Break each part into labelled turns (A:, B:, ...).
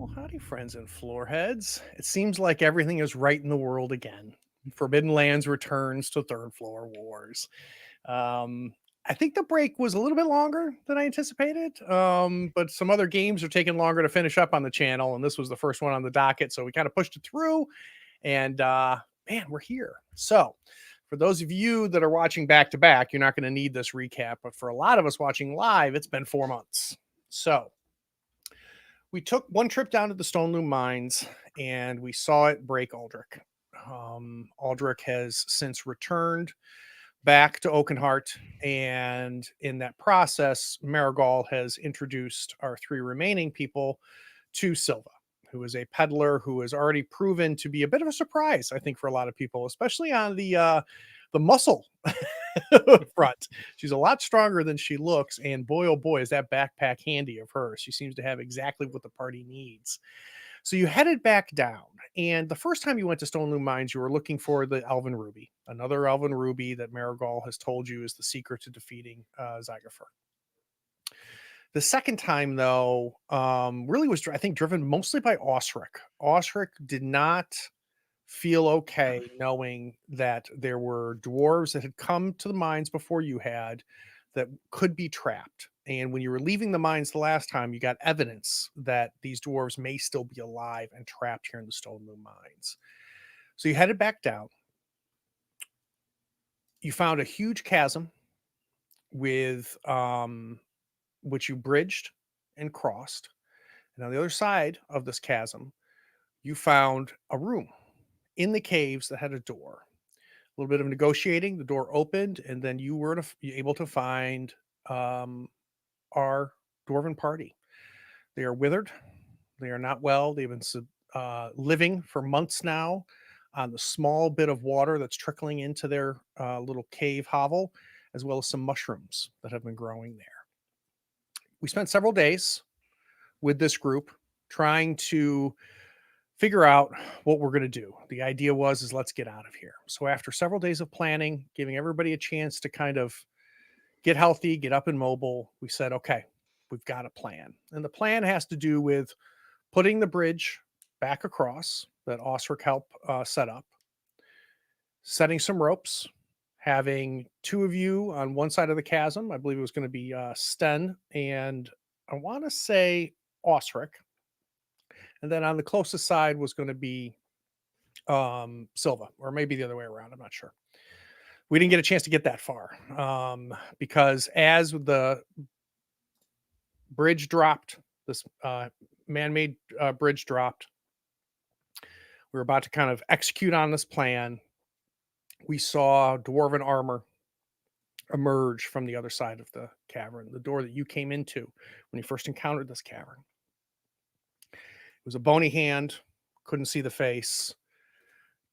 A: Well, howdy, friends and floorheads. It seems like everything is right in the world again. Forbidden Lands returns to third floor wars. Um, I think the break was a little bit longer than I anticipated, but some other games are taking longer to finish up on the channel, and this was the first one on the docket, so we kind of pushed it through. And man, we're here. So, for those of you that are watching back to back, you're not going to need this recap, but for a lot of us watching live, it's been 4 months. So, we took one trip down to the Stone Loom mines and we saw it break Aldrich. Aldrich has since returned back to Oakenheart, and in that process, Marigal has introduced our three remaining people to Silva, who is a peddler who has already proven to be a bit of a surprise, I think, for a lot of people, especially on the muscle front. She's a lot stronger than she looks, and boy, oh boy, is that backpack handy of hers. She seems to have exactly what the party needs. So you headed back down, and the first time you went to Stone Loom Mines, you were looking for the Elven Ruby, another Elven Ruby that Marigal has told you is the secret to defeating Zygofer. The second time, though, really was, I think, driven mostly by Osric. Osric did not feel okay knowing that there were dwarves that had come to the mines before you had that could be trapped. And when you were leaving the mines the last time, you got evidence that these dwarves may still be alive and trapped here in the Stone Moon mines. So you headed back down. You found a huge chasm with which you bridged and crossed. And on the other side of this chasm, you found a room in the caves that had a door. A little bit of negotiating, the door opened, and then you were able to find um, our dwarven party. They are withered. They are not well. They've been living for months now on the small bit of water that's trickling into their little cave hovel, as well as some mushrooms that have been growing there. We spent several days with this group trying to figure out what we're going to do. The idea was is let's get out of here. So after several days of planning, giving everybody a chance to kind of get healthy, get up and mobile, we said, okay, we've got a plan. And the plan has to do with putting the bridge back across that Osric helped set up, setting some ropes, having two of you on one side of the chasm. I believe it was going to be Sten and I want to say Osric. And then on the closest side was going to be Silva, or maybe the other way around. I'm not sure. We didn't get a chance to get that far because as the bridge dropped, this man-made bridge dropped. We were about to kind of execute on this plan. We saw dwarven armor emerge from the other side of the cavern, the door that you came into when you first encountered this cavern. It was a bony hand, couldn't see the face,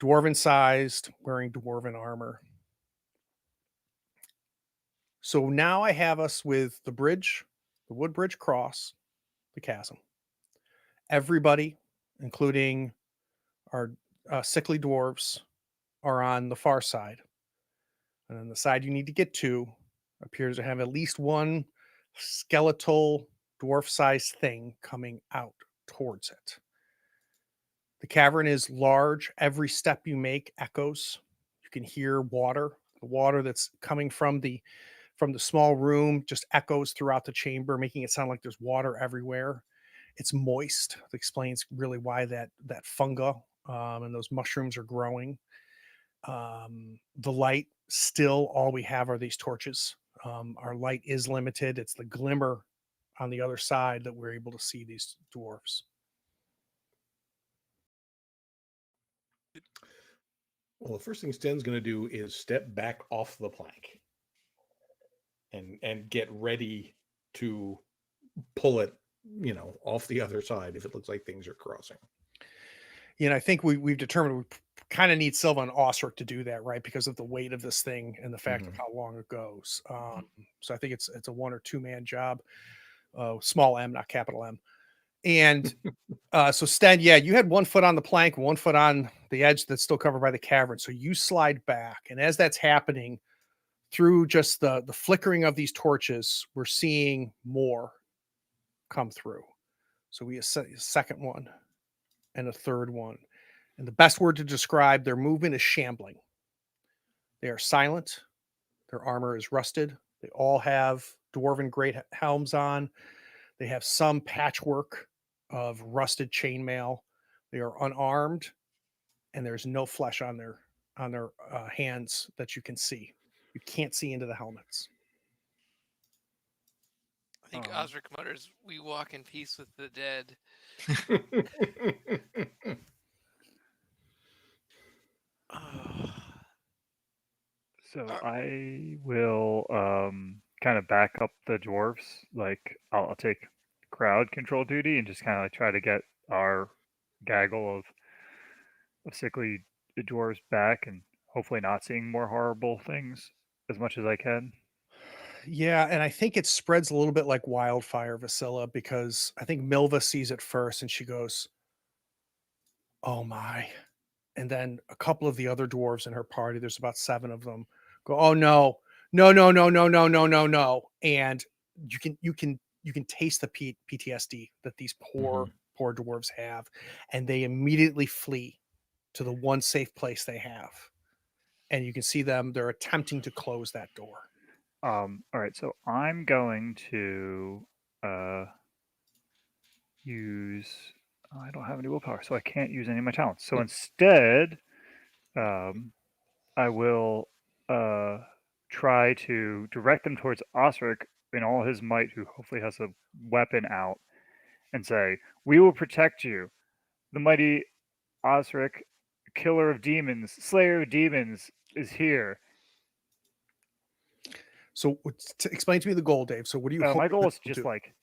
A: dwarven sized, wearing dwarven armor. So now I have us with the bridge, the wood bridge cross the chasm. Everybody, including our sickly dwarves, are on the far side. And then the side you need to get to appears to have at least one skeletal dwarf sized thing coming out towards it. The cavern is large. Every step you make echoes. You can hear water. The water that's coming from the small room just echoes throughout the chamber, making it sound like there's water everywhere. It's moist. That explains really why that funga and those mushrooms are growing. The light, still all we have are these torches. Our light is limited. It's the glimmer on the other side that we're able to see these dwarfs.
B: Well, the first thing Sten's going to do is step back off the plank and get ready to pull it, off the other side if it looks like things are crossing.
A: I think we've determined we kind of need Silva and Osric to do that, right? Because of the weight of this thing and the fact of how long it goes. So I think it's a one or two man job. Small M, not capital M. And so Sten, yeah, you had 1 foot on the plank, 1 foot on the edge that's still covered by the cavern. So you slide back, and as that's happening, through just the flickering of these torches, we're seeing more come through. So we a second one and a third one. And the best word to describe their movement is shambling. They are silent. Their armor is rusted. They all have dwarven great helms on. They have some patchwork of rusted chainmail. They are unarmed, and there's no flesh on their hands that you can see. You can't see into the helmets.
C: I think
D: Um,
C: Osric mutters, "We walk in peace with the dead."
D: so
C: Uh,
D: I will kind of back up the dwarves. Like I'll take crowd control duty and just kind of like try to get our gaggle of sickly dwarves back, and hopefully not seeing more horrible things as much as I can.
A: Yeah, and I think it spreads a little bit like wildfire, Vasilla, because I think Milva sees it first and she goes, "Oh my." And then a couple of the other dwarves in her party, there's about 7 of them, go, "Oh no. No, no, no, no, no, no, no, no." And you can taste the PTSD that these
B: Mhm.
A: poor dwarves have, and they immediately flee to the one safe place they have. And you can see them, they're attempting to close that door.
D: All right, so I'm going to uh, use. I don't have any willpower, so I can't use any of my talents. So instead, um, I will try to direct them towards Osric in all his might, who hopefully has a weapon out, and say, "We will protect you. The mighty Osric, killer of demons, slayer of demons, is here."
A: So explain to me the goal, Dave. So what do you
D: My
A: hope
D: goal
A: that
D: is
A: they'll
D: just
A: do?
D: like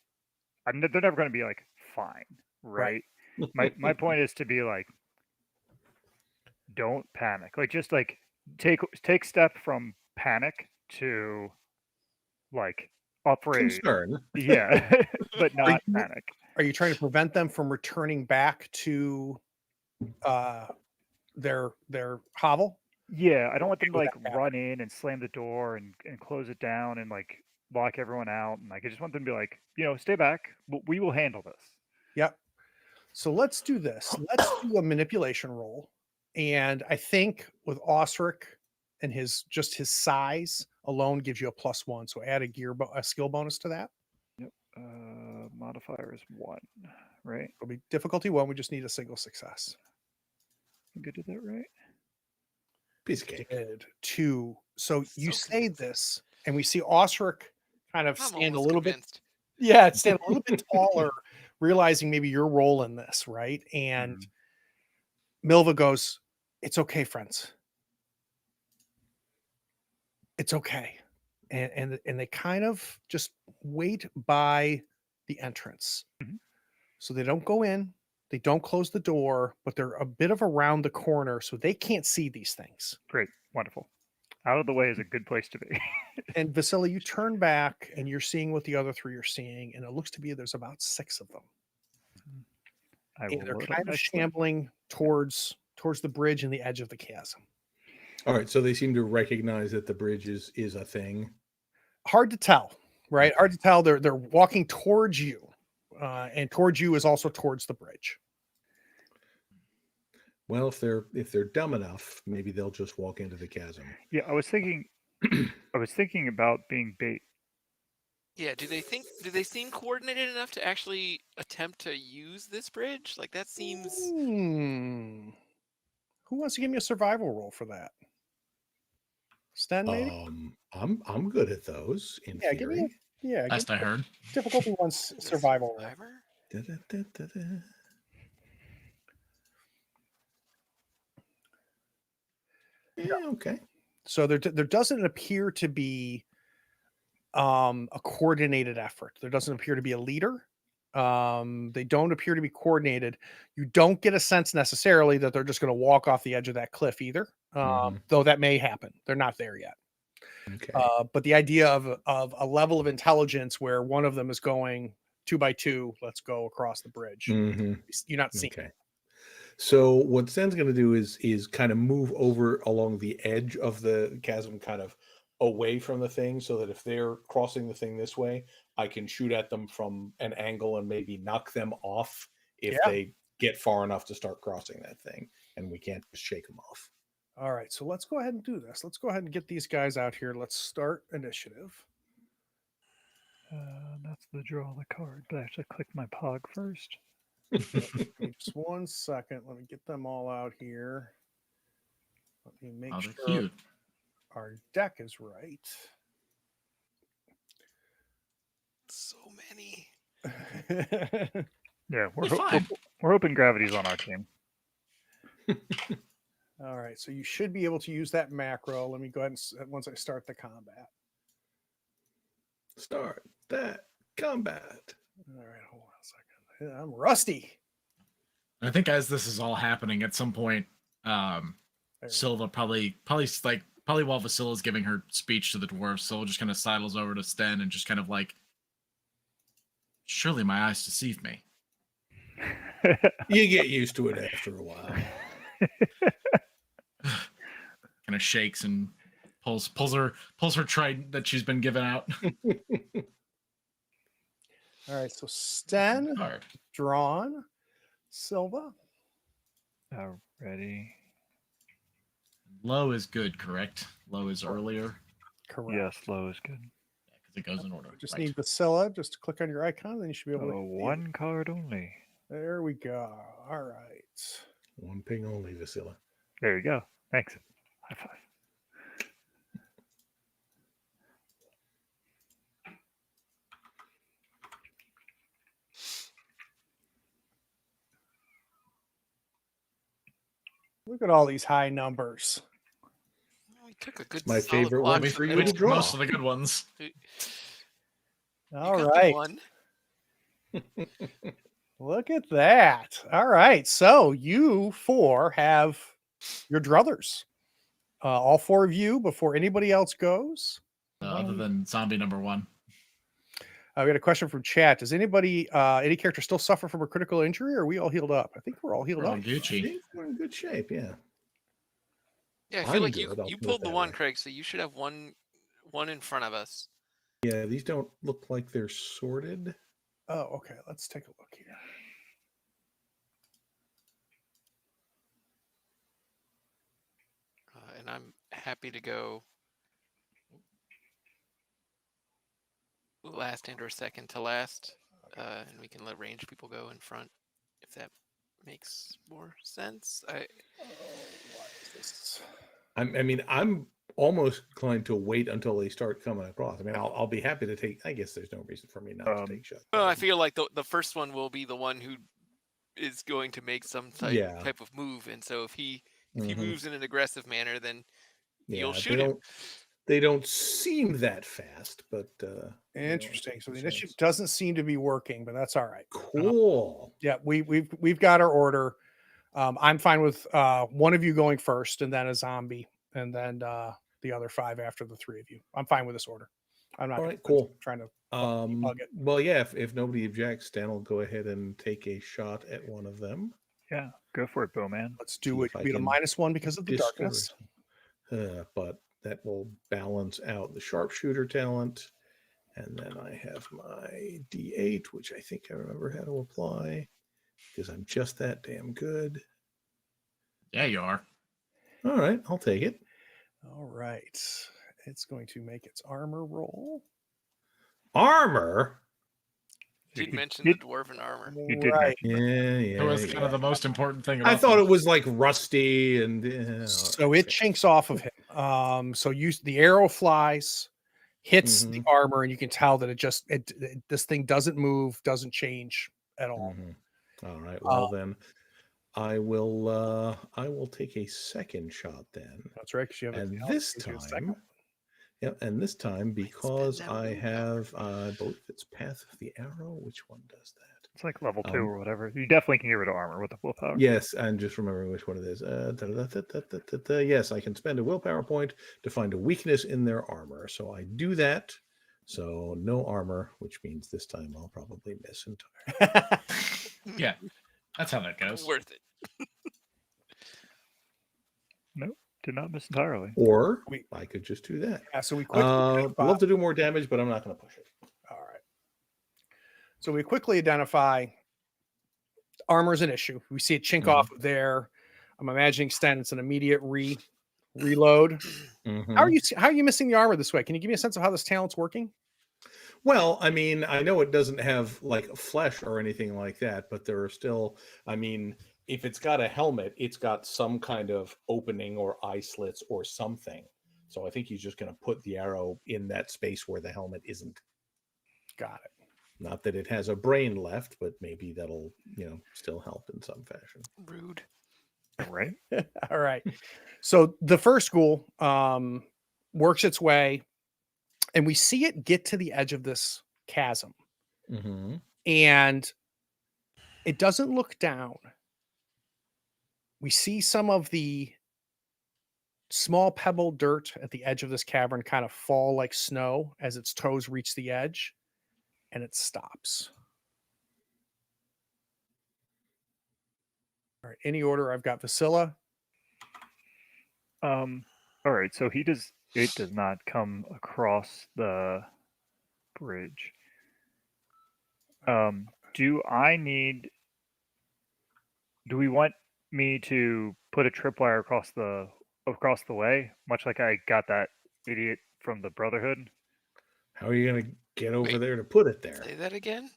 D: they're never going to be like fine,
A: Right.
D: right? My point is to be like, don't panic. Like just like take step from panic to like afraid.
B: Concern.
D: Yeah, but
A: Are
D: not
A: you
D: panic.
A: are you trying to prevent them from returning back to uh their hovel?
D: Yeah, I don't want
A: Okay
D: them to
A: with
D: like
A: that happening.
D: run in and slam the door and close it down and like lock everyone out. And like I just want them to be like, stay back. We will handle this.
A: Yep. So let's do this. Let's do a manipulation roll. And I think with Osric and his size alone gives you a +1. So add a skill bonus to that.
D: Yep. Modifier is 1, right?
A: It'll be difficulty 1. We just need a single success.
D: I think I did that right.
B: Piece of cake.
A: Did 2. So you
C: So
A: say
C: convincing.
A: this, and we see Osric kind of
C: I'm
A: stand a
C: almost
A: little bit.
C: convinced.
A: Yeah, stand a little bit taller, realizing maybe your role in this, right? And
D: Mhm.
A: Milva goes, "It's okay, friends. It's okay." And they kind of just wait by the entrance.
D: Mhm.
A: So they don't go in, they don't close the door, but they're a bit of around the corner so they can't see these things.
D: Great. Wonderful. Out of the way is a good place to be.
A: And Vasily, you turn back and you're seeing what the other 3 are seeing, and it looks to be there's about 6 of them.
D: I
A: And
D: will
A: they're
D: load up
A: kind of
D: my slip.
A: shambling towards the bridge and the edge of the chasm.
B: All right, so they seem to recognize that the bridge is a thing.
A: Hard to tell, right?
B: Okay.
A: Hard to tell. They're walking towards you, and towards you is also towards the bridge.
B: Well, if they're dumb enough, maybe they'll just walk into the chasm.
D: Yeah, I was thinking about being bait.
C: Yeah, do they seem coordinated enough to actually attempt to use this bridge? Like that seems
A: Hmm. Who wants to give me a survival roll for that? Sten, maybe?
B: I'm good at those in
A: Yeah, give me a
B: theory.
A: yeah, give
E: Last I
A: me
E: heard.
A: a difficulty 1
C: a
A: survival roll.
C: survivor?
B: Da-da-da-da-da. Yeah, okay.
A: So there doesn't appear to be a coordinated effort. There doesn't appear to be a leader. They don't appear to be coordinated. You don't get a sense necessarily that they're just going to walk off the edge of that cliff either.
B: Mhm.
A: Though that may happen. They're not there yet.
B: Okay.
A: But the idea of a level of intelligence where one of them is going 2 by 2, let's go across the bridge.
B: Mhm.
A: You're not seeing.
B: Okay. So what Zen's going to do is kind of move over along the edge of the chasm, kind of away from the thing so that if they're crossing the thing this way, I can shoot at them from an angle and maybe knock them off if
A: Yeah.
B: they get far enough to start crossing that thing, and we can't just shake them off.
A: All right, so let's go ahead and do this. Let's go ahead and get these guys out here. Let's start initiative.
D: That's the draw the card, but I have to click my pog first.
A: Give me just 1 second. Let me get them all out here. Let me make
E: Oh, they're
A: sure
E: cute.
A: our deck is right.
C: So many.
D: Yeah,
E: We're fine.
D: we're hoping gravity's on our team.
A: All right, so you should be able to use that macro. Let me go ahead and once I start the combat.
B: Start that combat.
A: All right, hold on a second. I'm rusty.
E: I think as this is all happening, at some point,
A: There we go.
E: Silva probably while Vasila's giving her speech to the dwarves, Silva just kind of sidles over to Sten and just kind of like, surely my eyes deceive me.
B: You get used to it after a while.
E: Kind of shakes and pulls her trident that she's been given out.
A: All right, so Sten,
E: Card.
A: drawn. Silva.
D: Ready?
E: Low is good, correct? Low is earlier.
A: Correct.
D: Yes, low is good.
E: Yeah, because it goes in order.
A: Just
E: Right.
A: need Vasilla. Just to click on your icon, then you should be able to.
D: One card only.
A: There we go. All right.
B: One ping only, Vasila.
D: There you go. Thanks. High five.
A: Look at all these high numbers.
C: We took a good
B: my
C: solid
B: favorite
C: block
B: one
E: We,
C: from
B: for you
E: we
B: to
C: middle.
E: took
B: draw.
E: most of the good ones.
C: You
A: All
C: got the
A: right.
C: one.
A: Look at that. All right. So you four have your druthers. All four of you before anybody else goes.
E: Other than zombie number 1.
A: We got a question from chat. Does anybody, any character still suffer from a critical injury or are we all healed up? I think we're all healed
E: We're all
A: up.
B: I
E: Gucci.
B: think we're in good shape, yeah.
C: Yeah, I feel
B: I'm
C: like
B: good, I'll
C: you
B: put it
C: pulled the
B: that
C: one,
B: way.
C: Craig, so you should have one in front of us.
B: Yeah, these don't look like they're sorted.
A: Oh, okay. Let's take a look here.
C: And I'm happy to go last and or second to last. And we can let range people go in front if that makes more sense.
A: Why is this?
B: I mean, I'm almost inclined to wait until they start coming across. I mean, I'll be happy to take. I guess there's no reason for me not to take shots.
C: Well, I feel like the first one will be the one who is going to make some type of move, and so if he moves in an aggressive manner, then you'll shoot him.
B: They don't seem that fast, but
A: Interesting. So the initiative doesn't seem to be working, but that's all right.
B: Cool.
A: Yeah, we've got our order. I'm fine with one of you going first, and then a zombie, and then the other 5 after the 3 of you. I'm fine with this order. I'm not
B: All right, cool.
A: trying to bug it.
B: Well, yeah. If nobody objects, Dan will go ahead and take a shot at one of them.
D: Yeah, go for it, Bowman.
A: Let's do it.
B: if I
A: Be a
B: can
A: -1 because of the darkness.
B: But that will balance out the sharpshooter talent. And then I have my D8, which I think I remember how to apply because I'm just that damn good.
E: Yeah, you are.
B: All right, I'll take it.
A: All right. It's going to make its armor roll.
B: Armor?
C: Did mention the dwarven armor.
D: You did
A: Right.
B: Yeah.
E: It was kind of the most important thing.
B: I
E: About
B: thought
E: them.
B: it was like rusty and
A: So it chinks off of him. So the arrow flies, hits the armor, and you can tell that this thing doesn't move, doesn't change at all.
B: All right. Well, then I will take a second shot then.
A: That's right. Because you have
B: And
A: a
B: this
A: gives you a
B: time,
A: second.
B: Yep, and this time because
C: that
B: I
C: willpower.
B: have, I believe it's Path of the Arrow. Which one does that?
D: It's like level 2 or whatever. You definitely can get rid of armor with the willpower.
B: Yes, and just remembering which one it is. Yes, I can spend a willpower point to find a weakness in their armor. So I do that. So no armor, which means this time I'll probably miss entirely.
E: Yeah, that's how that goes.
C: Worth it.
D: Did not miss entirely.
B: Or I could just do that.
A: Yeah, so we quickly
B: love to do more damage, but I'm not going to push it.
A: All right. So we quickly identify armor is an issue. We see it chink off of there. I'm imagining Sten, it's an immediate reload. How are you missing the armor this way? Can you give me a sense of how this talent's working?
B: Well, I mean, I know it doesn't have like flesh or anything like that, but there are still, I mean, if it's got a helmet, it's got some kind of opening or eye slits or something. So I think he's just going to put the arrow in that space where the helmet isn't.
A: Got it.
B: Not that it has a brain left, but maybe that'll, still help in some fashion.
C: Rude.
D: All right.
A: All right. So the first ghoul works its way, and we see it get to the edge of this chasm. And it doesn't look down. We see some of the small pebble dirt at the edge of this cavern kind of fall like snow as its toes reach the edge, and it stops. All right, any order. I've got Vasilla.
D: All right, so it does not come across the bridge. Do we want me to put a tripwire across the way, much like I got that idiot from the Brotherhood?
B: How are you going to get over there to put it there?
C: Say that again?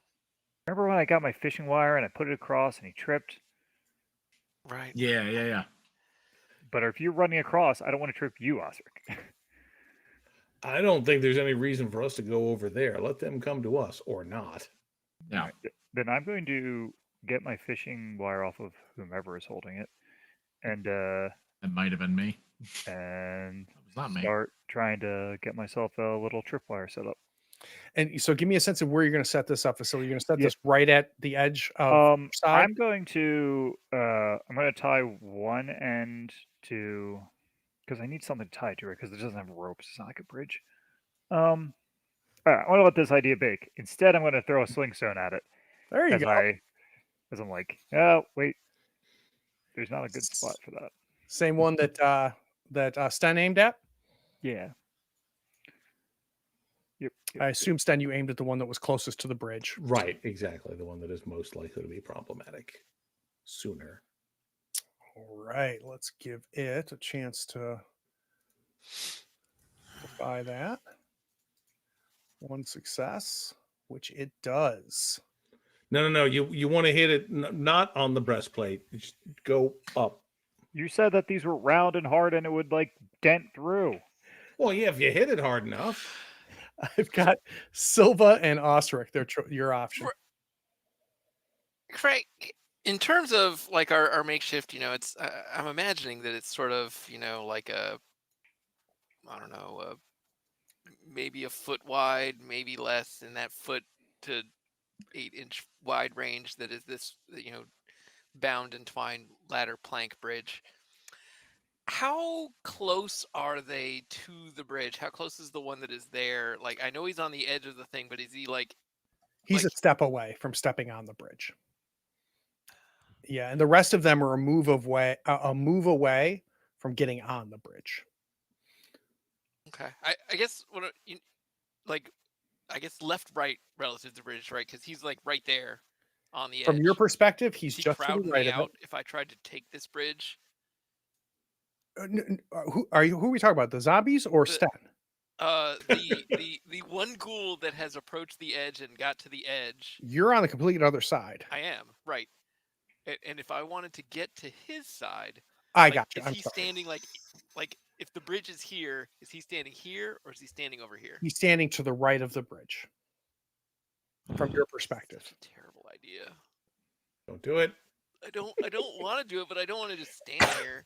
D: Remember when I got my fishing wire and I put it across and he tripped?
C: Right.
E: Yeah.
D: But if you're running across, I don't want to trip you, Osric.
B: I don't think there's any reason for us to go over there. Let them come to us or not.
E: Yeah.
D: Right, then I'm going to get my fishing wire off of whomever is holding it, and
E: It might have been me.
D: And
E: was not me.
D: Start trying to get myself a little tripwire set up.
A: And so, give me a sense of where you're going to set this up. So, you're going to set this right at the edge of the side.
D: I'm going to tie one end to, because I need something to tie to it because it doesn't have ropes. It's not like a bridge. All right, I want to let this idea bake. Instead, I'm going to throw a sling stone at it.
A: There you go.
D: As I'm like, oh wait, there's not a good spot for that.
A: Same one that Sten aimed at.
D: Yeah. Yep.
A: I assume, Sten, you aimed at the one that was closest to the bridge.
B: Right, exactly. The one that is most likely to be problematic sooner.
A: All right, let's give it a chance to defy that. One success, which it does.
B: No. You want to hit it not on the breastplate. Just go up.
D: You said that these were round and hard and it would like dent through.
B: Well, yeah, if you hit it hard enough.
A: I've got Silva and Osric. They're your option.
C: Craig, in terms of like our makeshift, it's I'm imagining that it's sort of like maybe a foot wide, maybe less in that foot to 8-inch wide range that is this bound and twined ladder plank bridge. How close are they to the bridge? How close is the one that is there? Like, I know he's on the edge of the thing, but is he like...
A: He's a step away from stepping on the bridge. Yeah, and the rest of them are a move away from getting on the bridge.
C: Okay. I guess I guess left, right relative to the bridge, right? Because he's like right there on the edge.
A: From your perspective, he's just to the right of it.
C: If I tried to take this bridge...
A: Who are we talking about? The zombies or Sten?
C: The one ghoul that has approached the edge and got to the edge.
A: You're on the complete other side.
C: I am, right. And if I wanted to get to his side,
A: I got you.
C: Is he standing like if the bridge is here, is he standing here or is he standing over here?
A: He's standing to the right of the bridge. From your perspective.
C: That's a terrible idea.
B: Don't do it.
C: I don't want to do it, but I don't want to just stand here.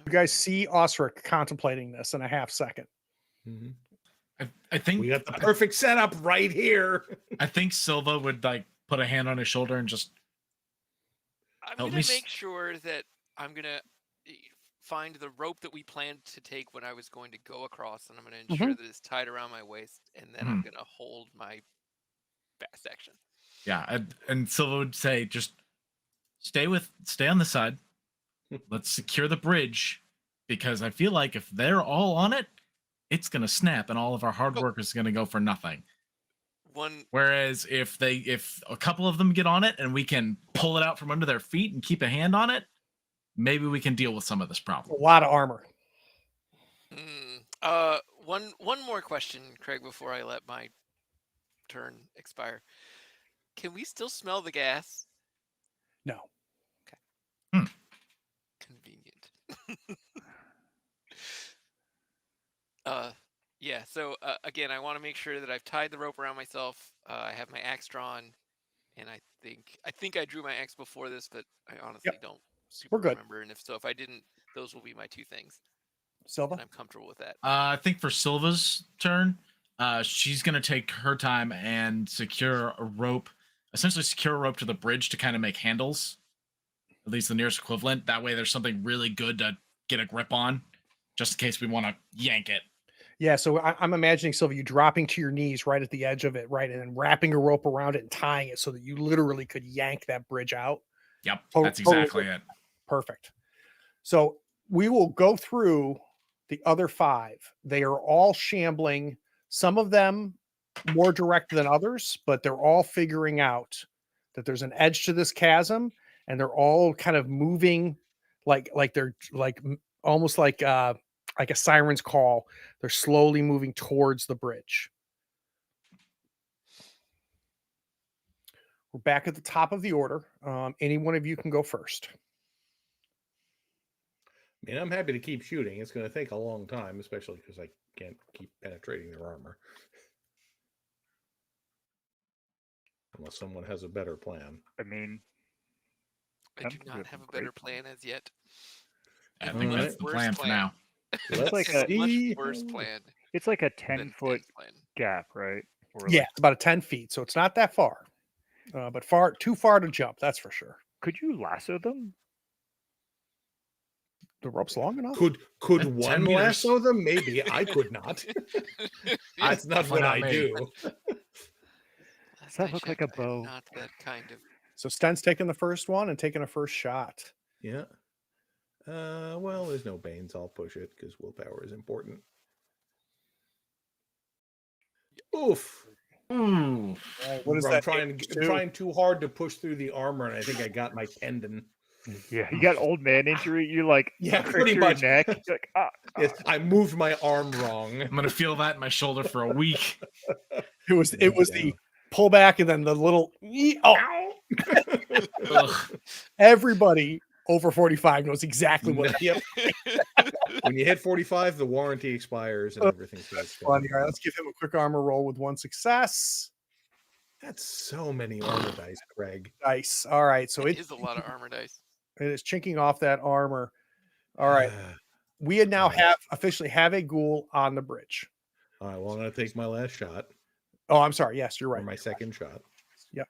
A: You guys see Osric contemplating this in a half second.
B: Mm-hmm.
E: I think
B: we got the perfect setup right here.
E: I think Silva would like put a hand on his shoulder and just.
C: I'm gonna make sure that I'm gonna find the rope that we planned to take when I was going to go across, and I'm gonna ensure that it's tied around my waist, and then I'm gonna hold my fast action.
E: Yeah, and Silva would say, just stay on the side. Let's secure the bridge, because I feel like if they're all on it, it's gonna snap, and all of our hard
C: Oh.
E: work is gonna go for nothing.
C: One
E: Whereas if a couple of them get on it and we can pull it out from under their feet and keep a hand on it, maybe we can deal with some of this
A: A
E: problem.
A: lot of armor.
C: one more question, Craig, before I let my turn expire. Can we still smell the gas?
A: No.
C: Convenient. Yeah, so again, I want to make sure that I've tied the rope around myself. I have my axe drawn, and I think I drew my axe before this, but I honestly don't super
A: We're good.
C: remember. And if I didn't, those will be my two things,
A: Silva?
C: and I'm comfortable with that.
E: I think for Silva's turn, she's gonna take her time and secure a rope, essentially secure a rope to the bridge to kind of make handles, at least the nearest equivalent. That way, there's something really good to get a grip on, just in case we want to yank it.
A: Yeah, so I'm imagining, Silva, you dropping to your knees right at the edge of it, right? And then wrapping a rope around it and tying it so that you literally could yank that bridge out.
E: Yep,
A: Totally-
E: that's exactly
A: totally
E: it.
A: Perfect. So we will go through the other 5. They are all shambling, some of them more direct than others, but they're all figuring out that there's an edge to this chasm, and they're all kind of moving like they're like almost like a siren's call. They're slowly moving towards the bridge. We're back at the top of the order. Any one of you can go first.
B: I mean, I'm happy to keep shooting. It's going to take a long time, especially because I can't keep penetrating their armor. Unless someone has a better plan.
D: I mean,
C: I do not have a better plan as yet.
E: I
C: And
E: think
C: a
E: that's the
C: worse
E: plan for now.
B: Let's
D: like
C: It's
D: a-
C: a much
B: see.
C: worse plan
D: it's like a
C: than
D: 10-foot
C: Dan's plan.
D: gap, right? Or
A: Yeah,
D: like,
A: it's about 10 feet, so it's not that far, but too far to jump. That's for sure.
D: could you lasso them?
A: The rope's long enough.
B: Could
E: 10
B: one
E: meters.
B: lasso them? Maybe. I could not. That's not what
E: not
B: I
E: me.
B: do.
C: Last
D: that
C: I
D: look like
C: checked,
D: a
C: I'm
D: bow?
C: not that kind of.
A: So Sten's taking the first one and taking a first shot.
B: Yeah. Well, there's no Banes. I'll push it because willpower is important. Oof.
E: Ooh.
A: What is
B: I'm
A: that?
B: trying too hard to push through the armor, and I think I got my tendon.
D: Yeah, you got old man injury. You like
B: Yeah,
D: prick
B: pretty
D: your
B: much.
D: neck. You're like,
B: Yes, I moved my arm wrong.
E: I'm gonna feel that in my shoulder for a week.
A: It was
B: Yeah.
A: the pull back and then the little oh.
E: Ugh.
A: Everybody over 45 knows exactly what
B: Yep. When you hit 45, the warranty expires and everything starts
A: funny. All right, let's give him a quick armor roll with 1 success.
B: That's so many armor dice, Craig.
A: Dice. All right, so
C: It
A: it
C: is a lot of armor dice.
A: is chinking off that armor. All right, we now
B: All right.
A: officially have a ghoul on the bridge.
B: All right, well, I'm going to take my last shot,
A: Oh, I'm sorry. Yes, you're
B: or
A: right.
B: my second shot.
A: Yep.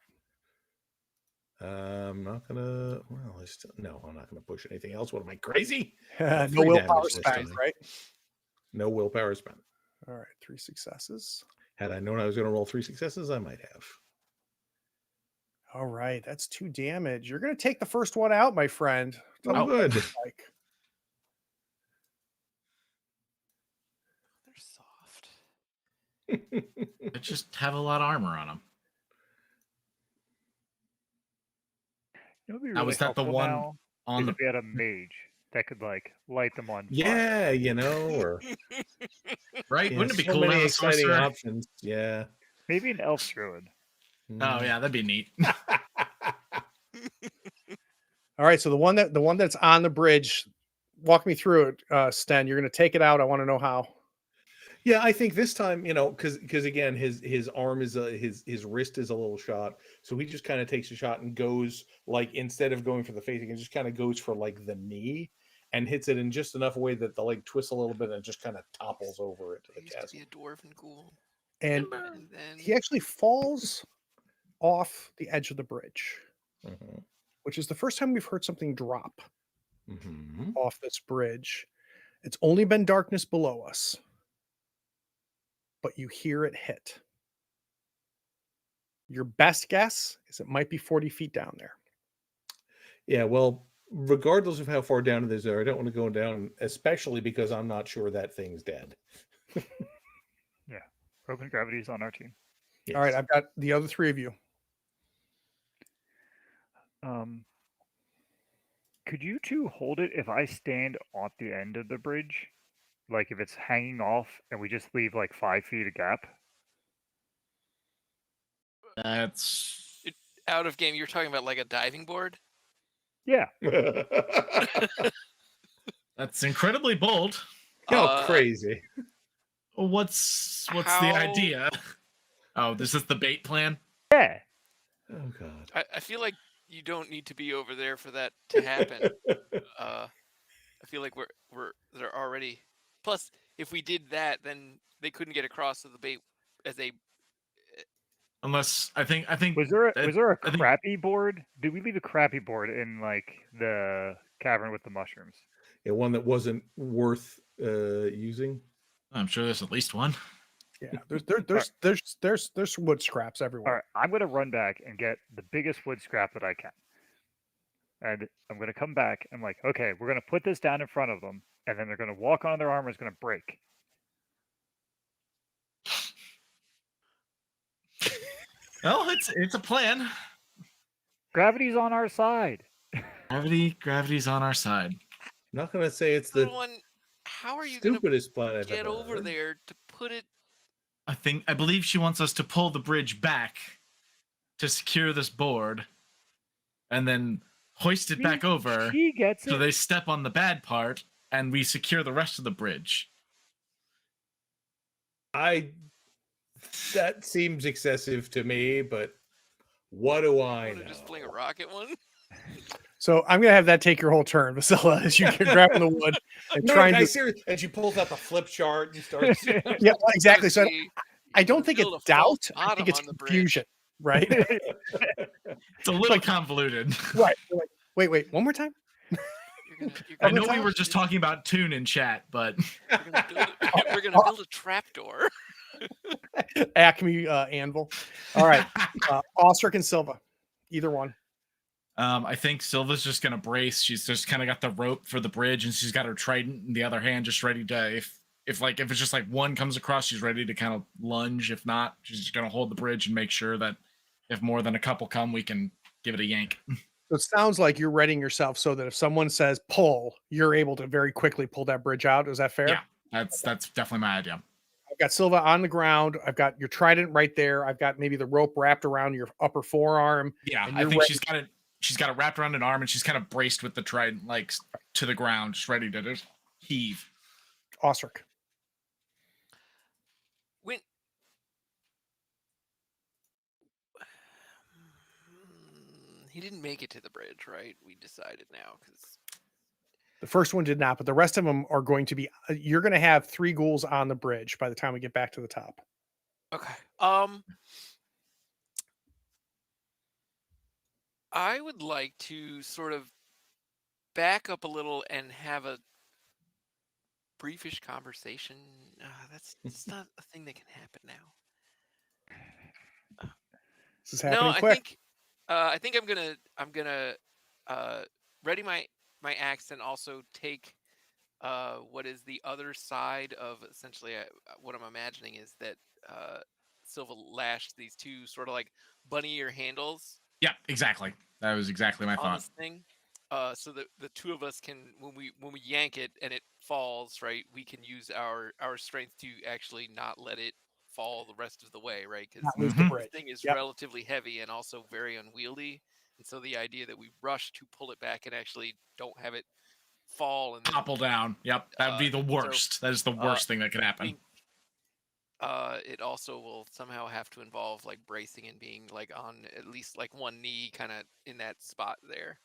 B: I'm not going to, well, no, I'm not going to push anything else. What am I, crazy?
A: No
B: 3
A: willpower
B: damage this
A: spent,
B: time.
A: right?
B: No willpower spent.
A: All right, 3 successes.
B: Had I known I was going to roll 3 successes, I might have.
A: All right, that's 2 damage. You're going to take the first one out, my friend. Tell me
B: Oh,
A: what that
B: good.
A: looks like.
C: They're soft.
E: They just have a lot of armor on them.
D: it would be
E: Now,
D: really
E: was that the
D: helpful
E: one
D: now
E: on
D: is
E: the?
D: if we had a mage that could like light them on fire.
B: Yeah, you know, or
E: Right?
B: yeah,
E: Wouldn't it be
B: so
E: cool to
B: many
E: have a
B: exciting
E: sorcerer?
B: options. Yeah.
D: Maybe an elf druid.
E: Oh yeah, that'd be neat.
A: All right, so the one that's on the bridge, walk me through it, Sten. You're going to take it out. I want to know how.
B: Yeah, I think this time, you know, because again, his arm is his wrist is a little shot, so he just kind of takes a shot and goes like instead of going for the face, he just kind of goes for like the knee and hits it in just enough way that the leg twists a little bit and just kind of topples over into
C: I
B: the
C: used to
B: chasm.
C: be a dwarven ghoul,
A: And
C: and then
A: he actually falls off the edge of the bridge,
B: Mhm.
A: which is the first time we've heard something drop
B: Mhm.
A: off this bridge. It's only been darkness below us, but you hear it hit. Your best guess is it might be 40 feet down there.
B: Yeah, well, regardless of how far down it is there, I don't want to go down, especially because I'm not sure that thing's dead.
D: Yeah. Rope and gravity is on our team.
B: Yes.
A: All right, I've got the other three of you.
D: Could you two hold it if I stand at the end of the bridge? Like if it's hanging off and we just leave like 5 feet of gap?
E: That's
C: Out of game, you're talking about like a diving board?
D: Yeah.
E: that's incredibly bold.
B: How crazy.
E: What's the
C: How-
E: idea? Oh, this is the bait plan.
D: Yeah.
B: Oh, God.
C: I feel like you don't need to be over there for that to happen. I feel like they're already. Plus, if we did that, then they couldn't get across to the bait as they.
E: Unless I think
D: Was there
E: that-
D: a
E: I think-
D: crappy board? Did we leave a crappy board in like the cavern with the mushrooms?
B: Yeah, one that wasn't worth using.
E: I'm sure there's at least one.
A: Yeah, there's wood scraps
D: All
A: everywhere.
D: right, I'm gonna run back and get the biggest wood scrap that I can, and I'm gonna come back. I'm like, okay, we're gonna put this down in front of them, and then they're gonna walk on. Their armor is gonna break.
E: Well, it's a plan.
D: Gravity's on our side.
E: Gravity's on our side.
B: I'm not going to say it's the
C: Everyone, how are you going to
B: stupidest plan I've
C: get
B: ever
C: over
B: heard.
C: there to put it?
E: I believe she wants us to pull the bridge back to secure this board, and then hoist it back over
D: She gets
E: so
D: it.
E: they step on the bad part, and we secure the rest of the bridge.
B: That seems excessive to me, but what do I
C: Want
B: know?
C: to just fling a rock at one?
A: So I'm gonna have that take your whole turn, Vasilla, as you get grabbing the wood and
B: No,
A: trying to.
B: seriously, and she pulls out the flip chart and starts.
A: Yeah, well, exactly. So
C: See,
A: I
C: you're
A: don't
C: gonna
A: think
C: build
A: it's
C: a false
A: doubt. I
C: bottom
A: think it's
C: on the bridge.
A: confusion, right?
E: It's a little convoluted.
A: Right. You're like, wait, one more time.
C: You're
E: I
C: gonna
E: know we
C: build-
E: were just talking about tune in chat, but
C: we're gonna build a trapdoor.
A: Acme anvil. All right, Osric and Silva, either one.
E: I think Silva's just gonna brace. She's just kind of got the rope for the bridge, and she's got her trident in the other hand, just ready to if it's just like one comes across, she's ready to kind of lunge. If not, she's just gonna hold the bridge and make sure that if more than a couple come, we can give it a yank.
A: So it sounds like you're readying yourself so that if someone says pull, you're able to very quickly pull that bridge out. Is that fair?
E: Yeah, that's definitely my idea.
A: I've got Silva on the ground. I've got your trident right there. I've got maybe the rope wrapped around your upper forearm.
E: Yeah,
A: And
E: I
A: you're
E: think
A: ready.
E: she's got it wrapped around an arm, and she's kind of braced with the trident, like to the ground, just ready to just heave.
A: Osric.
C: When he didn't make it to the bridge, right? We decided now because
A: The first one did not, but the rest of them are going to be. You're going to have 3 ghouls on the bridge by the time we get back to the top.
C: okay. I would like to sort of back up a little and have a briefish conversation. That's not a thing that can happen now.
A: This is happening
C: No,
A: quick.
C: I think I'm gonna ready my axe and also take what is the other side of essentially what I'm imagining is that Silva lashed these two sort of like bunny ear handles
E: Yeah, exactly. That was exactly my
C: on
E: thought.
C: this thing, so that the two of us can when we yank it and it falls, right, we can use our strength to actually not let it fall the rest of the way, right? Because
A: Not lose the
E: Mhm.
A: bridge.
C: thing is
A: Yep.
C: relatively heavy and also very unwieldy. And so the idea that we rush to pull it back and actually don't have it fall and then,
E: Topple down. Yep, that would be the
C: so,
E: worst. That is the worst thing that could
C: I
E: happen.
C: think it also will somehow have to involve like bracing and being like on at least like one knee kind of in that spot there.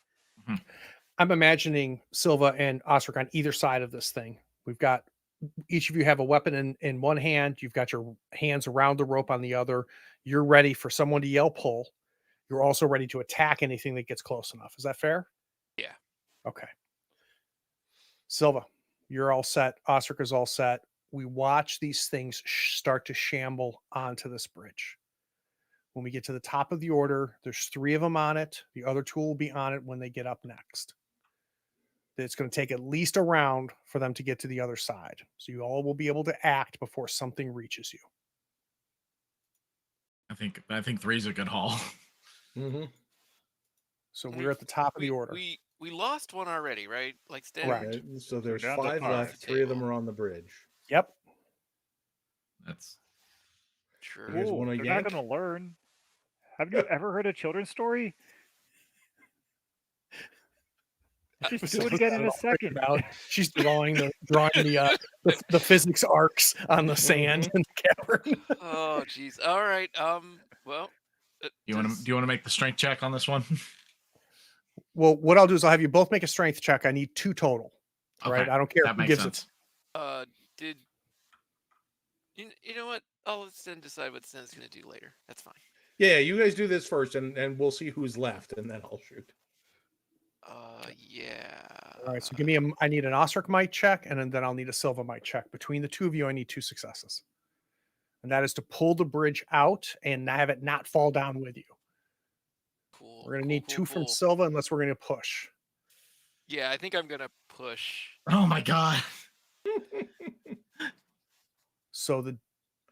A: I'm imagining Silva and Osric on either side of this thing. We've got each of you have a weapon in one hand. You've got your hands around the rope on the other. You're ready for someone to yell pull. You're also ready to attack anything that gets close enough. Is that fair?
C: Yeah.
A: Okay. Silva, you're all set. Osric is all set. We watch these things start to shamble onto this bridge. When we get to the top of the order, there's 3 of them on it. The other 2 will be on it when they get up next. It's going to take at least a round for them to get to the other side. So you all will be able to act before something reaches you.
E: I think 3's a good haul.
B: Mm-hmm.
A: So
C: I
A: we're
C: mean,
A: at the top of the order.
C: We lost one already, right? Like Stan.
A: Correct.
B: Okay, so there's
D: down to
B: 5
D: 5.
B: left. 3 of them are on the bridge.
A: Yep.
E: That's
C: Sure.
B: You guys
D: Whoa,
B: wanna
D: they're
B: yank?
D: not going to learn. Have you ever heard a children's story? Just do it again in a second.
A: She's drawing the physics arcs on the sand in the cavern.
C: Oh, jeez. All right. Well,
E: do you want to make the strength check on this one?
A: Well, what I'll do is I'll have you both make a strength check. I need 2 total.
E: Okay,
A: Right? I don't care
E: that
A: who
E: makes
A: gives
E: sense.
C: Did you know what? I'll let Sten decide what Sten's gonna do later. That's fine.
B: Yeah, you guys do this first, and we'll see who's left, and then I'll shoot.
C: Yeah.
A: All right. So give me I need an Osric might check, and then I'll need a Silva might check. Between the 2 of you, I need 2 successes. And that is to pull the bridge out and have it not fall down with you.
C: Cool.
A: We're going to need 2 from
C: cool.
A: Silva unless we're going to push.
C: Yeah, I think I'm gonna push.
E: Oh my god.
A: So the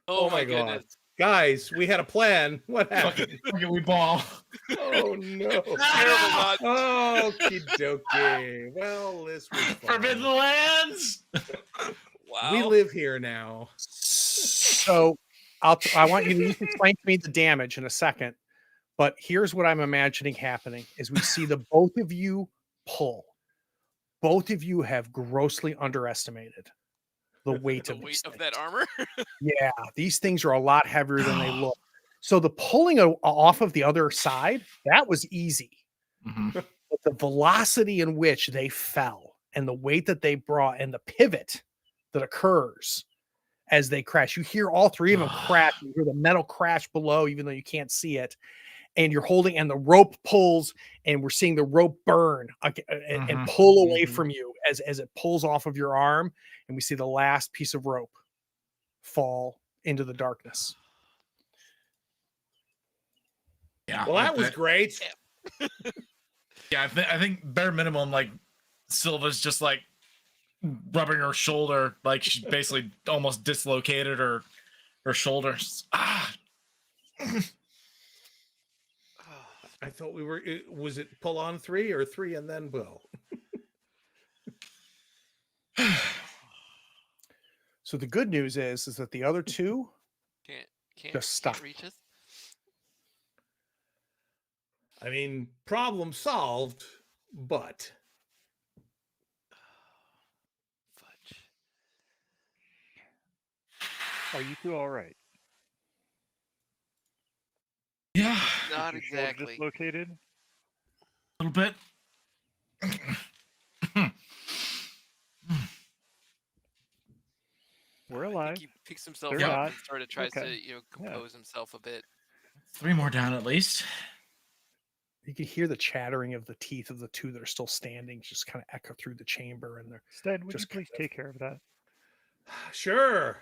C: Oh, my
B: God.
C: goodness.
B: Guys, we had a plan. What happened?
E: Fucking we ball.
B: Oh no.
C: Terrible not.
B: Okie dokie. Well, this was fun.
E: Forbidden lands.
C: Wow.
B: We live here now.
A: So I want you to explain to me the damage in a second. But here's what I'm imagining happening is we see the both of you pull. Both of you have grossly underestimated the weight
C: the
A: of
C: weight
A: these
C: of
A: things.
C: that armor.
A: Yeah, these things are a lot heavier than they look. So the pulling off of the other side, that was easy.
E: Mhm.
A: But the velocity in which they fell and the weight that they brought and the pivot that occurs as they crash, you hear all 3 of them crash. You hear the metal crash below, even though you can't see it. And you're holding, and the rope pulls, and we're seeing the rope burn and pull away from you as it pulls off of your arm. And we see the last piece of rope fall into the darkness.
E: Yeah.
B: Well, that was great.
E: Yeah, I think bare minimum, like Silva's just like rubbing her shoulder, like she's basically almost dislocated her shoulders.
B: I thought was it pull on 3 or 3 and then bow?
A: So the good news is that the other 2
C: Can't
A: just stop.
C: Can't reach us.
B: I mean, problem solved, but
C: Fudge.
D: Are you 2 all right?
E: Yeah,
C: Not
D: Is your shoulder
C: exactly.
D: dislocated?
E: a little bit.
D: We're
C: I
D: alive.
C: think he picks himself
D: They're
C: up
D: not.
C: and sort of tries
D: Okay.
C: to, compose himself a bit.
E: 3 more down at least.
A: You can hear the chattering of the teeth of the 2 that are still standing just kind of echo through the chamber, and they're
D: Stan, would you
A: just
D: please
A: kind of-
D: take care of that?
B: sure.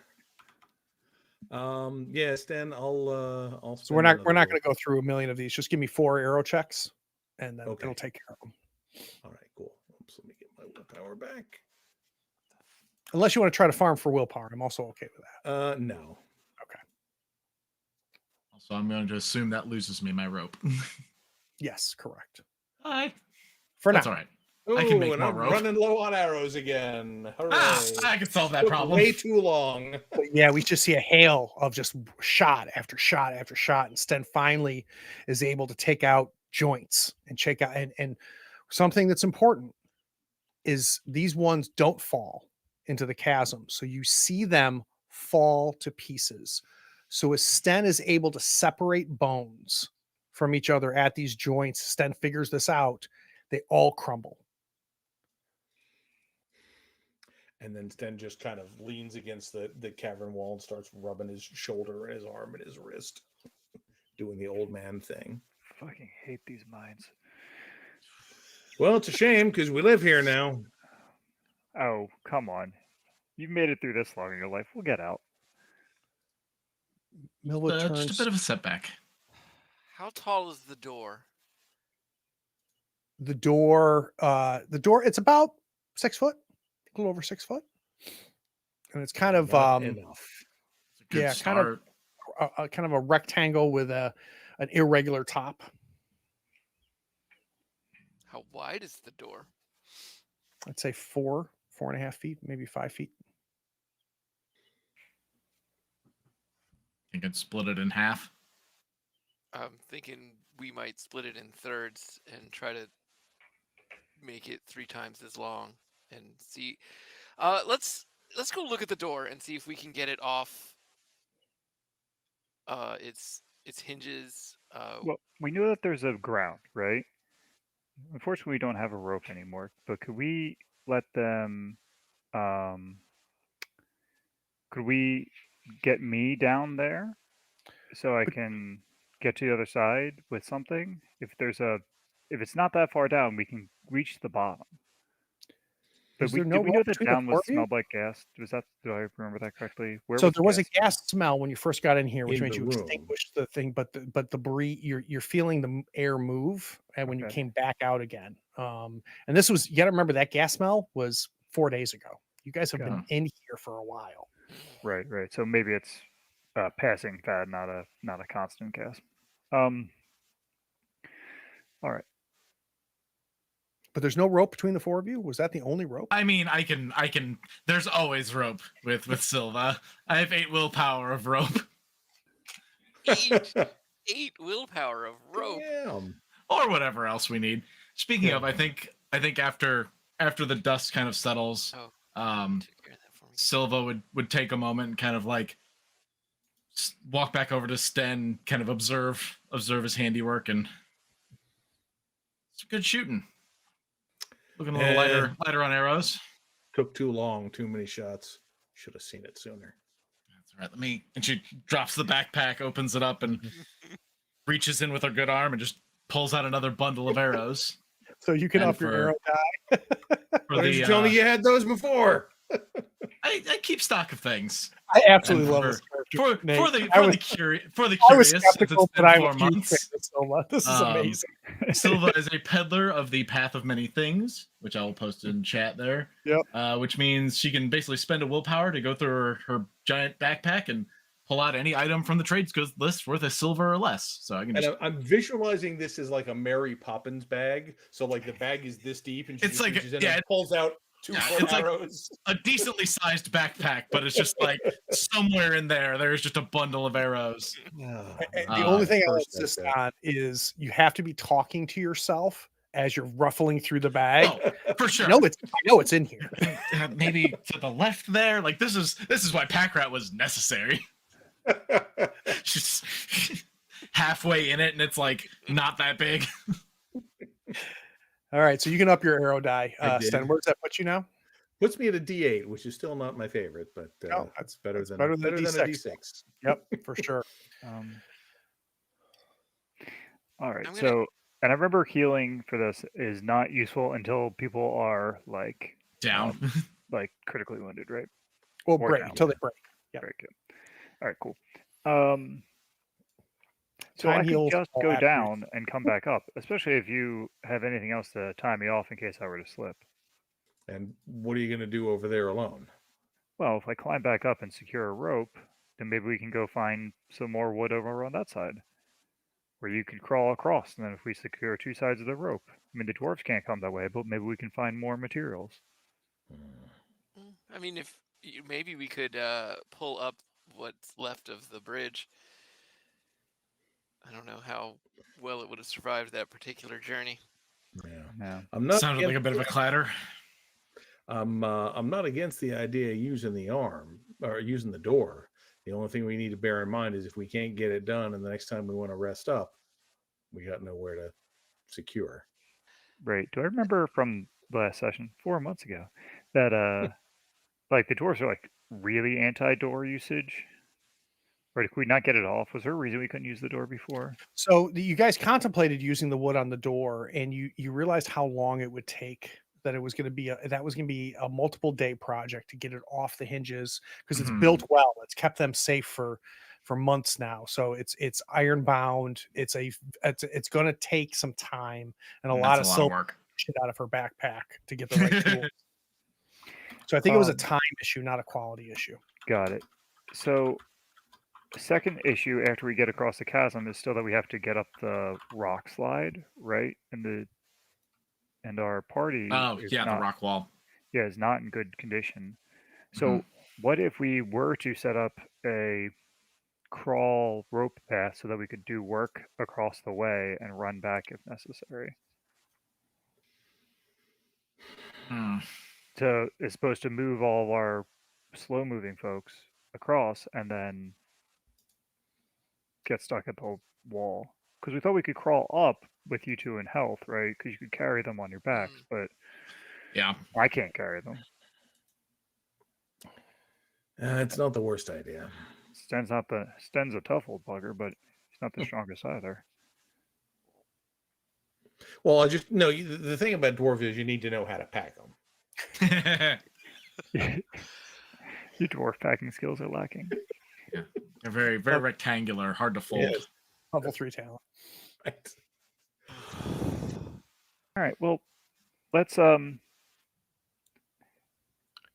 B: Yes, then I'll.
A: So we're not going to go through a million of these. Just give me 4 arrow checks, and then
B: Okay.
A: it'll take care of them.
B: All right, cool. Oops, let me get my willpower back.
A: Unless you want to try to farm for willpower, I'm also okay with that.
B: No.
A: Okay.
E: Also, I'm going to assume that loses me my rope.
A: Yes, correct.
E: All right.
A: For
E: That's
A: now.
E: all right. I can make
B: and
E: more
B: I'm
E: rope.
B: running low on arrows again. Hooray.
E: I can solve that
B: Took
E: problem.
B: way too long.
A: But yeah, we just see a hail of just shot after shot after shot, and Sten finally is able to take out joints and check out. And something that's important is these ones don't fall into the chasm, so you see them fall to pieces. So as Sten is able to separate bones from each other at these joints, Sten figures this out. They all crumble.
B: And then Sten just kind of leans against the cavern wall and starts rubbing his shoulder and his arm and his wrist, doing the old man thing.
D: Fucking hate these mines.
B: Well, it's a shame because we live here now.
D: Oh, come on. You've made it through this long in your life. We'll get out.
A: Milwood
E: Just
A: turns.
E: a bit of a setback.
C: How tall is the door?
A: The door, it's about 6 foot, a little over 6 foot. And it's kind of,
B: Not enough.
E: It's a good
A: yeah, kind of
E: start.
A: kind of a rectangle with an irregular top.
C: How wide is the door?
A: I'd say 4.5 feet, maybe 5 feet.
E: You can split it in half.
C: I'm thinking we might split it in thirds and try to make it 3 times as long and see. Let's go look at the door and see if we can get it off. Its hinges.
D: Well, we know that there's a ground, right? Unfortunately, we don't have a rope anymore. But could we let them? Could we get me down there so I
A: But-
D: can get to the other side with something? If it's not that far down, we can reach the bottom. But
A: Is there no
D: did we know
A: rope
D: that
A: between the
D: down
A: 4
D: was
A: of you?
D: smelled like gas? Do I remember that correctly? Where
A: So
D: was
A: there was a
D: gas?
A: gas smell when you first got in here, which
B: In
A: means
B: the
A: you
B: room.
A: extinguished the thing, but the breeze, you're feeling the air move, and when you
D: Okay.
A: came back out again. And this was, you got to remember that gas smell was 4 days ago. You guys have been
D: Got
A: in here for a while.
D: Right. So maybe it's a passing fad, not a constant gas. All right.
A: But there's no rope between the 4 of you. Was that the only rope?
E: I mean, I can. There's always rope with Silva. I have 8 willpower of rope,
C: 8 willpower of rope.
B: Damn.
E: or whatever else we need. Speaking
B: Yeah.
E: of, I think after the dust kind of settles,
C: Oh, took care of that for me.
E: Silva would take a moment and kind of like walk back over to Sten, kind of observe his handiwork, and it's good shooting. Looking a little lighter on arrows.
B: Took too long, too many shots. Should have seen it sooner.
E: That's all right. And she drops the backpack, opens it up, and reaches in with her good arm and just pulls out another bundle of arrows.
A: So you can
E: And
A: up your
E: for-
A: arrow die.
E: For
B: Why didn't
E: the,
B: you tell me you had those before?
E: I keep stock of things.
A: I absolutely
E: And
A: love
E: for-
A: this character.
E: For
A: Nate.
E: the
A: I was
E: curious,
A: I was
E: since
A: skeptical,
E: it's
A: but
E: been
A: I'm
E: 4
A: a huge fan
E: months.
A: of Silva. This is
E: Um,
A: amazing.
E: Silva is a peddler of the Path of Many Things, which I will post in chat there.
A: Yep.
E: Which means she can basically spend a willpower to go through her giant backpack and pull out any item from the trades list worth a silver or less. So I can
B: And
E: just.
B: I'm visualizing this as like a Mary Poppins bag. So like the bag is this deep, and she
E: It's
B: just
E: like-
B: reaches in
E: yeah,
B: and pulls out 2
E: yeah,
B: more
E: it's like-
B: arrows.
E: A decently sized backpack, but it's just like somewhere in there's just a bundle of arrows.
A: And the only thing I
B: First,
A: insist
B: that's
A: on is you have to be talking to yourself as you're ruffling through the bag.
E: Oh, for sure.
A: I know it's in here.
E: Maybe to the left there. Like this is why Pack Rat was necessary. Just halfway in it, and it's like not that big.
A: All right, so you can up your arrow die.
B: I did.
A: Sten, where does that put you now?
B: Puts me at a D8, which is still not my favorite, but
A: No, that's
B: better
A: that's
B: than
A: better than a
B: a
A: D6.
B: D6.
A: Yep, for sure.
D: All right.
C: I'm gonna-
D: So, and I remember healing for this is not useful until people are like
E: Down.
D: critically wounded, right?
A: Well,
D: Or
A: break
D: down.
A: until they break. Yeah.
D: Very good. All right, cool. So
A: Time
D: I could
A: heals
D: just
A: all
D: go
A: attributes.
D: down and come back up, especially if you have anything else to tie me off in case I were to slip.
B: And what are you going to do over there alone?
D: Well, if I climb back up and secure a rope, then maybe we can go find some more wood over on that side, where you can crawl across. And then if we secure 2 sides of the rope, I mean the dwarves can't come that way, but maybe we can find more materials.
C: I mean, if maybe we could pull up what's left of the bridge. I don't know how well it would have survived that particular journey.
B: Yeah.
D: Yeah.
B: I'm not
E: Sounded like a bit of a clatter.
B: I'm not against the idea of using the arm or using the door. The only thing we need to bear in mind is if we can't get it done and the next time we want to rest up, we got nowhere to secure.
D: Right. Do I remember from last session 4 months ago that like the dwarves are like really anti-door usage? Or did we not get it off? Was there a reason we couldn't use the door before?
A: So you guys contemplated using the wood on the door, and you realized how long it would take that it was going to be a multiple day project to get it off the hinges because it's built well. It's kept them safe for months now. So it's iron bound. It's going to take some time and a lot
E: That's
A: of
E: a lot of
A: silver
E: work.
A: shit out of her backpack to get the right tool. So I think it was a time issue, not a quality issue.
D: Got it. So, second issue after we get across the chasm is still that we have to get up the rock slide, right? And our party
E: Oh,
D: is
E: yeah, the
D: not,
E: rock wall.
D: yeah, is not in good condition. So, what if we were to set up a crawl rope path so that we could do work across the way and run back if necessary?
E: Hmm.
D: It's supposed to move all of our slow moving folks across and then get stuck at the wall. Because we thought we could crawl up with you two in health, right? Because you could carry them on your backs, but
E: Yeah.
D: I can't carry them.
B: It's not the worst idea.
D: Sten's a tough old bugger, but he's not the strongest either.
B: Well, the thing about dwarves is you need to know how to pack them.
D: Your dwarf packing skills are lacking.
E: Yeah. They're very, very rectangular, hard to fold.
B: Yes.
A: Level 3 talent.
B: Right.
D: All right, well, let's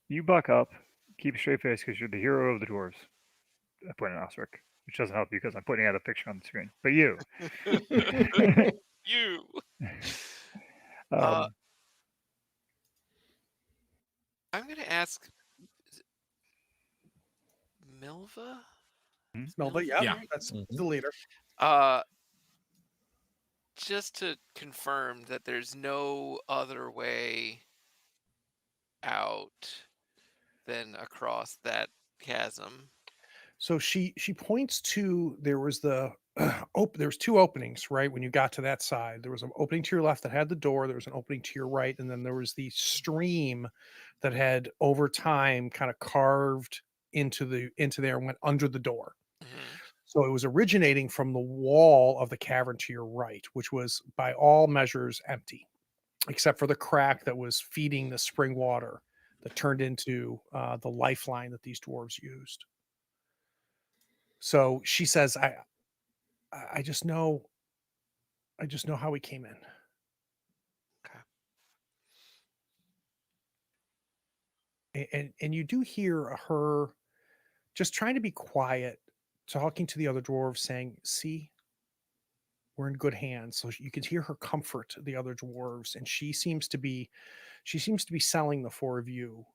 D: you buck up, keep a straight face because you're the hero of the dwarves. I point at Osric, which doesn't help you because I'm putting out a picture on the screen. But you,
C: You.
D: um,
C: I'm gonna ask Milva.
A: Melva, yeah,
E: Yeah.
A: that's the leader.
C: Just to confirm that there's no other way out than across that chasm.
A: So she points to there was there's two openings, right? When you got to that side, there was an opening to your left that had the door, there was an opening to your right, and then there was the stream that had over time kind of carved into there and went under the door. So it was originating from the wall of the cavern to your right, which was by all measures empty, except for the crack that was feeding the spring water that turned into the lifeline that these dwarves used. So she says, I just know how we came in.
C: Okay.
A: And you do hear her just trying to be quiet, talking to the other dwarves, saying, "See, we're in good hands." So you can hear her comfort the other dwarves, and she seems to be selling the four of you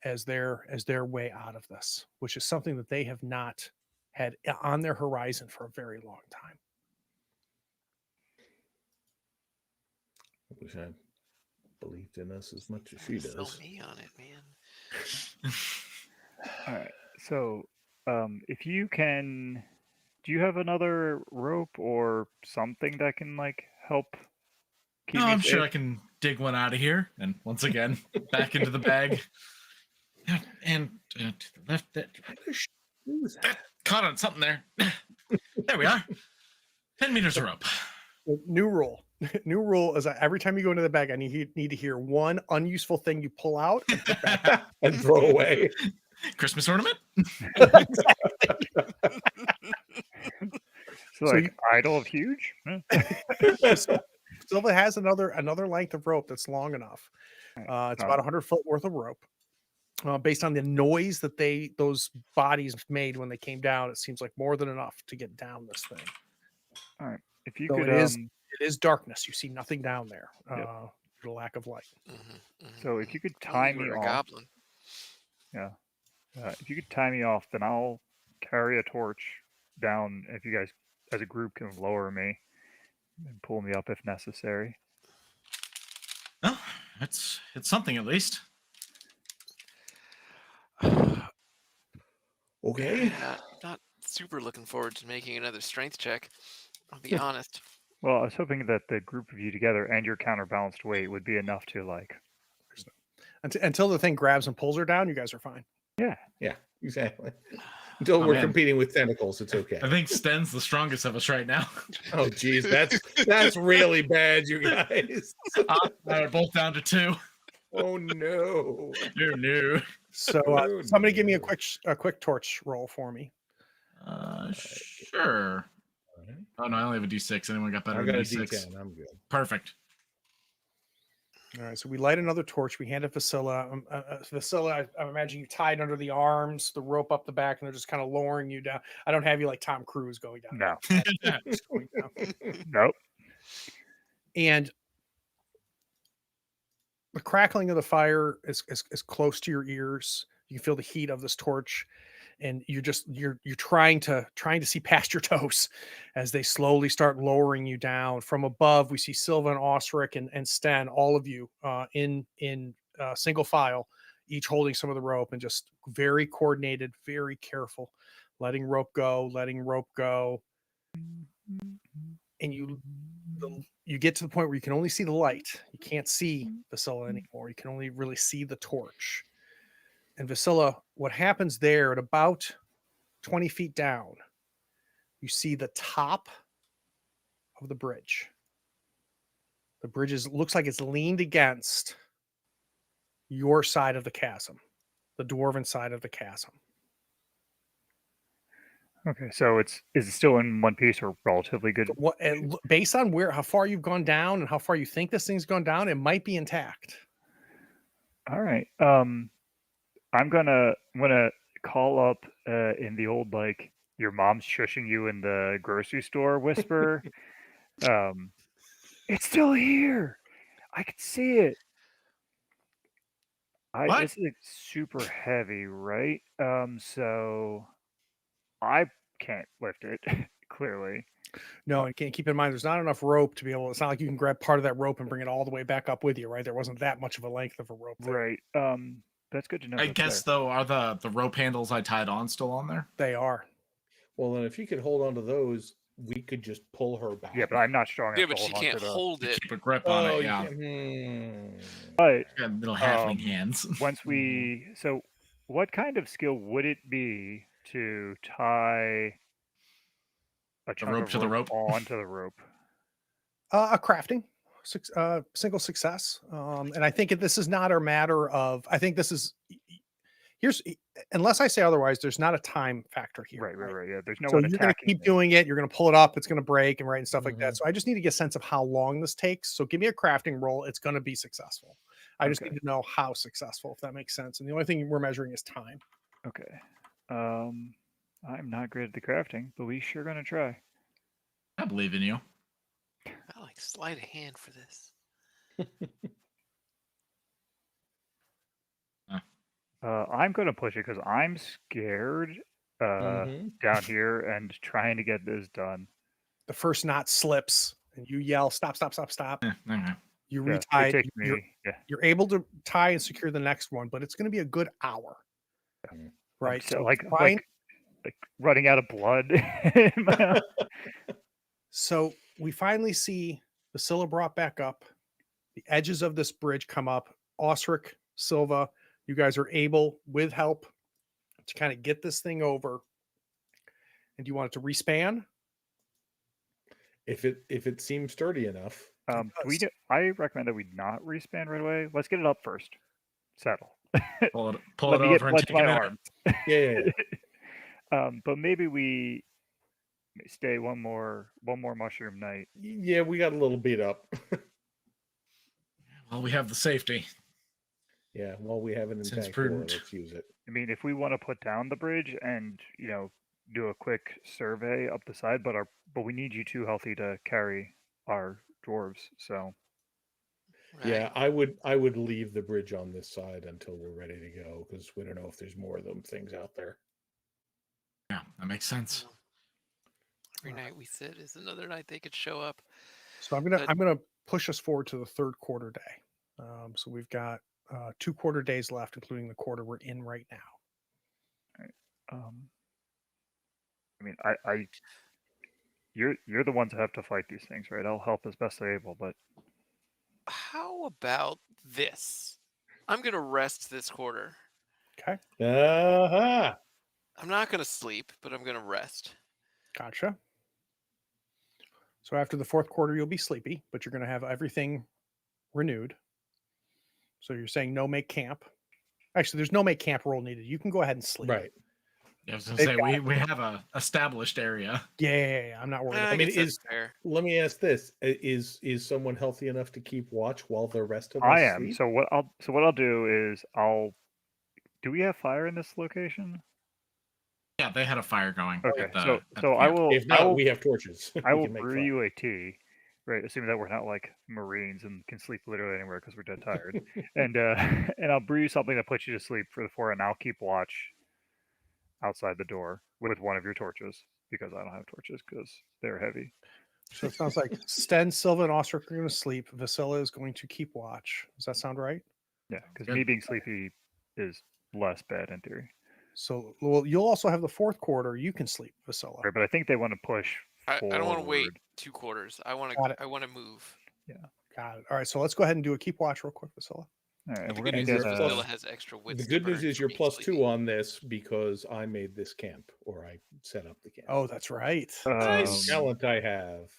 A: as their way out of this, which is something that they have not had on their horizon for a very long time.
B: I wish I believed in us as much as she
C: Sell
B: does.
C: me on it, man.
D: all right. So, if you can, do you have another rope or something that can like help keep
E: No,
D: me
E: I'm sure I
D: safe?
E: can dig one out of here. And once again, back into the bag. And to the left. That caught on something there. There we are. 10 meters of rope.
A: New rule. New rule is every time you go into the bag, I need to hear one unuseful thing you pull out and put back.
B: And throw away.
E: Christmas ornament?
D: So like idol of huge?
A: Silva has another length of rope that's long enough. It's about 100 foot worth of rope. Based on the noise that those bodies made when they came down, it seems like more than enough to get down this thing.
D: All right. If you
A: So
D: could,
A: it is darkness. You see nothing down there.
D: Yep.
A: Due to lack of light.
D: so if you could
C: Oh,
D: tie
C: you
D: me
C: were a
D: off,
C: goblin.
D: yeah. If you could tie me off, then I'll carry a torch down. If you guys, as a group, can lower me and pull me up if necessary.
E: Well, it's something at least.
B: Okay.
C: Not super looking forward to making another strength check. I'll be honest.
D: Well, I was hoping that the group of you together and your counterbalanced weight would be enough to like.
A: Until the thing grabs and pulls her down, you guys are fine.
D: Yeah.
B: Yeah, exactly. Until
E: Oh,
B: we're
E: man.
B: competing with tentacles, it's okay.
E: I think Sten's the strongest of us right now.
B: Oh, geez, that's really bad, you guys.
E: We're both down to 2.
B: Oh no.
E: No.
A: So
B: Oh,
A: somebody give me
B: no.
A: a quick torch roll for me.
E: Sure.
B: Alright.
E: Oh no, I only have a D6. Anyone got better
B: I
E: than
B: got a
E: D6?
B: D10. I'm good.
E: Perfect.
A: All right, so we light another torch. We hand it Vasilla. Vasilla, I imagine you tied under the arms, the rope up the back, and they're just kind of lowering you down. I don't have you like Tom Cruise going down.
D: No.
A: Just going down.
D: Nope.
A: And the crackling of the fire is close to your ears. You can feel the heat of this torch, and you're trying to see past your toes as they slowly start lowering you down. From above, we see Silva and Osric and Sten, all of you in single file, each holding some of the rope and just very coordinated, very careful, letting rope go, and you get to the point where you can only see the light. You can't see Vasilla anymore. You can only really see the torch. And Vasilla, what happens there at about 20 feet down, you see the top of the bridge. The bridge looks like it's leaned against your side of the chasm, the dwarven side of the chasm.
D: Okay, so is it still in one piece or relatively good?
A: What, based on how far you've gone down and how far you think this thing's gone down, it might be intact.
D: All right. I'm gonna call up in the old like your mom's shushing you in the grocery store whisper. It's still here. I can see it.
E: What?
D: It's like super heavy, right? So I can't lift it clearly.
A: No, and keep in mind, there's not enough rope to be able. It's not like you can grab part of that rope and bring it all the way back up with you, right? There wasn't that much of a length of a rope there.
D: Right. That's good to know.
E: I
D: that's
E: guess
D: there.
E: though, are the rope handles I tied on still on there?
A: They are.
B: Well, then if you could hold on to those, we could just pull her back.
D: Yeah, but I'm not strong
C: Yeah,
D: enough
C: but
D: to
C: she
D: hold on
C: can't
D: to the.
C: hold
E: To
C: it.
E: keep a grip on
B: Oh,
E: it, yeah.
D: But
E: Got little halfling hands.
D: once we so what kind of skill would it be to tie a chunk
E: rope
D: of
E: to the rope?
D: onto the rope?
A: A crafting, single success. And I think this is not a matter of. I think this is. Here's, unless I say otherwise, there's not a time factor here.
D: Right. Yeah, there's no
A: So
D: one
A: you're going to
D: attacking
A: keep
D: me.
A: doing it. You're going to pull it up. It's going to break and stuff like that.
B: Mhm.
A: So I just need to get a sense of how long this takes. So give me a crafting roll. It's going to be successful. I just
D: Okay.
A: need to know how successful, if that makes sense. And the only thing we're measuring is time.
D: Okay. I'm not great at the crafting, but we sure gonna try.
E: I believe in you.
C: I like sleight of hand for this.
D: I'm gonna push it because I'm scared
B: Mhm.
D: down here and trying to get this done.
A: The first knot slips and you yell, stop.
E: Okay.
A: You
D: Yeah,
A: retie.
D: it takes me.
A: You're able to tie and secure the next one, but it's going to be a good hour.
B: Yeah.
A: Right.
D: So,
A: So
D: like running out of blood. in my mouth.
A: So we finally see Vasilla brought back up. The edges of this bridge come up. Osric, Silva, you guys are able, with help, to kind of get this thing over. And do you want it to respan?
B: If it seems sturdy enough.
D: I recommend that we not respan right away. Let's get it up first. Settle.
E: Pull it
D: Let me get
E: over and
D: blood
E: take
D: to
E: a
D: my
E: minute.
D: arms.
B: Yeah.
D: But maybe we stay one more mushroom night.
B: Yeah, we got a little beat up.
E: Well, we have the safety.
B: Yeah, well, we have an
E: Seems
B: intact
E: prudent.
B: door. Let's use it.
D: I mean, if we want to put down the bridge and do a quick survey up the side, but we need you too healthy to carry our dwarves. So
C: Right?
B: Yeah, I would leave the bridge on this side until we're ready to go because we don't know if there's more of them things out there.
E: Yeah, that makes sense.
C: Well, every night we sit is another night they could show up.
A: So I'm gonna push us forward to the third quarter day. So we've got 2 quarter days left, including the quarter we're in right now.
D: I mean, you're the ones that have to fight these things, right? I'll help as best I'm able, but
C: How about this? I'm gonna rest this quarter.
A: Okay,
B: Aha!
C: I'm not gonna sleep, but I'm gonna rest.
A: gotcha. So after the fourth quarter, you'll be sleepy, but you're gonna have everything renewed. So you're saying no make camp. Actually, there's no make camp roll needed. You can go ahead and sleep.
B: Right.
E: I was gonna
A: They've
E: say we have a established area.
A: Yeah, I'm not worried.
C: I
A: About
B: mean,
C: guess that's fair.
B: let me ask this: is someone healthy enough to keep watch while the rest of us
D: I am.
B: sleep?
D: So what I'll do is do we have fire in this location?
E: Yeah, they had a fire going.
D: Okay.
E: At the,
D: So
E: at the
D: so I
E: camp.
D: will
B: If not, we have torches.
D: I
B: We
D: will
B: can make
D: brew
B: fire.
D: you a tea, right? Assuming that we're not like Marines and can sleep literally anywhere because we're dead tired. And and I'll brew you something that puts you to sleep for the 4, and I'll keep watch outside the door with one of your torches because I don't have torches because they're heavy.
A: So it sounds like Sten, Silva, and Ostrich are going to sleep. Vasilla is going to keep watch. Does that sound right?
D: Yeah, because
E: Good.
D: me being sleepy is less bad in theory.
A: So, well, you'll also have the fourth quarter. You can sleep, Vasilla.
D: Right, but I think they want to push
C: I
D: forward.
C: don't want to wait 2 quarters. I want
A: Got it.
C: to move.
A: Got it. All right, so let's go ahead and do a keep watch real quick, Vasilla.
D: All right,
C: But
D: and
C: the
D: we're
C: good
D: gonna
C: news
D: get
C: is
B: plus-
C: Vasilla has extra wits.
B: The
C: to
B: good
C: burn
B: news is
C: for
B: you're
C: being
B: +2
C: sleepy.
B: on this because I made this camp, or I set up the camp.
A: Oh, that's right.
E: Nice.
B: Talent I have.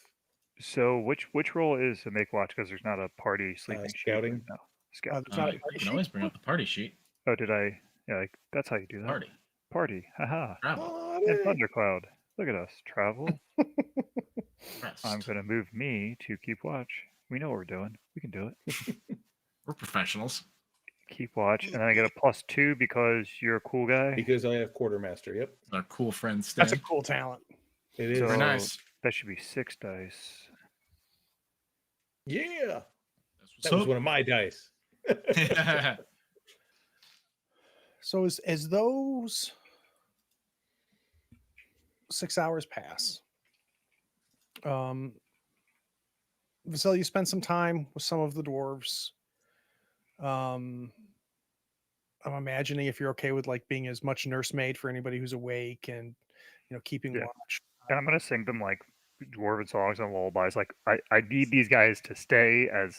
D: So which role is to make watch because there's not a party sleeping sheet right
B: scouting.
D: now. Scout.
A: There's not a
E: You
A: party
E: can
A: sheet?
E: always bring up the party sheet.
D: Oh, did I? Yeah, like, that's how you do that.
E: Party.
D: Party. Haha.
E: Travel.
D: And Thundercloud. Look at us. Travel.
E: Rest.
D: I'm gonna move me to keep watch. We know what we're doing. We can do it.
E: We're professionals.
D: Keep watch, and then I get a +2 because you're a cool guy.
B: Because I have quartermaster. Yep,
E: Our cool friend Stan.
A: That's a cool talent.
B: it is.
D: So
E: Very nice.
D: that should be 6 dice.
B: Yeah,
E: That's
B: that was
E: what's
B: one of my dice.
E: up.
A: So as those 6 hours pass, Vasily, you spend some time with some of the dwarves. I'm imagining if you're okay with like being as much nursemaid for anybody who's awake and keeping
D: Yeah.
A: watch.
D: And I'm gonna sing them like dwarven songs and lullabies. Like I need these guys to stay as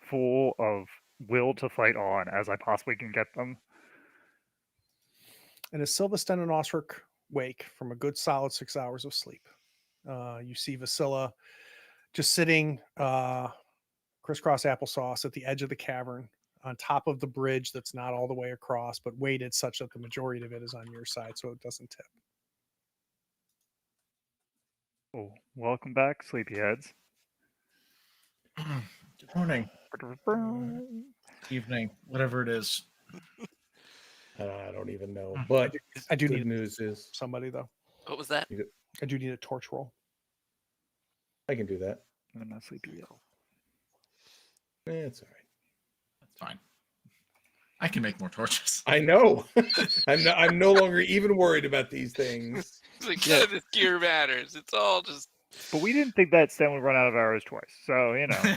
D: full of will to fight on as I possibly can get them.
A: And as Silvasten and Osric wake from a good solid 6 hours of sleep, you see Vasilla just sitting crisscross applesauce at the edge of the cavern on top of the bridge that's not all the way across, but weighted such that the majority of it is on your side so it doesn't tip.
D: Oh, welcome back, sleepyheads.
E: Good morning, evening, whatever it is.
B: I don't even know. But
A: I do
B: good
A: need
B: news is
A: somebody though.
C: What was that?
A: I do need a torch roll.
B: I can do that.
D: I'm not sleepy yet.
B: It's all right.
E: That's fine. I can make more torches.
B: I know. I'm no longer even worried about these things.
C: It's like none of this gear matters. It's all just.
D: But we didn't think that Stan would run out of arrows twice, so you know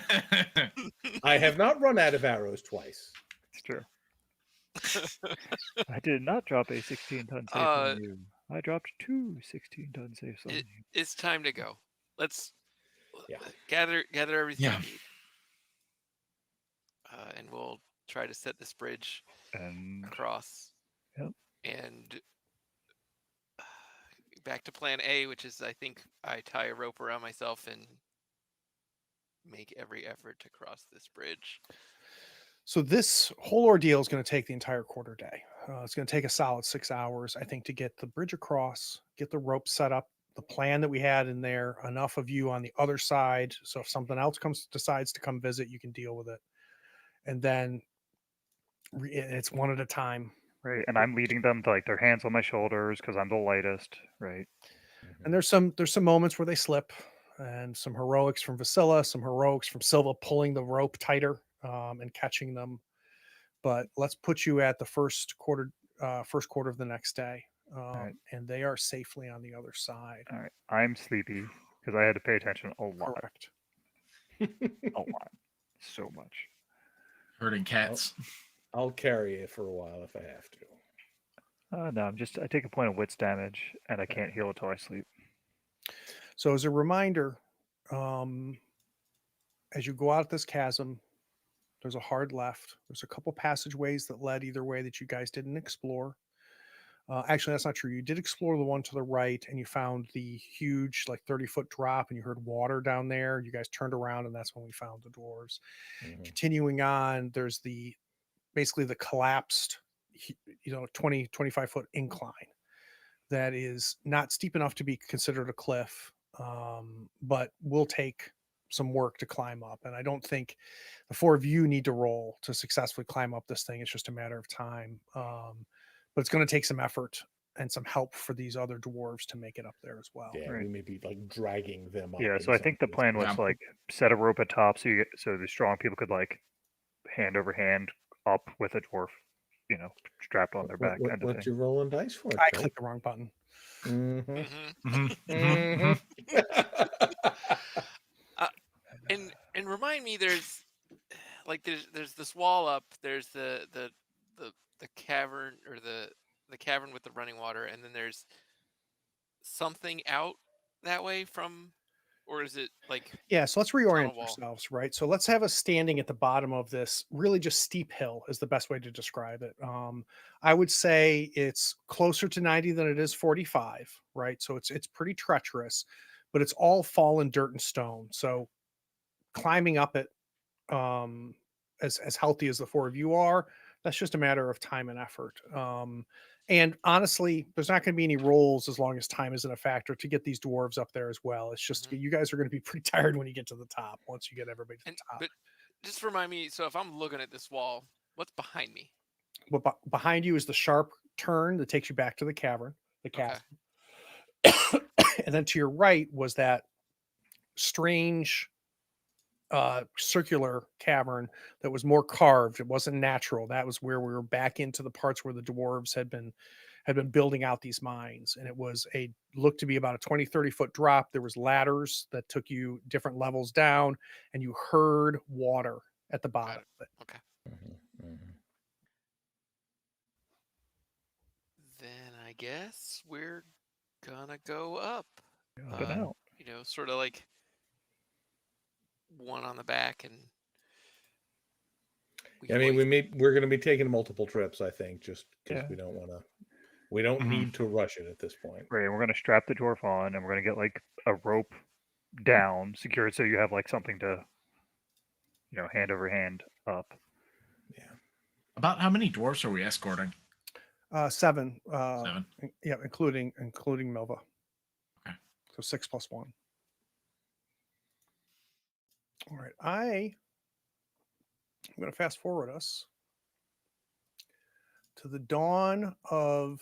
B: I have not run out of arrows twice.
D: it's true. I did not drop a 16-ton safe on you. I dropped 2 16-ton safes on you.
C: It's time to go. Let's
B: Yeah.
C: gather everything
E: Yeah.
C: we need. And we'll try to set this bridge
D: And
C: across.
D: Yep.
C: And back to plan A, which is I think I tie a rope around myself and make every effort to cross this bridge.
A: So this whole ordeal is going to take the entire quarter day. It's going to take a solid 6 hours, I think, to get the bridge across, get the rope set up, the plan that we had in there, enough of you on the other side. So if something else decides to come visit, you can deal with it. And then it's one at a time.
D: right, and I'm leading them to like their hands on my shoulders because I'm the lightest, right?
A: And there's some moments where they slip, and some heroics from Vasilla, some heroics from Silva pulling the rope tighter and catching them. But let's put you at the first quarter of the next day,
D: right.
A: and they are safely on the other side.
D: All right, I'm sleepy because I had to pay attention a lot,
A: Correct.
D: a lot, so much.
E: Herding cats.
B: I'll carry it for a while if I have to.
D: No, I take a point of wits damage and I can't heal until I sleep.
A: So as a reminder, as you go out this chasm, there's a hard left. There's a couple passageways that led either way that you guys didn't explore. Actually, that's not true. You did explore the one to the right, and you found the huge, like 30-foot drop, and you heard water down there. You guys turned around, and that's when we found the dwarves.
B: Mhm.
A: Continuing on, there's basically the collapsed, 20, 25-foot incline that is not steep enough to be considered a cliff, but will take some work to climb up. And I don't think the four of you need to roll to successfully climb up this thing. It's just a matter of time. But it's going to take some effort and some help for these other dwarves to make it up there as well.
B: Yeah,
D: Right.
B: we may be like dragging them up.
D: Yeah,
B: in
D: so I
B: some
D: think the plan was
B: cases.
E: Yeah.
D: like set a rope at top so the strong people could like hand over hand up with a dwarf, strapped on their back kind of
B: What
D: thing.
B: you rolling dice for?
A: I clicked the wrong button.
B: Mm-hmm.
C: Mhm.
B: Mm-hmm.
C: And remind me, there's this wall up. There's the cavern, or the cavern with the running water, and then there's something out that way from, or is it like
A: Yeah, so let's
C: tunnel
A: reorient
C: wall?
A: ourselves, right? So let's have us standing at the bottom of this really just steep hill is the best way to describe it. I would say it's closer to 90 than it is 45, right? So it's pretty treacherous, but it's all fallen dirt and stone. So climbing up it, as healthy as the four of you are, that's just a matter of time and effort. And honestly, there's not going to be any rolls as long as time isn't a factor to get these dwarves up there as well. It's just
C: Mhm.
A: you guys are going to be pretty tired when you get to the top once you get everybody to the
C: And
A: top.
C: but just remind me. So if I'm looking at this wall, what's behind me?
A: But behind you is the sharp turn that takes you back to the cavern, the
C: Okay.
A: chasm. And then to your right was that strange circular cavern that was more carved. It wasn't natural. That was where we were back into the parts where the dwarves had been building out these mines. And it was looked to be about a 20-30 foot drop. There was ladders that took you different levels down, and you heard water at the bottom of it.
C: Okay.
B: Mm-hmm.
C: Then I guess we're gonna go up.
D: Up and out.
C: Sort of like one on the back, and
B: I mean, we're going to be taking multiple trips, I think, just because
D: Yeah.
B: we don't want to. We don't
E: Mhm.
B: need to rush it at this point.
D: Right, and we're gonna strap the dwarf on, and we're gonna get like a rope down, secured so you have like something to, hand over hand up.
B: Yeah.
E: About how many dwarfs are we escorting?
A: 7.
E: 7.
A: Yeah, including Milva.
E: Okay.
A: So 6 plus 1. All right. I'm going to fast forward us to the dawn of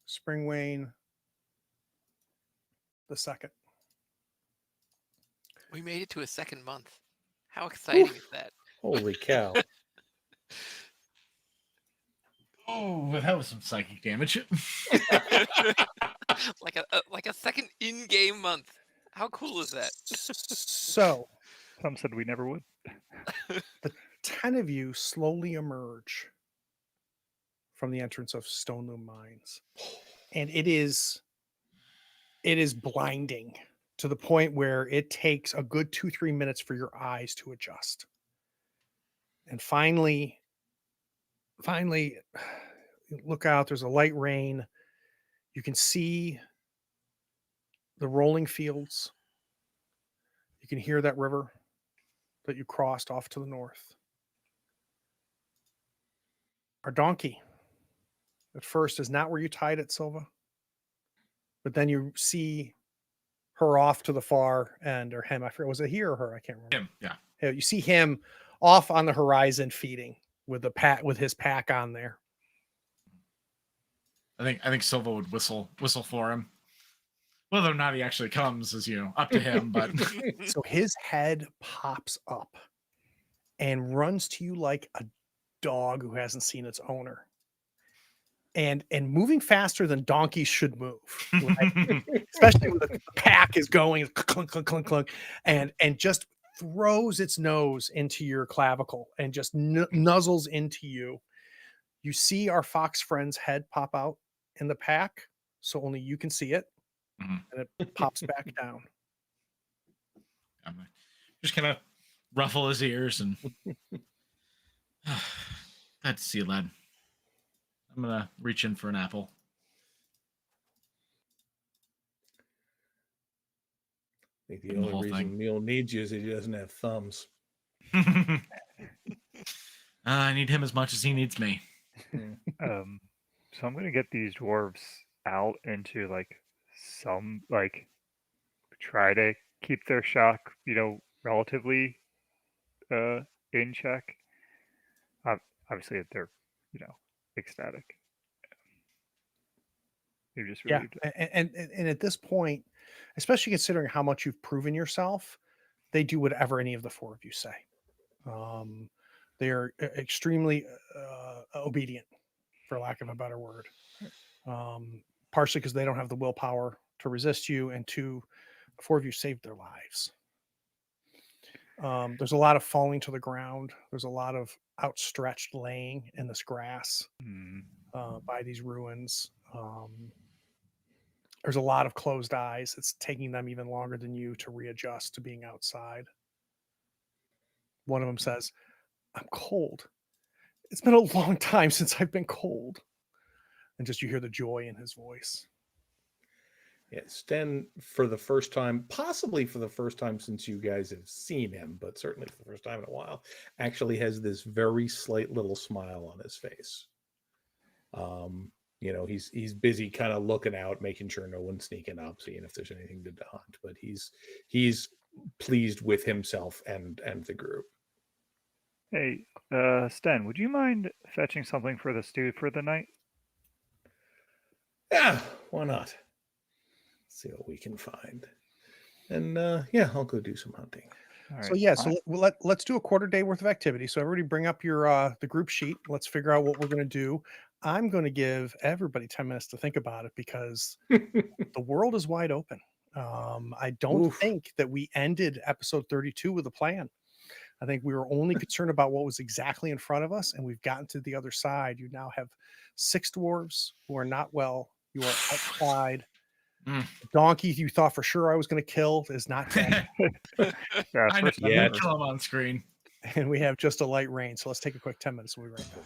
A: Springwain the second.
C: we made it to a second month. How exciting is that?
B: Holy cow!
E: Oh, that was some psychic damage.
C: like a second in-game month. How cool is that?
A: So
D: Some said we never would.
A: the 10 of you slowly emerge from the entrance of Stone Loom Mines, and it is blinding to the point where it takes a good 2-3 minutes for your eyes to adjust. And finally, look out, there's a light rain. You can see the rolling fields. You can hear that river that you crossed off to the north. Our donkey at first is not where you tied it, Silva, but then you see her off to the far end, or him. I forget, was it he or her? I can't remember.
E: Him, yeah.
A: Yeah, you see him off on the horizon feeding with his pack on there.
E: I think Silva would whistle for him. Whether or not he actually comes is, up to him, but
A: So his head pops up and runs to you like a dog who hasn't seen its owner. And moving faster than donkeys should move, right? Especially when the pack is going clunk, clunk, clunk, clunk, and just throws its nose into your clavicle and just nuzzles into you. You see our fox friend's head pop out in the pack, so only you can see it,
E: Mhm.
A: and it pops back down.
E: I'm just kind of ruffle his ears and glad to see you, lad. I'm gonna reach in for an apple.
B: think the
E: The
B: only
E: whole
B: reason
E: thing.
B: Mule needs you is he doesn't have thumbs.
E: I need him as much as he needs me.
D: So I'm gonna get these dwarves out into like some like try to keep their shock, relatively in check. Obviously, they're ecstatic. They're just
A: Yeah,
D: relieved.
A: and at this point, especially considering how much you've proven yourself, they do whatever any of the four of you say. They are extremely obedient, for lack of a better word. Partially because they don't have the willpower to resist you, and two, the four of you saved their lives. There's a lot of falling to the ground. There's a lot of outstretched laying in this grass by these ruins. There's a lot of closed eyes. It's taking them even longer than you to readjust to being outside. One of them says, "I'm cold. It's been a long time since I've been cold." And just you hear the joy in his voice.
B: Yeah, Sten, for the first time, possibly for the first time since you guys have seen him, but certainly for the first time in a while, actually has this very slight little smile on his face. He's busy kind of looking out, making sure no one's sneaking up, seeing if there's anything to hunt, but he's pleased with himself and the group.
D: Hey, Sten, would you mind fetching something for the stew for the night?
B: Yeah, why not? See what we can find. And yeah, I'll go do some hunting.
D: All
A: So
D: right,
A: yeah,
D: fine.
A: so let's do a quarter day worth of activity. So everybody bring up your the group sheet. Let's figure out what we're going to do. I'm going to give everybody 10 minutes to think about it because the world is wide open. I don't
B: Oof.
A: think that we ended episode 32 with a plan. I think we were only concerned about what was exactly in front of us, and we've gotten to the other side. You now have 6 dwarves who are not well. You are outside.
E: Mm.
A: The donkey you thought for sure I was going to kill is not dead.
D: Yeah,
E: I know.
D: first time
B: Yeah.
D: ever.
E: Kill him on screen.
A: And we have just a light rain. So let's take a quick 10 minutes. We'll be right back.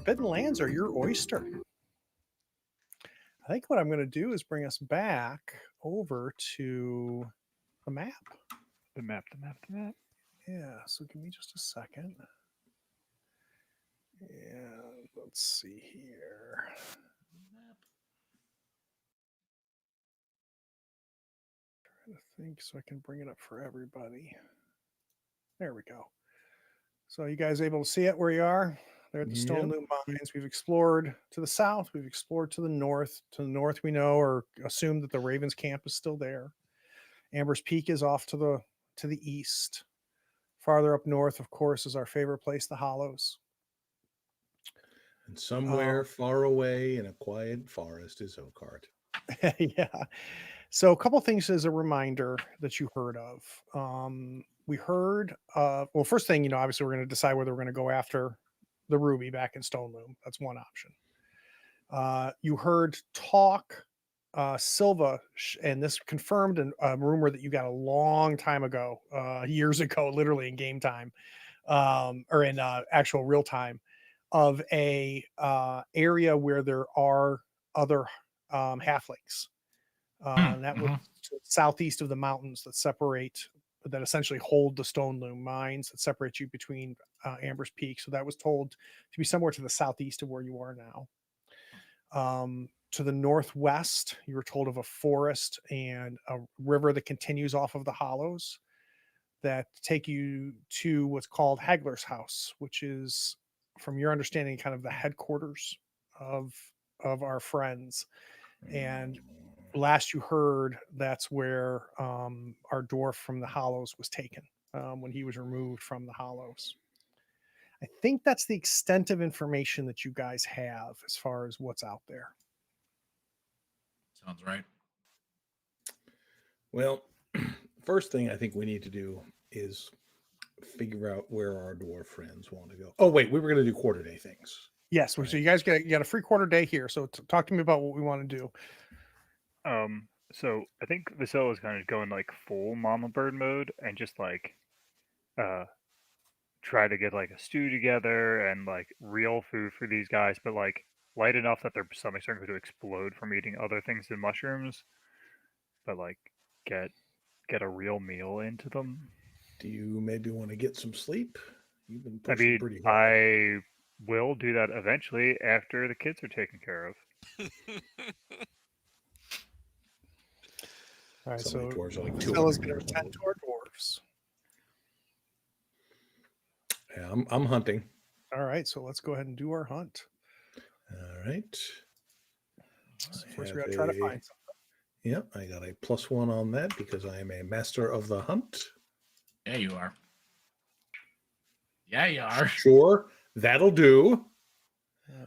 A: Forbidden Lands are your oyster. I think what I'm going to do is bring us back over to the map.
D: The map.
A: Yeah, so give me just a second. Yeah, let's see here. Trying to think so I can bring it up for everybody. There we go. So you guys able to see it where you are? They're at the Stone Loop Mines. We've explored to the south. We've explored to the north. To the north, we know or assume that the Ravens camp is still there. Amber's Peak is off to the east. Farther up north, of course, is our favorite place, the Hollows.
B: And somewhere far away in a quiet forest is Oakheart.
A: Yeah. So a couple things as a reminder that you heard of. We heard, well, first thing, obviously we're going to decide whether we're going to go after the Ruby back in Stone Loom. That's one option. You heard talk, Silva, and this confirmed a rumor that you got a long time ago, years ago, literally in game time, or in actual real time, of a area where there are other halflings. And that was southeast of the mountains that essentially hold the Stone Loom mines that separate you between Amber's Peak. So that was told to be somewhere to the southeast of where you are now. To the northwest, you were told of a forest and a river that continues off of the Hollows that take you to what's called Hagler's House, which is, from your understanding, kind of the headquarters of our friends. And last you heard, that's where our dwarf from the Hollows was taken when he was removed from the Hollows. I think that's the extent of information that you guys have as far as what's out there.
E: Sounds right.
B: Well, first thing I think we need to do is figure out where our dwarf friends want to go. Oh, wait, we were going to do quarter day things.
A: Yes, so you guys got a free quarter day here. So talk to me about what we want to do.
D: So I think Vasilla is kind of going like full mama bird mode and just like try to get like a stew together and like real food for these guys, but like light enough that their stomachs aren't going to explode from eating other things than mushrooms, but like get a real meal into them.
B: Do you maybe want to get some sleep? You've been pushing pretty hard.
D: I will do that eventually after the kids are taken care of.
A: All right, so
B: dwarves are like
A: Vasilla's
B: 200
A: going to attend to our dwarves.
B: Yeah, I'm hunting.
A: All right, so let's go ahead and do our hunt.
B: All right.
A: So first, we got to try to find something.
B: Yep, I got a +1 on that because I am a master of the hunt.
E: Yeah, you are. Yeah, you are.
B: Sure, that'll do.
A: All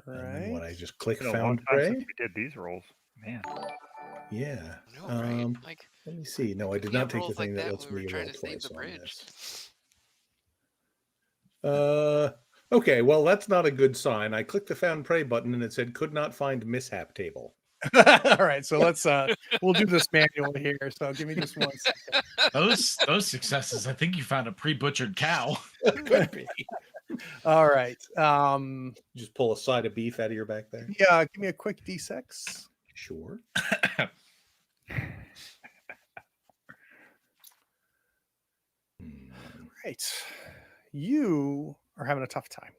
A: right.
B: And then what? I just click
D: It's been
B: found
D: a long time
B: prey.
D: since we did these rolls, man.
B: Yeah.
C: No, right? Like,
B: let me see. No, I did
C: we
B: not
C: have
B: take the
C: rolls
B: thing
C: like
B: that lets
C: when we
B: me
C: were
B: roll
C: trying to save
B: twice
C: the
B: on
C: bridge.
B: this. Okay, well, that's not a good sign. I clicked the found prey button and it said could not find mishap table.
A: All right, so let's we'll do this manually here. So give me just 1 second.
E: Those successes. I think you found a pre-butchered cow.
B: Could be.
A: All right.
B: Just pull a side of beef out of your back there.
A: Yeah, give me a quick D6.
B: Sure.
A: Right. You are having a tough time.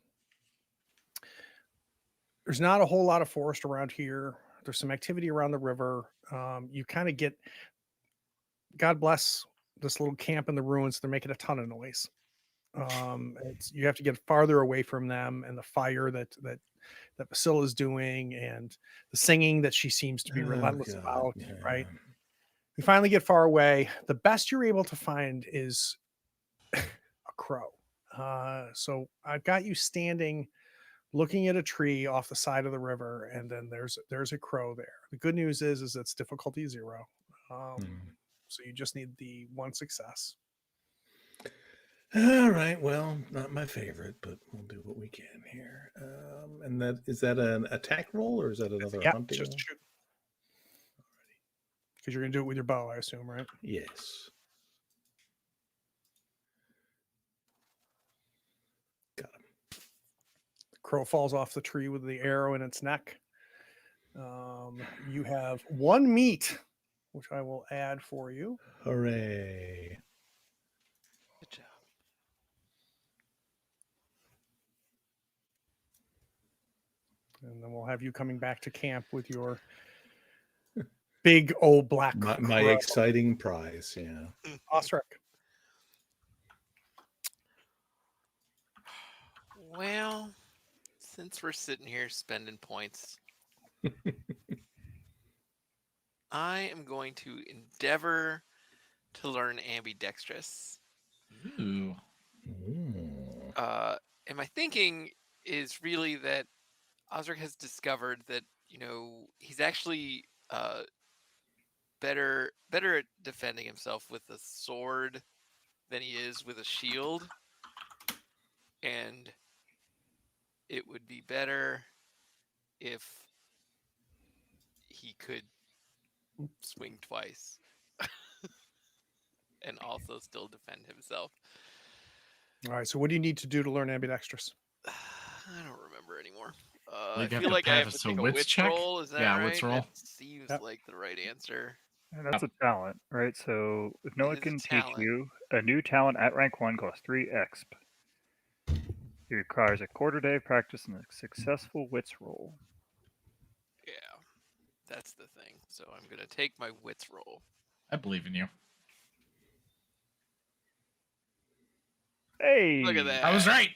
A: There's not a whole lot of forest around here. There's some activity around the river. You kind of get, God bless this little camp in the ruins. They're making a ton of noise. You have to get farther away from them and the fire that Vasilla is doing and the singing that she seems to be relentless about. Yeah. Right. You finally get far away. The best you're able to find is a crow. So I've got you standing looking at a tree off the side of the river, and then there's a crow there. The good news is it's difficulty 0. So you just need the 1 success.
B: All right. Well, not my favorite, but we'll do what we can here. And is that an attack roll or is that another hunting?
A: Just shoot. Because you're gonna do it with your bow, I assume, right?
B: Yes. Got him.
A: Crow falls off the tree with the arrow in its neck. You have 1 meat, which I will add for you.
B: Hooray.
C: Good job.
A: And then we'll have you coming back to camp with your big old black
B: My
A: crow.
B: exciting prize, yeah.
A: Osric.
C: Well, since we're sitting here spending points, I am going to endeavor to learn ambidextrous.
E: Ooh.
B: Ooh.
C: And my thinking is really that Osric has discovered that, he's actually better at defending himself with a sword than he is with a shield. And it would be better if he could swing twice and also still defend himself.
A: All right. So what do you need to do to learn ambidextrous?
C: I don't remember anymore.
E: You
C: I
E: have
C: feel
E: to
C: like I have
E: pass
C: to
E: a
C: take a
E: wits
C: wits
E: check?
C: roll. Is that
E: Yeah,
C: right?
E: wits roll.
C: That seems
A: Yep.
C: like the right answer.
D: And that's a talent, right? So if no
C: It
D: one
C: is a
D: can teach
C: talent.
D: you, a new talent at rank 1 costs 3 exp. It requires a quarter day of practice and a successful wits roll.
C: Yeah, that's the thing. So I'm gonna take my wits roll.
E: I believe in you.
D: Hey!
C: Look at that.
E: I was right.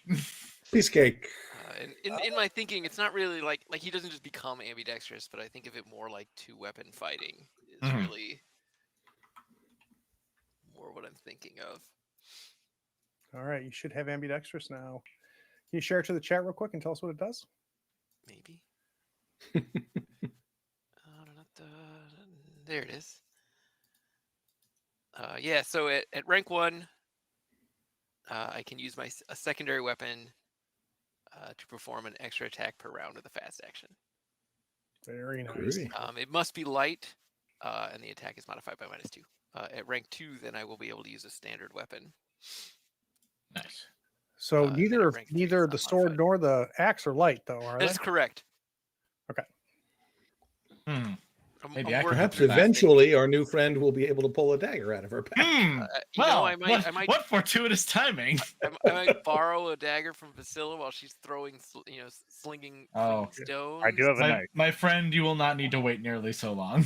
B: Piece of cake.
C: And in my thinking, it's not really like he doesn't just become ambidextrous, but I think of it more like 2-weapon fighting is
E: Mhm.
C: really more what I'm thinking of.
A: All right. You should have ambidextrous now. Can you share it to the chat real quick and tell us what it does?
C: Maybe. There it is. Yeah, so at rank 1, I can use a secondary weapon to perform an extra attack per round with a fast action.
A: Very nice.
B: Groovy.
C: It must be light, and the attack is modified by -2. At rank 2, then I will be able to use a standard weapon.
E: Nice.
A: So
C: and then at
A: neither
C: rank 3,
A: neither
C: it's
A: the
C: not
A: sword
C: modified.
A: nor the axe are light, though, are
C: That's
A: they?
C: correct.
A: Okay.
E: Hmm. Maybe
C: I'm
E: I can
C: working
B: Perhaps
C: through
E: that.
C: this thing.
B: eventually our new friend will be able to pull a dagger out of her pack.
E: Well,
C: I might
E: what fortuitous timing.
C: I might borrow a dagger from Vasilla while she's throwing, slinging
E: Oh.
C: stones.
D: I do have a
E: My,
D: knife.
E: my friend, you will not need to wait nearly so long.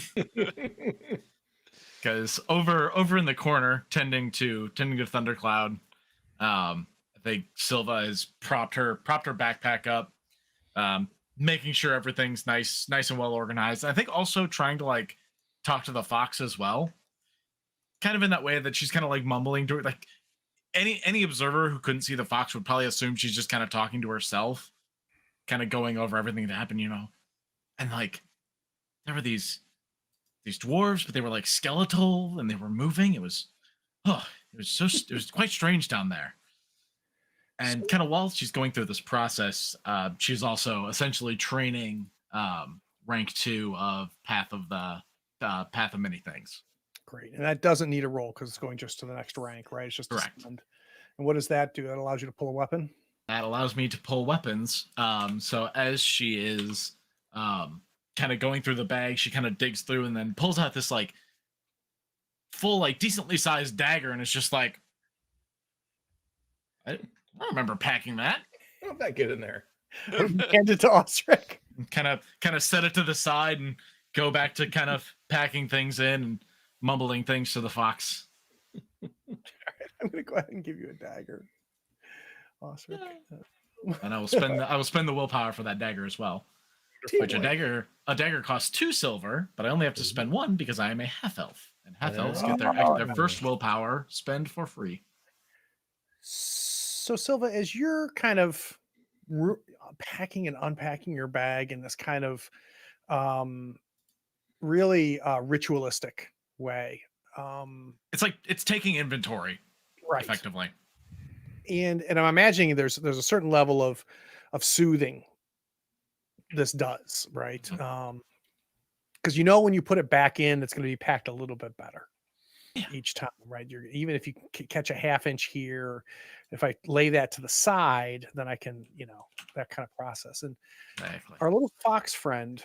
E: Because over in the corner, tending to Thundercloud, I think Silva has propped her backpack up, making sure everything's nice and well organized. I think also trying to like talk to the fox as well, kind of in that way that she's kind of like mumbling to her. Like any observer who couldn't see the fox would probably assume she's just kind of talking to herself, kind of going over everything that happened, and like there were these dwarves, but they were like skeletal and they were moving. It was quite strange down there. And kind of while she's going through this process, she's also essentially training rank 2 of Path of Many Things.
A: Great. And that doesn't need a roll because it's going just to the next rank, right? It's just
E: Correct.
A: a spend. And what does that do? That allows you to pull a weapon?
E: That allows me to pull weapons. So as she is kind of going through the bag, she kind of digs through and then pulls out this like full, like decently sized dagger, and it's just like, I don't remember packing that.
B: How'd that get in there?
A: Hand it to Osric.
E: Kind of set it to the side and go back to kind of packing things in and mumbling things to the fox.
A: I'm going to go ahead and give you a dagger. Osric.
E: And I will spend the willpower for that dagger as well. Which a dagger costs 2 silver, but I only have to spend 1 because I am a half elf, and half elves get their first willpower spend for free.
A: So Silva, as you're kind of packing and unpacking your bag in this kind of really ritualistic way,
E: It's like it's taking inventory,
A: right?
E: Effectively.
A: And I'm imagining there's a certain level of soothing this does, right?
E: Mhm.
A: Because when you put it back in, it's going to be packed a little bit better.
E: Yeah.
A: each time, right? Even if you catch a half inch here, if I lay that to the side, then I can, that kind of process. And
E: Exactly.
A: our little fox friend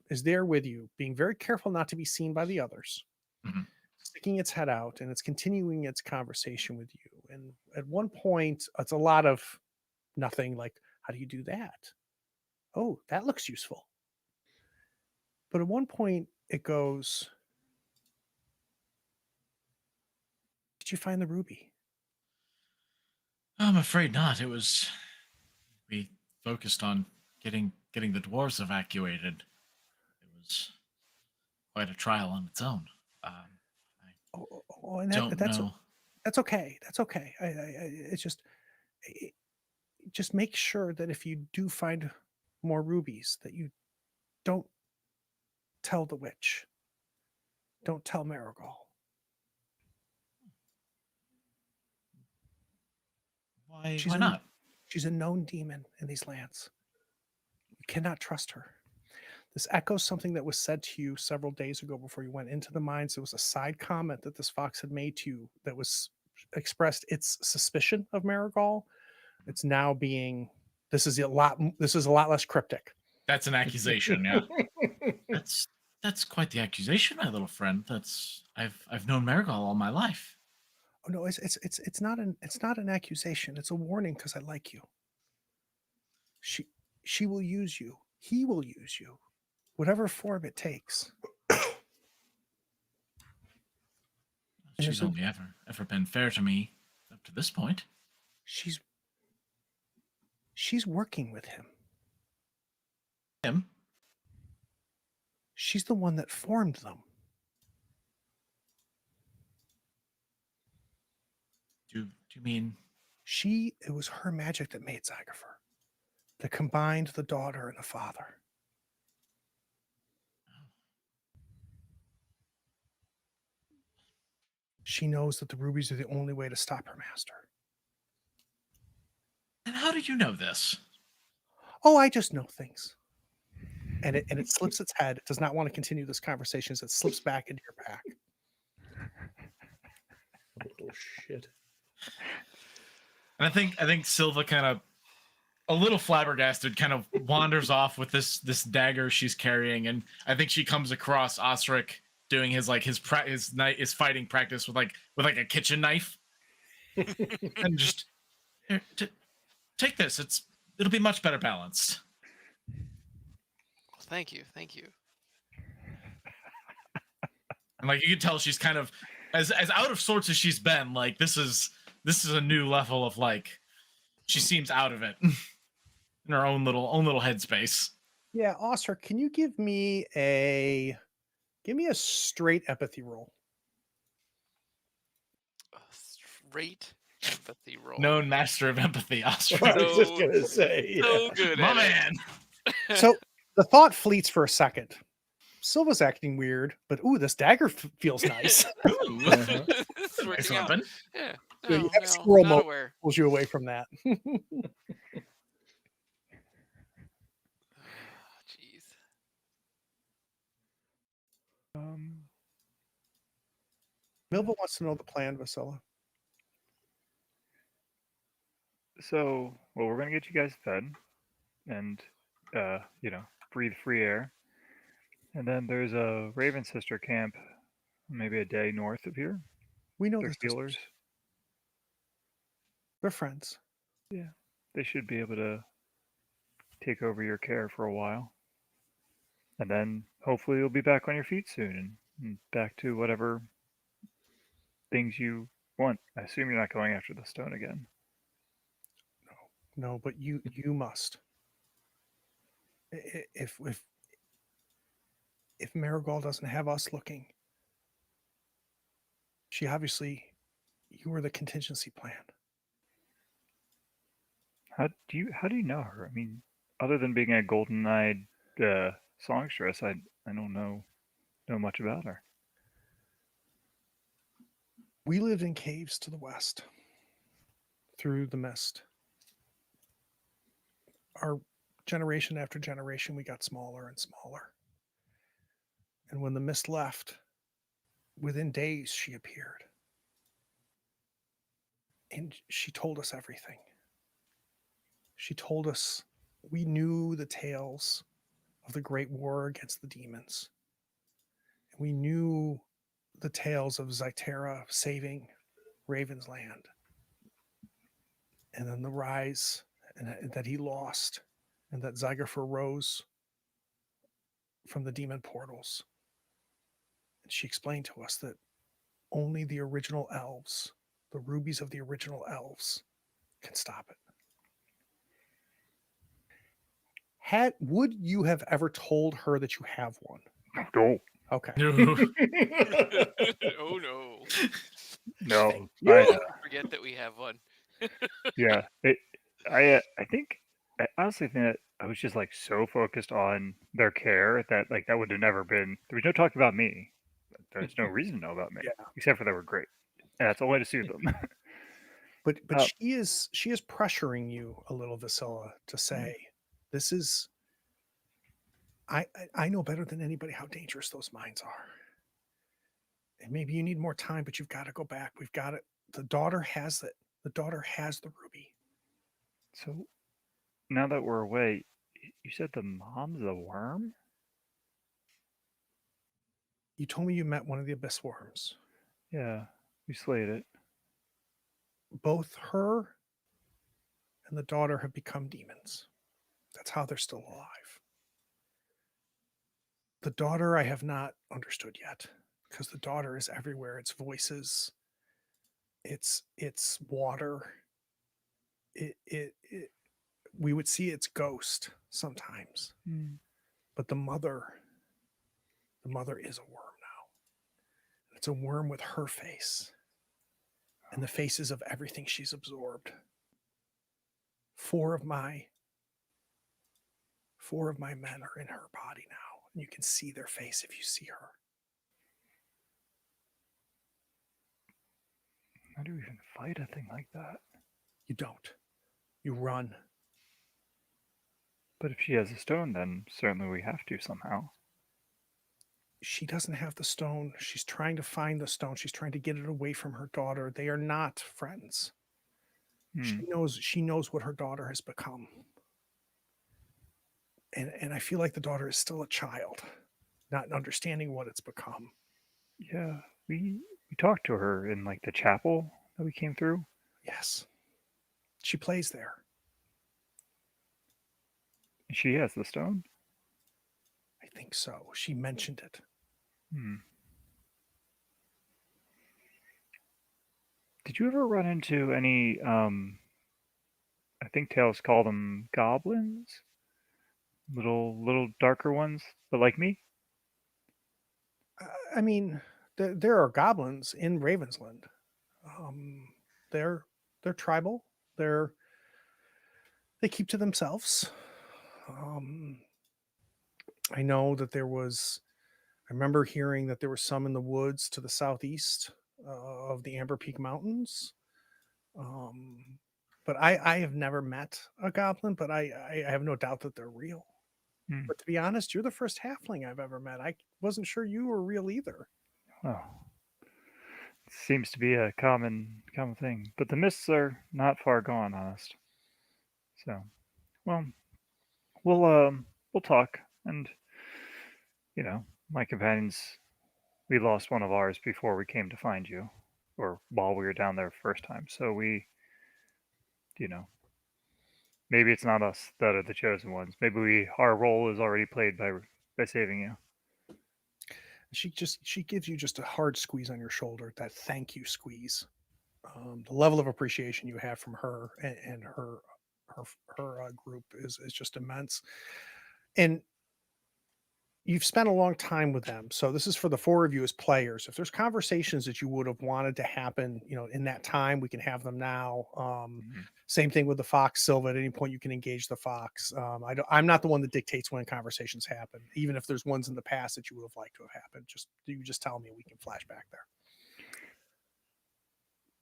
A: is there with you, being very careful not to be seen by the others,
E: Mhm.
A: sticking its head out, and it's continuing its conversation with you. And at one point, it's a lot of nothing like, how do you do that? Oh, that looks useful. But at one point, it goes, did you find the ruby?
E: I'm afraid not. We focused on getting the dwarves evacuated. It was quite a trial on its own. I
A: And
E: don't know.
A: that's okay. That's okay. It's just make sure that if you do find more rubies, that you don't tell the witch. Don't tell Marigold.
E: Why?
A: She's
E: Why
A: a
E: not?
A: she's a known demon in these lands. You cannot trust her. This echoes something that was said to you several days ago before you went into the mines. There was a side comment that this fox had made to you that was expressed its suspicion of Marigold. It's now being this is a lot less cryptic.
E: That's an accusation. Yeah. That's quite the accusation, my little friend. I've known Marigold all my life.
A: Oh no, it's not an accusation. It's a warning because I like you. She will use you. He will use you. Whatever form it takes. And
E: She's only ever been fair to me up to this point.
A: she's working with him.
E: Him?
A: She's the one that formed them.
E: Do you mean
A: It was her magic that made Zygofer, that combined the daughter and the father. She knows that the rubies are the only way to stop her master.
E: and how did you know this?
A: Oh, I just know things. And it slips its head. It does not want to continue this conversation as it slips back into your pack.
B: Little shit.
E: And I think Silva kind of a little flabbergasted kind of wanders off with this dagger she's carrying, and I think she comes across Osric doing his fighting practice with a kitchen knife. And just here, take this. It'll be much better balanced.
C: Thank you.
E: And like you can tell she's kind of as out of sorts as she's been, like this is a new level of like she seems out of it in her own little headspace.
A: Yeah, Oscar, can you give me a straight empathy roll?
C: A straight empathy roll.
E: Known master of empathy, Oscar.
B: I was just gonna say,
C: So good
E: My
C: at
E: man.
A: So the thought fleets for a second. Silva's acting weird, but this dagger feels nice.
E: Ooh.
B: Uh-huh.
C: This is
E: Nice
C: working out.
E: weapon.
C: Yeah.
A: So you
C: No,
A: have
C: no,
A: squirrel
C: not
A: mode.
C: aware.
A: Pulls you away from that.
C: Jeez.
A: Milva wants to know the plan, Vasilla.
D: So, well, we're gonna get you guys fed, and breathe free air. And then there's a Raven Sister camp, maybe a day north of here.
A: We know
D: They're
A: this.
D: healers.
A: They're friends.
D: Yeah, they should be able to take over your care for a while, and then hopefully you'll be back on your feet soon and back to whatever things you want. I assume you're not going after the stone again.
A: No, but you must. If Marigold doesn't have us looking, you were the contingency plan.
D: How do you know her? I mean, other than being a golden-eyed songstress, I don't know much about her.
A: We lived in caves to the west, through the mist. Our generation after generation, we got smaller and smaller. And when the mist left, within days, she appeared. And she told us everything. She told us we knew the tales of the great war against the demons. We knew the tales of Zytera saving Raven's land. And then the rise and that he lost, and that Zygerfer rose from the demon portals. And she explained to us that only the original elves, the rubies of the original elves, can stop it. Would you have ever told her that you have one?
D: No.
A: Okay.
E: No.
C: Oh no.
D: No.
A: Thank you.
D: I,
C: Forget that we have one.
D: yeah. I think, I honestly think that I was just like so focused on their care that like that would have never been. There was no talk about me. There's no reason to know about me,
A: Yeah.
D: except for they were great. And that's all I had to soothe them.
A: But
D: Uh,
A: she is pressuring you a little, Vasilla, to say, this is I know better than anybody how dangerous those mines are. And maybe you need more time, but you've got to go back. We've got it. The daughter has it. The daughter has the ruby.
D: So now that we're away, you said the mom's a worm?
A: You told me you met one of the abyss worms.
D: Yeah, we slayed it.
A: Both her and the daughter have become demons. That's how they're still alive. The daughter I have not understood yet, because the daughter is everywhere. It's voices, it's water. We would see its ghost sometimes. But the mother is a worm now. It's a worm with her face and the faces of everything she's absorbed. Four of my men are in her body now. And you can see their face if you see her.
D: How do you even fight a thing like that?
A: You don't. You run.
D: But if she has a stone, then certainly we have to somehow.
A: She doesn't have the stone. She's trying to find the stone. She's trying to get it away from her daughter. They are not friends. She knows what her daughter has become. And I feel like the daughter is still a child, not understanding what it's become.
D: Yeah, we talked to her in like the chapel that we came through.
A: Yes. She plays there.
D: She has the stone?
A: I think so. She mentioned it.
D: Did you ever run into any, I think Tails call them goblins? Little darker ones, but like me?
A: I mean, there are goblins in Ravensland. They're tribal. They keep to themselves. I know that I remember hearing that there were some in the woods to the southeast of the Amber Peak Mountains. But I have never met a goblin, but I have no doubt that they're real. But to be honest, you're the first halfling I've ever met. I wasn't sure you were real either.
D: Oh, seems to be a common thing. But the mists are not far gone, honest. So, well, we'll talk, and my companions, we lost one of ours before we came to find you, or while we were down there first time. So we, maybe it's not us that are the chosen ones. Maybe our role is already played by saving you.
A: She gives you just a hard squeeze on your shoulder, that thank you squeeze. The level of appreciation you have from her and her group is just immense. And you've spent a long time with them. So this is for the four of you as players. If there's conversations that you would have wanted to happen, in that time, we can have them now. Same thing with the Fox Silva. At any point you can engage the Fox. I'm not the one that dictates when conversations happen. Even if there's ones in the past that you would have liked to have happened, you just tell me, we can flash back there.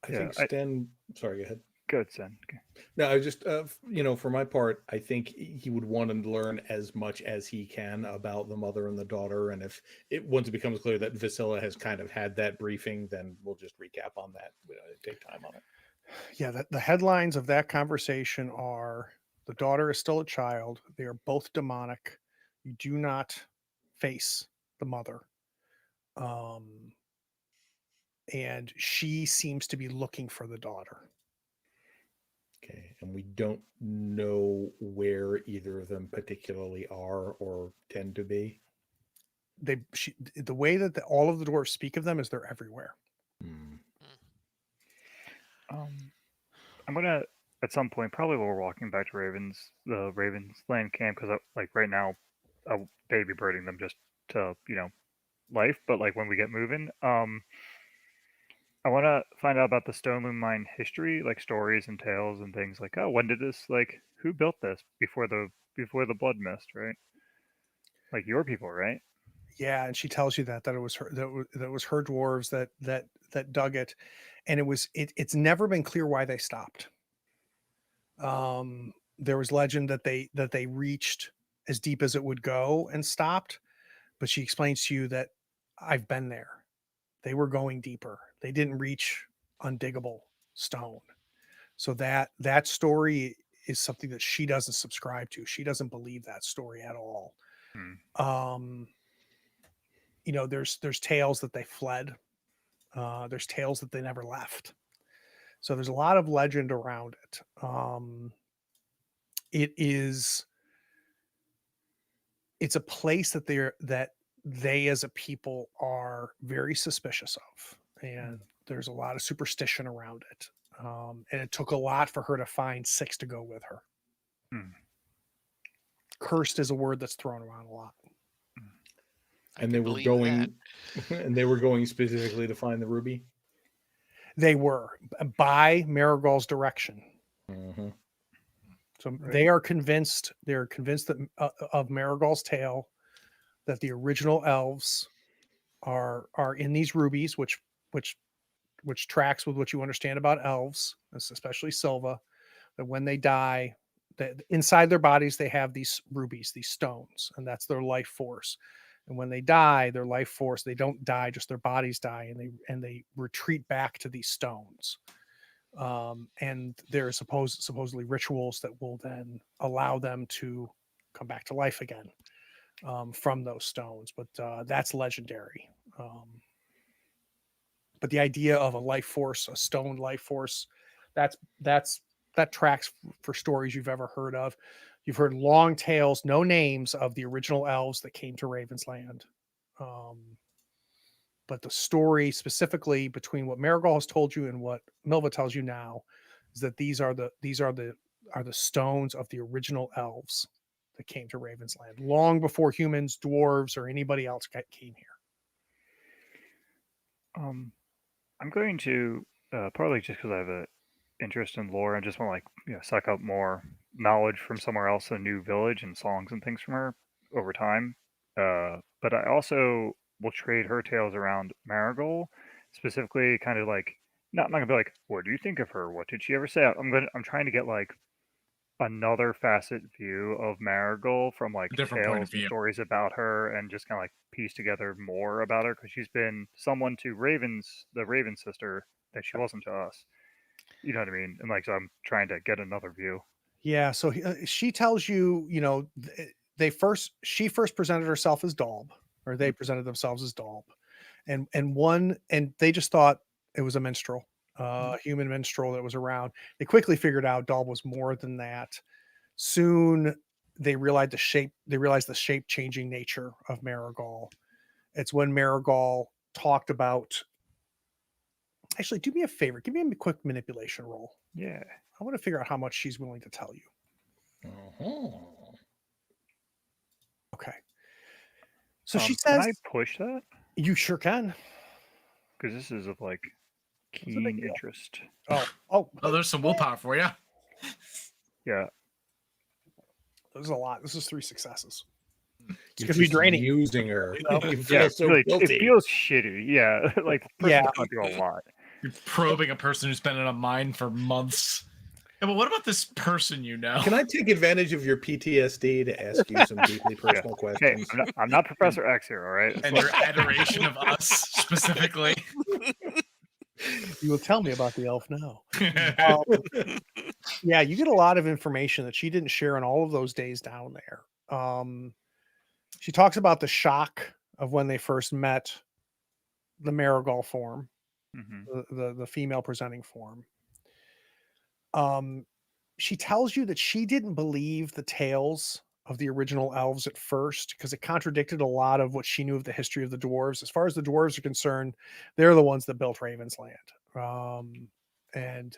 B: I think Sten. Sorry, go ahead.
D: Good, Sen. Okay.
B: No, I just, for my part, I think he would want to learn as much as he can about the mother and the daughter. And if once it becomes clear that Vasilla has kind of had that briefing, then we'll just recap on that. We don't take time on it.
A: Yeah, the headlines of that conversation are: the daughter is still a child. They are both demonic. You do not face the mother. And she seems to be looking for the daughter.
B: Okay, and we don't know where either of them particularly are or tend to be.
A: The way that all of the dwarves speak of them is they're everywhere.
D: I'm gonna at some point, probably while we're walking back to the Ravens Land camp, because like right now, I'll baby birding them just to life. But like when we get moving, I want to find out about the Stone Moon Mine history, like stories and tales and things like, oh, when did this, like, who built this before the Blood Mist, right? Like your people, right?
A: Yeah, and she tells you that it was her that was her dwarves that dug it, and it's never been clear why they stopped. There was legend that they reached as deep as it would go and stopped, but she explains to you that I've been there. They were going deeper. They didn't reach undiggable stone. So that story is something that she doesn't subscribe to. She doesn't believe that story at all. There's tales that they fled. There's tales that they never left. So there's a lot of legend around it. It's a place that they as a people are very suspicious of, and there's a lot of superstition around it. And it took a lot for her to find 6 to go with her. Cursed is a word that's thrown around a lot.
B: And they were going, and they were going specifically to find the ruby.
A: They were by Marigold's direction.
B: Mm-hmm.
A: So they are convinced. They're convinced that of Marigold's tale, that the original elves are in these rubies, which tracks with what you understand about elves, especially Silva. That when they die, that inside their bodies they have these rubies, these stones, and that's their life force. And when they die, their life force, they don't die, just their bodies die, and they retreat back to these stones. And there are supposedly rituals that will then allow them to come back to life again from those stones. But that's legendary. But the idea of a life force, a stone life force, that tracks for stories you've ever heard of. You've heard long tales, no names of the original elves that came to Ravensland. But the story specifically between what Marigold has told you and what Milva tells you now is that these are the stones of the original elves that came to Ravensland long before humans, dwarves, or anybody else came here.
D: I'm going to partly just because I have an interest in lore and just want to suck up more knowledge from somewhere else, a new village and songs and things from her over time. But I also will trade her tales around Marigold, specifically kind of like not gonna be like, what do you think of her? What did she ever say? I'm trying to get like another facet view of Marigold from like
E: different point of
D: tales and
E: view.
D: stories about her, and just kind of like piece together more about her, because she's been someone to the Raven sister that she wasn't to us. You know what I mean? And like, so I'm trying to get another view.
A: Yeah. So she tells you, she first presented herself as Dalb, or they presented themselves as Dalb, and they just thought it was a minstrel, human minstrel that was around. They quickly figured out Dalb was more than that. Soon they realized the shape changing nature of Marigold. It's when Marigold talked about. Actually, do me a favor. Give me a quick manipulation roll.
D: Yeah.
A: I want to figure out how much she's willing to tell you. Okay. So she says,
D: can I push that?
A: You sure can.
D: Because this is of like keen interest.
A: Oh,
E: there's some willpower for you.
D: Yeah.
A: There's a lot. This is 3 successes. It's
B: You're
A: going to be draining.
B: Using her. You feel
D: Yeah,
B: so
D: really,
B: guilty.
D: it feels shitty. Yeah. Like, the person's gone through a lot.
E: You're probing a person who's been in a mine for months. Yeah, but what about this person you know?
B: Can I take advantage of your PTSD to ask you some deeply personal
D: Hey,
B: questions?
D: I'm not Professor X here, all right?
E: And your adoration of us specifically.
A: You will tell me about the elf now. Um, yeah, you get a lot of information that she didn't share in all of those days down there. She talks about the shock of when they first met the Marigold form,
D: Mhm.
A: the female presenting form. She tells you that she didn't believe the tales of the original elves at first because it contradicted a lot of what she knew of the history of the dwarves. As far as the dwarves are concerned, they're the ones that built Ravensland. And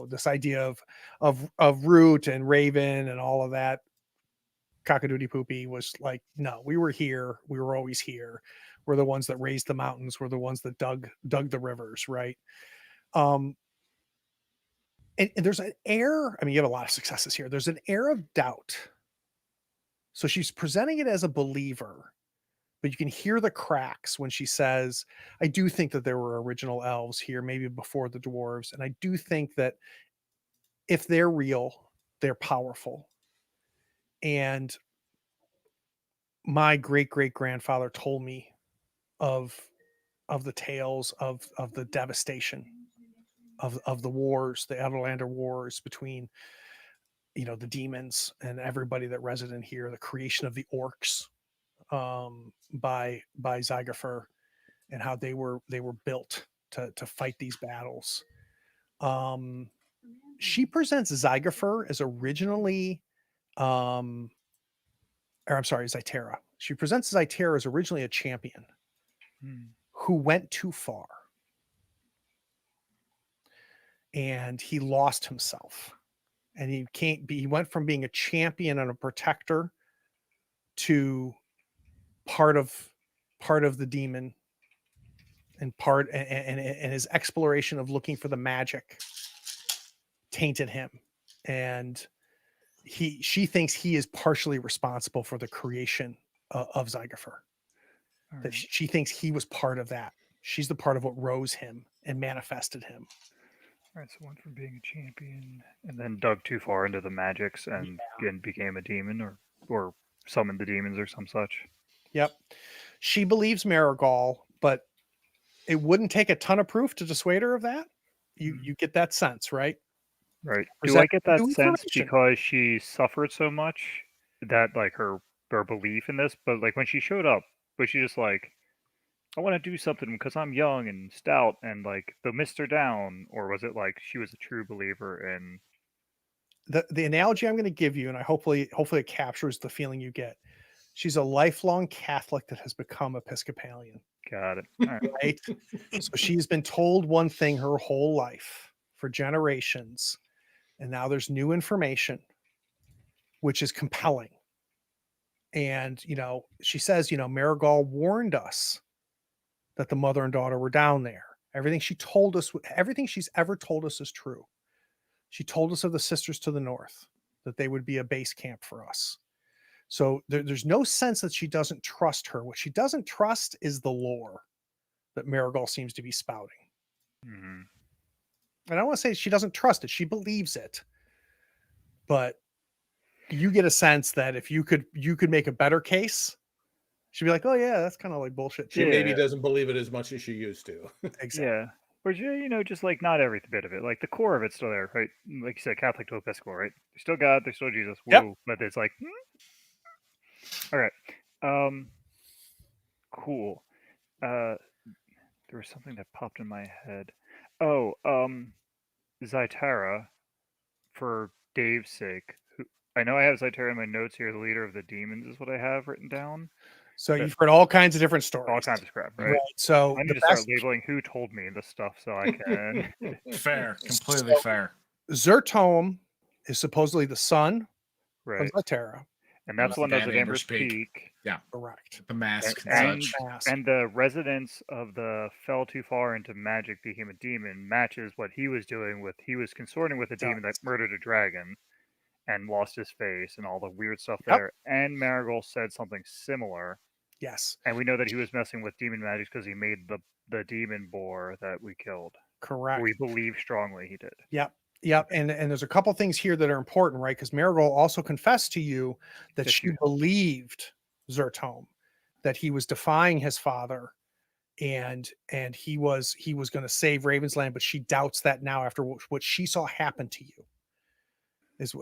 A: this idea of Root and Raven and all of that cockadoodie poopy was like, no, we were here. We were always here. We're the ones that raised the mountains. We're the ones that dug the rivers, right? Um, and there's an air. I mean, you have a lot of successes here. There's an air of doubt. So she's presenting it as a believer, but you can hear the cracks when she says, I do think that there were original elves here, maybe before the dwarves. And I do think that if they're real, they're powerful. And my great great grandfather told me of the tales of the devastation of the wars, the Everlander wars between the demons and everybody that resident here, the creation of the orcs by Zygerfer, and how they were built to fight these battles. She presents Zygerfer as originally, or I'm sorry, Zytera. She presents Zytera as originally a champion who went too far, and he lost himself, and he went from being a champion and a protector to part of the demon, and his exploration of looking for the magic tainted him, and she thinks he is partially responsible for the creation of Zygerfer. That she thinks he was part of that. She's the part of what rose him and manifested him.
D: All right, so went from being a champion and then dug too far into the magics and became a demon or summoned the demons or some such.
A: Yep. She believes Marigold, but it wouldn't take a ton of proof to dissuade her of that. You get that sense, right?
D: Right. Do
A: Present
D: I get that
A: new
D: sense
A: information.
D: because she suffered so much that like her belief in this, but like when she showed up, was she just like, I want to do something because I'm young and stout and like they'll mist her down, or was it like she was a true believer in
A: The analogy I'm going to give you, and I hopefully it captures the feeling you get. She's a lifelong Catholic that has become Episcopalian.
D: got it? All right.
A: Right? So she's been told one thing her whole life for generations, and now there's new information, which is compelling. And she says, Marigold warned us that the mother and daughter were down there. Everything she told us, everything she's ever told us is true. She told us of the sisters to the north, that they would be a base camp for us. So there's no sense that she doesn't trust her. What she doesn't trust is the lore that Marigold seems to be spouting.
D: Mhm.
A: And I don't want to say she doesn't trust it. She believes it. But you get a sense that if you could make a better case, she'd be like, oh yeah, that's kind of like bullshit.
B: She maybe
D: Yeah.
B: doesn't believe it as much as she used to.
A: Exactly.
D: Yeah. Or just like not every bit of it. Like the core of it's still there, right? Like you said, Catholic to Episcopal, right? They're still God, they're still Jesus. Whoa.
A: Yep.
D: But it's like, all right. Cool. There was something that popped in my head. Oh, Zytara, for Dave's sake. I know I have Zytara in my notes here. The leader of the demons is what I have written down.
A: So you've heard all kinds of different stories.
D: All kinds of crap, right?
A: Right. So
D: I need
A: the
D: to start
A: best
D: labeling who told me this stuff so I can.
E: Fair, completely fair.
A: Zertome is supposedly the son
D: Right.
A: of Zytera.
D: And that's the one that was at
E: Amber's
D: Amber's
E: Peak.
D: Peak.
E: Yeah,
A: Correct.
E: the mask and,
D: And,
E: such.
A: Mask.
D: and the residents of the fell too far into magic became a demon matches what he was doing with he was consorting with a demon that murdered a dragon and lost his face and all the weird stuff
A: Yep.
D: there. And Marigold said something similar.
A: Yes.
D: And we know that he was messing with demon magic because he made the demon boar that we killed.
A: Correct.
D: We believe strongly he did.
A: Yep. Yep, and there's a couple things here that are important, right? Because Marigold also confessed to you that
D: Yes,
A: she
D: you-
A: believed Zertome, that he was defying his father, and he was going to save Ravensland, but she doubts that now after what she saw happen to you. Is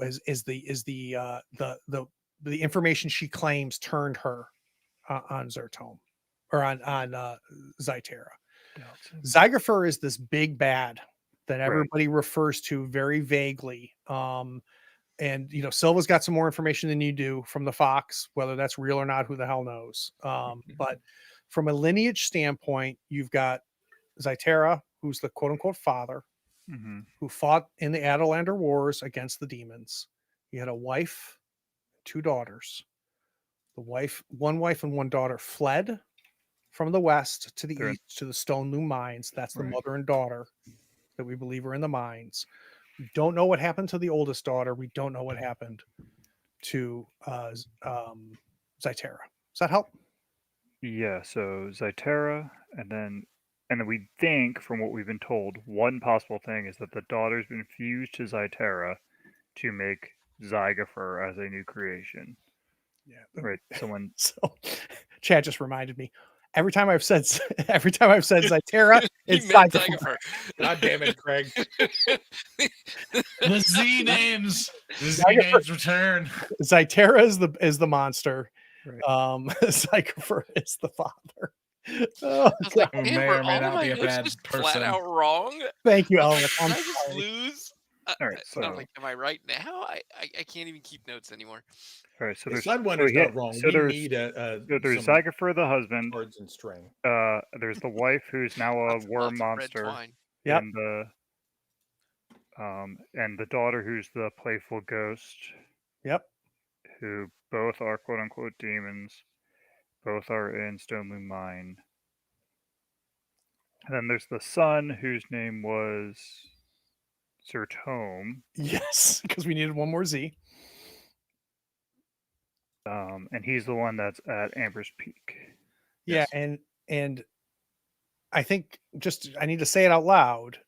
A: the information she claims turned her on Zertome or on Zytera.
D: doubts him.
A: Zygerfer is this big bad that
D: Right.
A: everybody refers to very vaguely. And Silva's got some more information than you do from the Fox, whether that's real or not, who the hell knows. But from a lineage standpoint, you've got Zytera, who's the quote unquote father,
D: Mhm.
A: who fought in the Adalander Wars against the demons. He had a wife, 2 daughters. One wife and one daughter fled from the west to the
D: They're in-
A: east to the Stone Loom mines. That's the
D: Right.
A: mother and daughter that we believe are in the mines. We don't know what happened to the oldest daughter. We don't know what happened to Zytera. Does that help?
D: Yeah, so Zytera, and then we think, from what we've been told, one possible thing is that the daughter's been fused to Zytera to make Zygofer as a new creation.
A: Yeah.
D: Right. Someone.
A: So Chad just reminded me. Every time I've said Zytera,
C: He
A: it's
C: meant
A: Zygofer.
C: Zygofer.
B: God damn it, Craig.
E: The Z names. The Z
A: Zygofer-
E: names return.
A: Zytera is the monster.
D: Right.
A: Zygofer is the father. Oh,
C: I was like,
E: Who
C: damn,
E: may
C: were
E: or may
C: all of
E: not
C: my
E: be a
C: notes
E: bad
C: just flat
E: person.
C: out wrong?
A: thank you,
C: Did
A: Elric. I'm
C: I just
A: sorry.
C: lose?
D: All right.
C: And I'm
D: So,
C: like, am I right now? I can't even keep notes anymore.
D: all right. So
B: The
D: there's
B: Sidewinder's
D: yeah,
B: not wrong.
D: so
B: We
D: there's
B: need
D: so there's
B: some
D: Zygofer the husband.
B: cards and string.
D: There's the wife who's now a
C: Lots
D: worm
C: of red
D: monster,
C: twine.
A: Yep.
D: and the daughter who's the playful ghost,
A: Yep.
D: who both are quote unquote demons. Both are in Stone Loom Mine. And then there's the son whose name was Zertome.
A: Yes, because we needed one more Z.
D: And he's the one that's at Amber's Peak.
A: Yeah,
B: Yes.
A: and I think I need to say it out loud.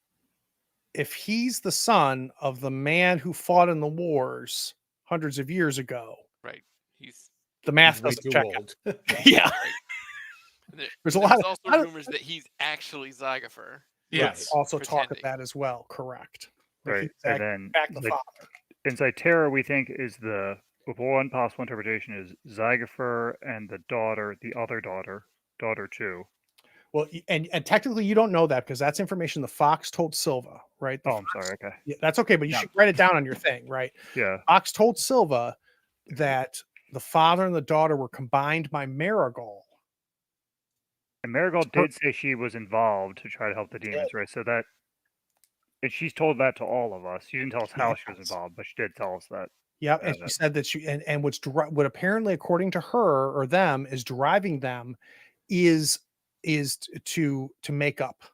A: If he's the son of the man who fought in the wars hundreds of years ago,
C: Right. He's
A: the math
B: He's way
A: doesn't
B: too
A: check
B: old.
A: out. Yeah, there's a lot of
C: also rumors that he's actually Zygofer.
E: Yes.
A: also talk of
C: pretending.
A: that as well. Correct. That
D: Right.
A: he's
D: And
A: actually,
D: then
A: in fact, the father.
D: in Zytera, we think is one possible interpretation is Zygofer and the other daughter 2.
A: Well, and technically you don't know that because that's information the Fox told Silva, right? The
D: Oh, I'm
A: Fox-
D: sorry. Okay.
A: Yeah, that's okay, but you
E: Yeah.
A: should write it down on your thing, right?
D: Yeah.
A: Fox told Silva that the father and the daughter were combined by Marigold.
D: And Marigold did say she was involved to try to help the demons, right? So that, and she's told that to all of us. She didn't tell us how she was
A: Yes.
D: involved, but she did tell us that.
A: Yeah, and she said that and what apparently, according to her or them, is driving them is to make up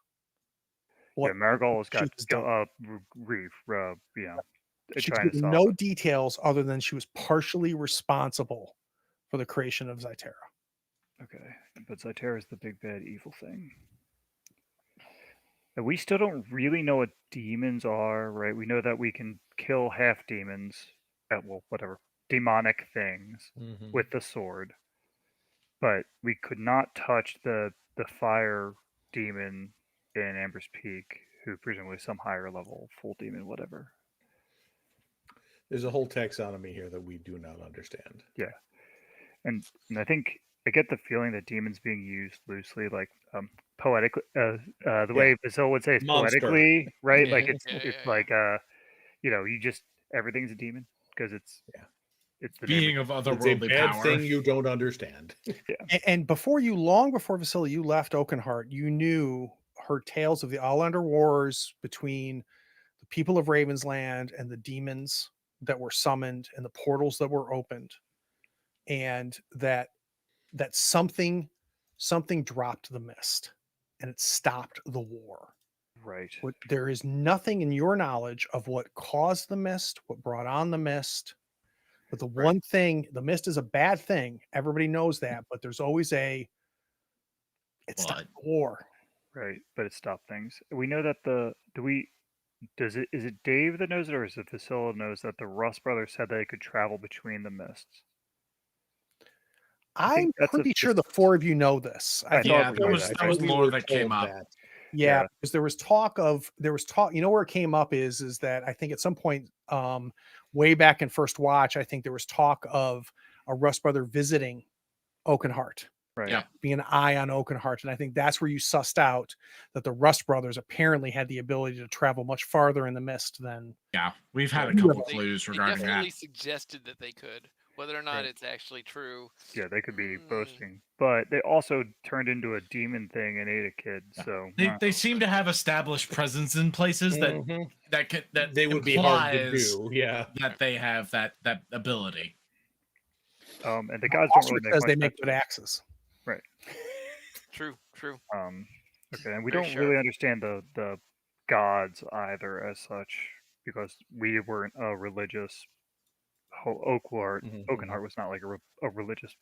D: Yeah, Marigold's got
A: she's done.
D: grief,
A: She's
D: trying to
A: given
D: solve
A: no
D: it.
A: details other than she was partially responsible for the creation of Zytera.
D: Okay, but Zytera is the big bad evil thing. And we still don't really know what demons are, right? We know that we can kill half demons, whatever, demonic things
B: Mhm.
D: with the sword, but we could not touch the fire demon in Amber's Peak, who presumably is some higher level full demon, whatever.
B: There's a whole taxonomy here that we do not understand.
D: Yeah, and I think I get the feeling that demons being used loosely, like poetically, the way Basil would say it's
B: Monster.
D: poetically, right?
B: Yeah.
D: Like it's
C: Yeah.
D: like you just everything's a demon because it's the
E: Being
D: name
E: of
B: It's a
E: otherworldly
B: bad
E: power.
B: thing you don't understand.
A: And long before Vasily, you left Oakenheart, you heard tales of the Allander Wars between the people of Ravensland and the demons that were summoned and the portals that were opened, and that something dropped the mist and it stopped the war.
D: right.
A: There is nothing in your knowledge of what caused the mist, what brought on the mist. But the one thing, the mist is a bad thing. Everybody knows that, but there's always it stopped the war.
D: Right, but it stopped things. We know that Is it Dave that knows it, or is it Vasilla knows that the Rust brothers said they could travel between the mists? I
A: I'm
D: think that's a
A: pretty sure the four of you know this. I
D: I
A: think
D: thought
E: Yeah,
D: we
E: that
D: knew
E: was
D: that.
E: that was
B: we
E: lore
B: were
E: that came
B: told
E: up.
B: that.
A: yeah,
D: Yeah.
A: because there was talk, you know where it came up is that I think at some point way back in First Watch, I think there was talk of a Rust brother visiting Oakenheart,
D: Right.
E: Yeah.
A: being an eye on Oakenheart. And I think that's where you sussed out that the Rust brothers apparently had the ability to travel much farther in the mist than
E: Yeah, we've had a
A: Yeah.
E: couple
C: They,
E: clues
C: they
E: regarding
C: definitely
E: that.
C: suggested that they could. Whether or not
B: Right.
C: it's actually true,
D: Yeah, they could be
C: Mm.
D: boasting, but they also turned into a demon thing and ate a kid.
E: Yeah.
D: So
E: They seem to have established presence in places that
B: Mhm.
E: that
B: They would be hard to
E: implies
B: do. Yeah.
E: that they have that ability.
D: and the gods don't really
A: Osric
D: make
A: says
D: much
A: they
D: sense.
A: make good axes.
D: Right.
C: True.
D: Okay, and we
C: Very
D: don't
C: sharp.
D: really understand the gods either as such because we weren't a religious. Oakenheart was not like a religious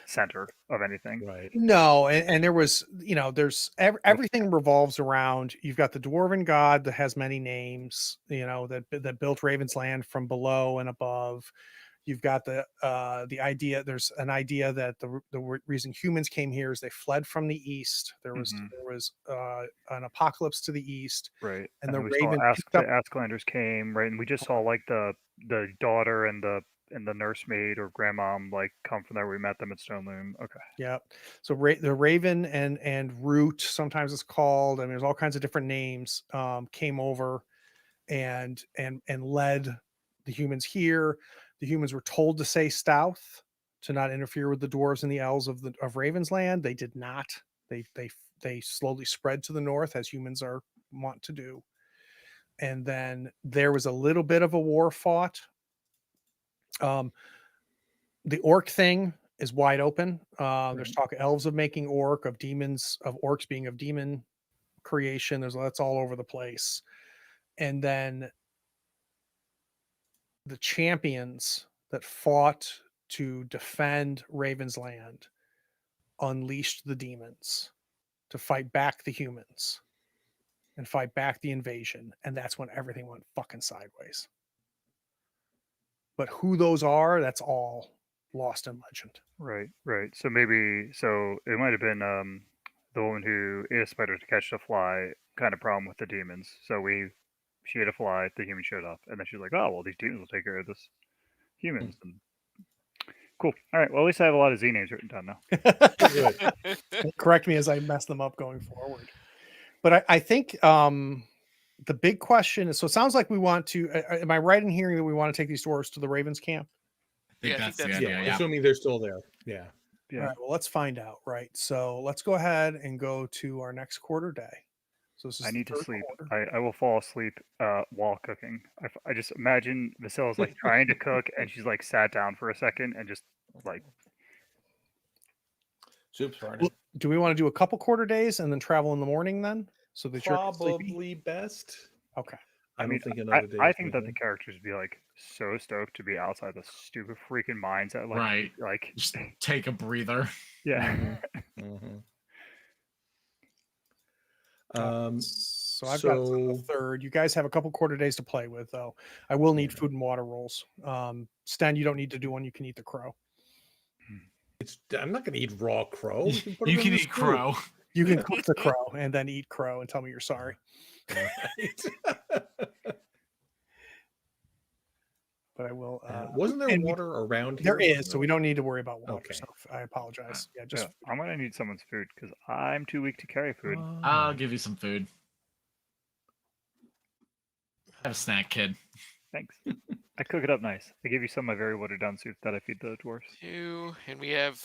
D: center of anything.
B: Right.
A: No, and there was, there's everything revolves around. You've got the dwarven god that has many names, that built Raven's Land from below and above. You've got the idea. There's an idea that the reason humans came here is they fled from the east. There was
D: Mhm.
A: there was an apocalypse to the east,
D: Right.
A: and the
D: we
A: Raven
D: saw
A: picked
D: the
A: up.
D: Asklanders came, right? And we just saw like the daughter and the nursemaid or grandmom like come from there. We met them at Stoneloom. Okay.
A: Yeah. So the Raven and Root, sometimes it's called, and there's all kinds of different names, came over and led the humans here. The humans were told to stay south to not interfere with the dwarves and the elves of Raven's Land. They did not. They slowly spread to the north as humans are want to do. And then there was a little bit of a war fought. The orc thing is wide open. There's talk of elves of making orc, of demons, of orcs being of demon creation. That's all over the place. And then the champions that fought to defend Raven's Land unleashed the demons to fight back the humans and fight back the invasion. And that's when everything went fucking sideways. But who those are, that's all lost in legend.
D: Right. So it might have been the woman who ate a spider to catch the fly kind of problem with the demons. So she ate a fly, the human showed up, and then she's like, oh well, these demons will take care of this humans. And cool. All right. Well, at least I have a lot of Z names written down now.
B: Good.
A: Correct me as I mess them up going forward. But I think the big question is, so it sounds like we want to, am I right in hearing that we want to take these dwarves to the Ravens camp?
E: I think
C: Yeah, I
E: that's
C: think
E: the
C: that's
E: idea.
B: Yeah.
E: Yeah.
B: Assuming they're still there. Yeah.
D: Yeah.
A: All right, well, let's find out, right? So let's go ahead and go to our next quarter day. So this is
D: I
A: the
D: need to
A: third
D: sleep.
A: quarter.
D: I will fall asleep while cooking. I just imagine Vasilla's like trying to cook, and she's like sat down for a second and just like
B: Soup's burning.
A: Well, do we want to do a couple quarter days and then travel in the morning then? So that you're sleepy?
B: Probably best.
A: Okay.
B: I
D: I
B: don't
D: mean,
B: think another day.
D: I
B: is
D: think
B: gonna
D: that the
B: do.
D: characters would be like so stoked to be outside the stupid freaking mines that
E: Right.
D: like
E: Just take a breather.
D: yeah.
B: Mhm.
A: So I've got the third. You guys have a couple quarter days to play with, though. I will need
B: Yeah.
A: food and water rolls. Sten, you don't need to do one. You can eat the crow.
B: I'm not going to eat raw crow. We put
E: You
B: it in
E: can
B: the
E: eat
B: soup.
E: crow.
A: You can cook the crow and then eat crow and tell me you're sorry.
B: Right.
A: But I will.
B: Wasn't there
A: and
B: water around
A: There
B: here?
A: is, so we don't need to worry about water.
B: Okay.
A: So I apologize. Yeah, just
D: Yeah, I'm gonna need someone's food because I'm too weak to carry food.
E: I'll give you some food. Have a snack, kid.
D: Thanks. I cook it up nice. I give you some of my very watered down soup that I feed the dwarves.
C: 2, and we have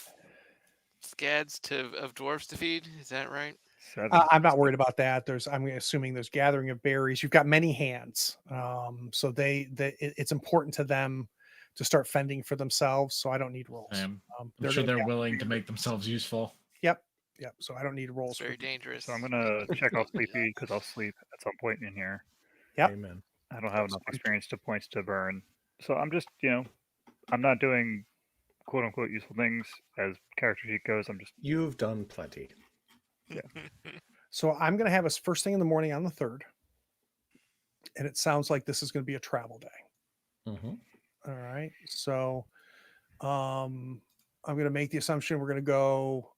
C: scads of dwarfs to feed. Is that right?
D: 7.
A: I'm not worried about that. I'm assuming there's gathering of berries. You've got many hands, so it's important to them to start fending for themselves. So I don't need rolls.
E: I'm
A: They're
E: sure
A: gonna
E: they're
A: gather
E: willing to
A: berries.
E: make themselves useful.
A: Yep. So I don't need rolls.
C: It's very dangerous.
D: So I'm gonna check off sleepy because I'll sleep at some point in here.
A: Yep.
B: Amen.
D: I don't have enough experience to points to burn, so I'm just I'm not doing quote unquote useful things as character sheet goes. I'm just
B: You've done plenty.
A: So I'm gonna have us first thing in the morning on the 3rd. and it sounds like this is going to be a travel day.
B: Mhm.
A: All right. So I'm going to make the assumption we're going to go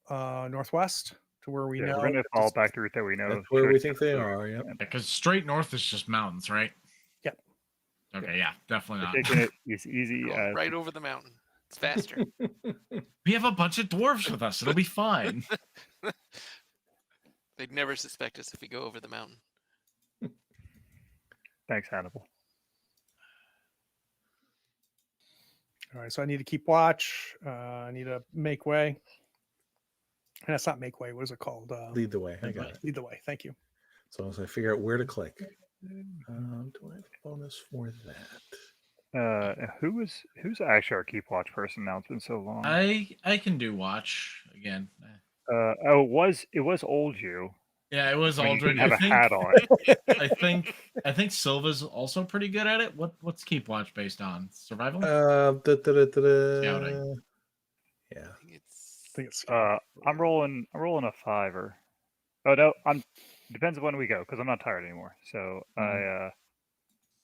A: northwest to where we
D: Yeah,
A: know
D: we're gonna
A: that
D: follow
A: this-
D: back the route that we know.
B: That's where we
D: should
B: think
D: get
B: they
D: us
B: are. Yep.
E: Because straight north is just mountains, right?
A: Yep.
E: Okay, yeah, definitely
D: We're
E: not.
D: taking it as easy
C: Going
D: as
C: right over the mountain. It's faster.
E: We have a bunch of dwarves with us. It'll be fine.
C: They'd never suspect us if we go over the mountain.
D: thanks, Hannibal.
A: All right. So I need to keep watch. I need to make way. And that's not make way. What is it called?
B: Lead the way. I got it.
A: Lead the way. Thank you.
B: So as I figure out where to click, do I have a bonus for that?
D: Who's actually our keep watch person now? It's been so long.
E: I can do watch again.
D: It was old you.
E: Yeah, it was
D: when you
E: Aldrin.
D: didn't have
E: I
D: a
E: think,
D: hat on.
E: I think Silva's also pretty good at it. What's keep watch based on? Survival?
B: Scouting. Yeah.
C: I think it's
A: I think it's
D: I'm rolling a 5-er. Oh no, depends on when we go because I'm not tired anymore. So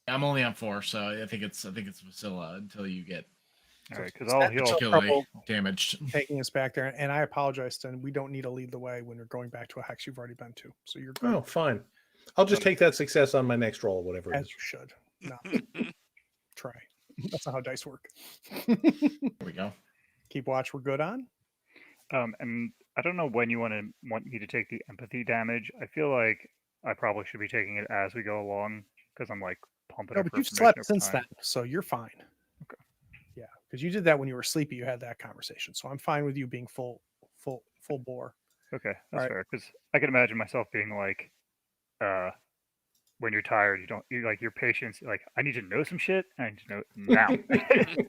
E: I'm only on 4, so I think it's Vasilla until you get
D: all right, because I'll heal.
E: particularly damaged.
A: taking us back there. And I apologize, Stan. We don't need to lead the way when you're going back to a hex you've already been to. So you're good.
B: Oh, fine. I'll just take that success on my next roll, whatever it
A: As
B: is.
A: you should. No. Try. That's not how dice work.
E: There we go.
A: Keep watch. We're good on.
D: And I don't know when you want me to take the empathy damage. I feel like I probably should be taking it as we go along because I'm like pumping
A: No,
D: up
A: but you've
D: information
A: slept
D: over
A: since
D: time.
A: then, so you're fine.
D: Okay.
A: Yeah, because you did that when you were sleepy. You had that conversation, so I'm fine with you being full bore.
D: Okay, that's
A: Alright.
D: fair. Because I can imagine myself being like, when you're tired, your patience. Like, I need to know some shit. And I need to know it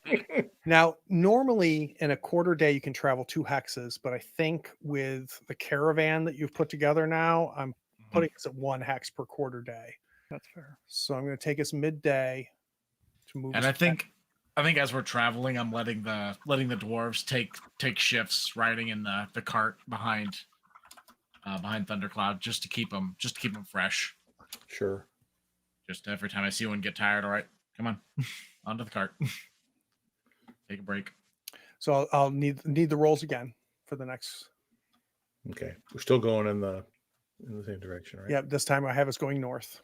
D: now.
A: Now, normally in a quarter day, you can travel 2 hexes, but I think with the caravan that you've put together now, I'm putting us at 1 hex per quarter day.
D: That's fair.
A: So I'm going to take us midday to move.
E: And
A: us
E: I think as we're traveling, I'm letting the dwarves take shifts riding in the cart behind Thundercloud just to keep them fresh.
B: Sure.
E: Just every time I see one get tired, all right, come on, onto the cart. Take a break.
A: So I'll need the rolls again for the next.
B: Okay. We're still going in the same direction, right?
A: Yeah, this time I have us going north.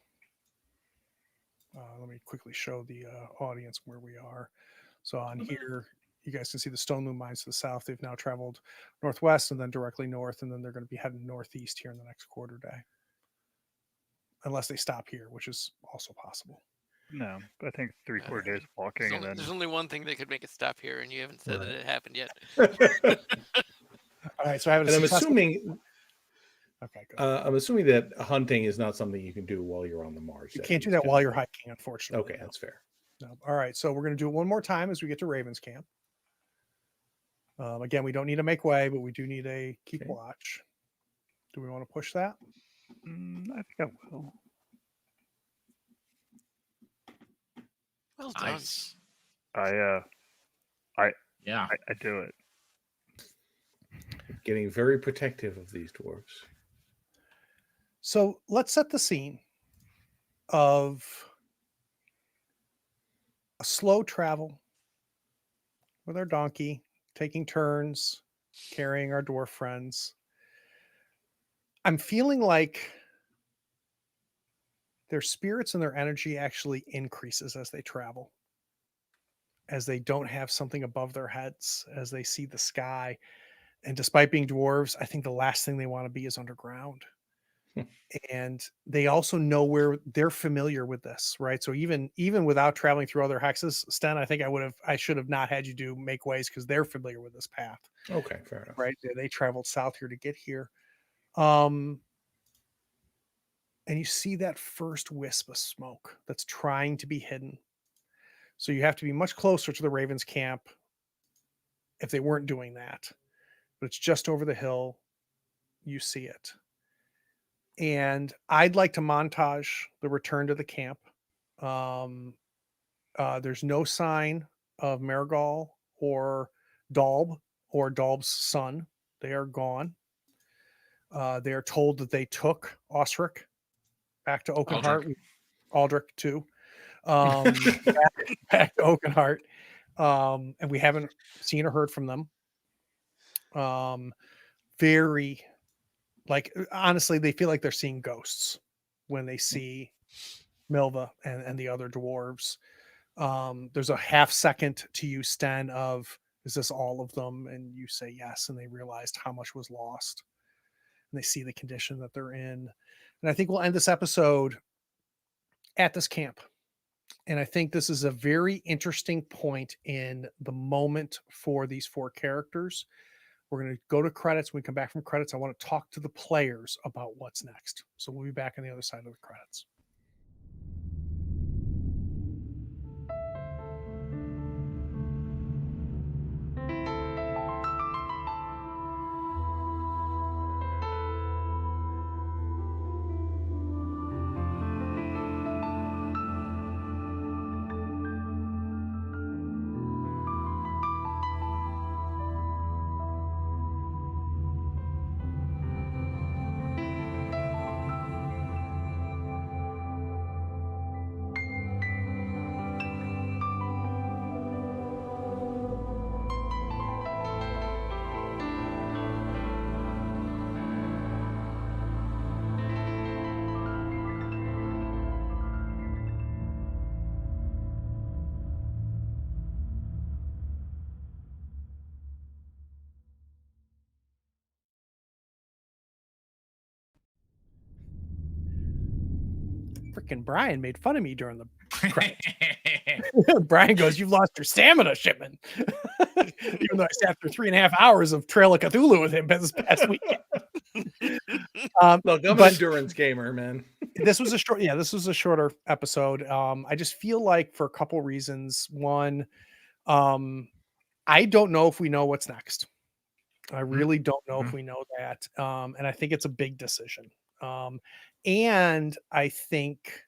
A: Let me quickly show the audience where we are. So on here, you guys can see the Stone Moon Mines to the south. They've now traveled northwest and then directly north, and then they're going to be heading northeast here in the next quarter day. Unless they stop here, which is also possible.
D: No, I think 3/4 days of walking, and then
C: There's only one thing that could make us stop here, and you haven't said that
B: Right.
C: it happened yet.
A: All right, so I have a
B: And I'm
A: successful-
B: assuming
A: Okay, good.
B: I'm assuming that hunting is not something you can do while you're on the march.
A: You can't do that while you're hiking, unfortunately.
B: Okay, that's fair.
A: No. All right, so we're going to do it one more time as we get to Raven's Camp. Again, we don't need to make way, but we do need a keep
B: Okay.
A: watch. Do we want to push that?
D: I think I will.
C: Well done.
E: Nice.
D: I
E: Yeah.
D: do it.
B: Getting very protective of these dwarves.
A: So let's set the scene of a slow travel with our donkey, taking turns, carrying our dwarf friends. I'm feeling like their spirits and their energy actually increases as they travel, as they don't have something above their heads, as they see the sky. And despite being dwarves, I think the last thing they want to be is underground. And they also know where they're familiar with this, right? So even without traveling through other hexes, Sten, I think I should have not had you do make ways because they're familiar with this path,
B: Okay, fair enough.
A: right? They traveled south here to get here. And you see that first wisp of smoke that's trying to be hidden. So you have to be much closer to the Ravens camp if they weren't doing that. But it's just over the hill. You see it. And I'd like to montage the return to the camp. There's no sign of Marigal or Dalb or Dalb's son. They are gone. They are told that they took Osric back to Oakenheart. Aldrich too. Back to Oakenheart. And we haven't seen or heard from them. Very like honestly, they feel like they're seeing ghosts when they see Milva and the other dwarves. There's a half second to you, Sten, of is this all of them? And you say yes, and they realized how much was lost. And they see the condition that they're in. And I think we'll end this episode at this camp. And I think this is a very interesting point in the moment for these four characters. We're going to go to credits. When we come back from credits, I want to talk to the players about what's next. So we'll be back on the other side of the credits. Freaking Brian made fun of me during the credits. Brian goes, "You've lost your stamina, Shipman." Even though I sat through 3.5 hours of Trail of Cthulhu with him this past weekend.
B: Look, I'm an
A: but
B: endurance gamer, man.
A: this was a shorter episode. I just feel like for a couple reasons. One, I don't know if we know what's next. I really don't know if we know that. And I think it's a big decision. And I think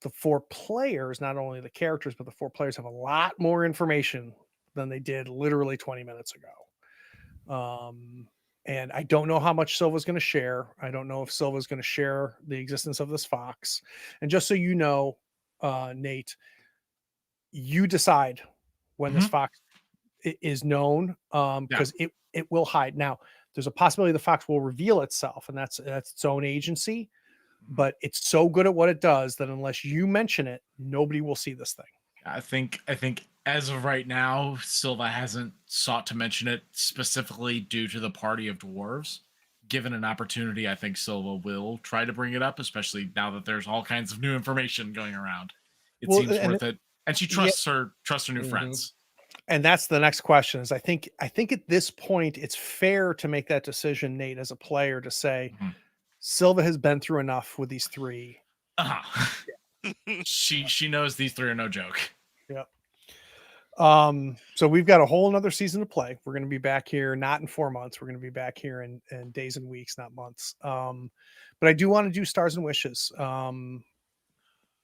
A: the four players, not only the characters, but the four players have a lot more information than they did literally 20 minutes ago. And I don't know how much Silva's going to share. I don't know if Silva's going to share the existence of this fox. And just so you know, Nate, you decide when this fox is known, because it will hide. Now, there's a possibility the fox will reveal itself, and that's its own agency. But it's so good at what it does that unless you mention it, nobody will see this thing.
E: I think as of right now, Silva hasn't sought to mention it specifically due to the party of dwarves. Given an opportunity, I think Silva will try to bring it up, especially now that there's all kinds of new information going around. It seems worth it. And she trusts her new friends.
A: And that's the next question is I think at this point it's fair to make that decision, Nate, as a player, to say Silva has been through enough with these three.
E: She knows these three are no joke.
A: Yep. So we've got a whole another season to play. We're going to be back here, not in 4 months. We're going to be back here in days and weeks, not months. But I do want to do stars and wishes.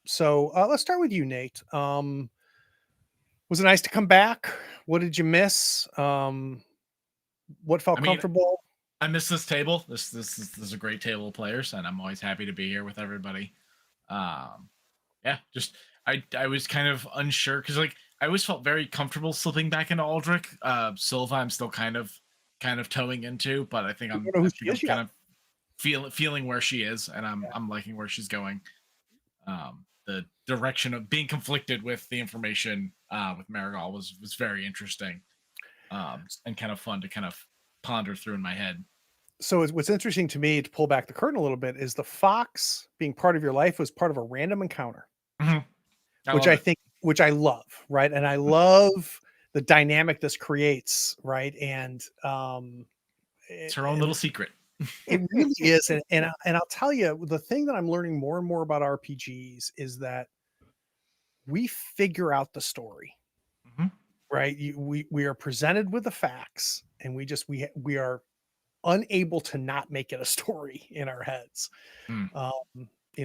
A: So let's start with you, Nate. Was it nice to come back? What did you miss? What felt comfortable?
E: I miss this table. This is a great table of players, and I'm always happy to be here with everybody. Just I was kind of unsure because like I always felt very comfortable slipping back into Aldrich. Silva, I'm still kind of towing into, but I think I'm kind of feeling where she is, and I'm liking where she's going. The direction of being conflicted with the information with Marigal was very interesting, and kind of fun to kind of ponder through in my head.
A: So what's interesting to me, to pull back the curtain a little bit, is the fox being part of your life was part of a random encounter, which I love, right? And I love the dynamic this creates, right? And
E: it's her own little secret.
A: It really is. And I'll tell you, the thing that I'm learning more and more about RPGs is that we figure out the story, right? We are presented with the facts, and we are unable to not make it a story in our heads. And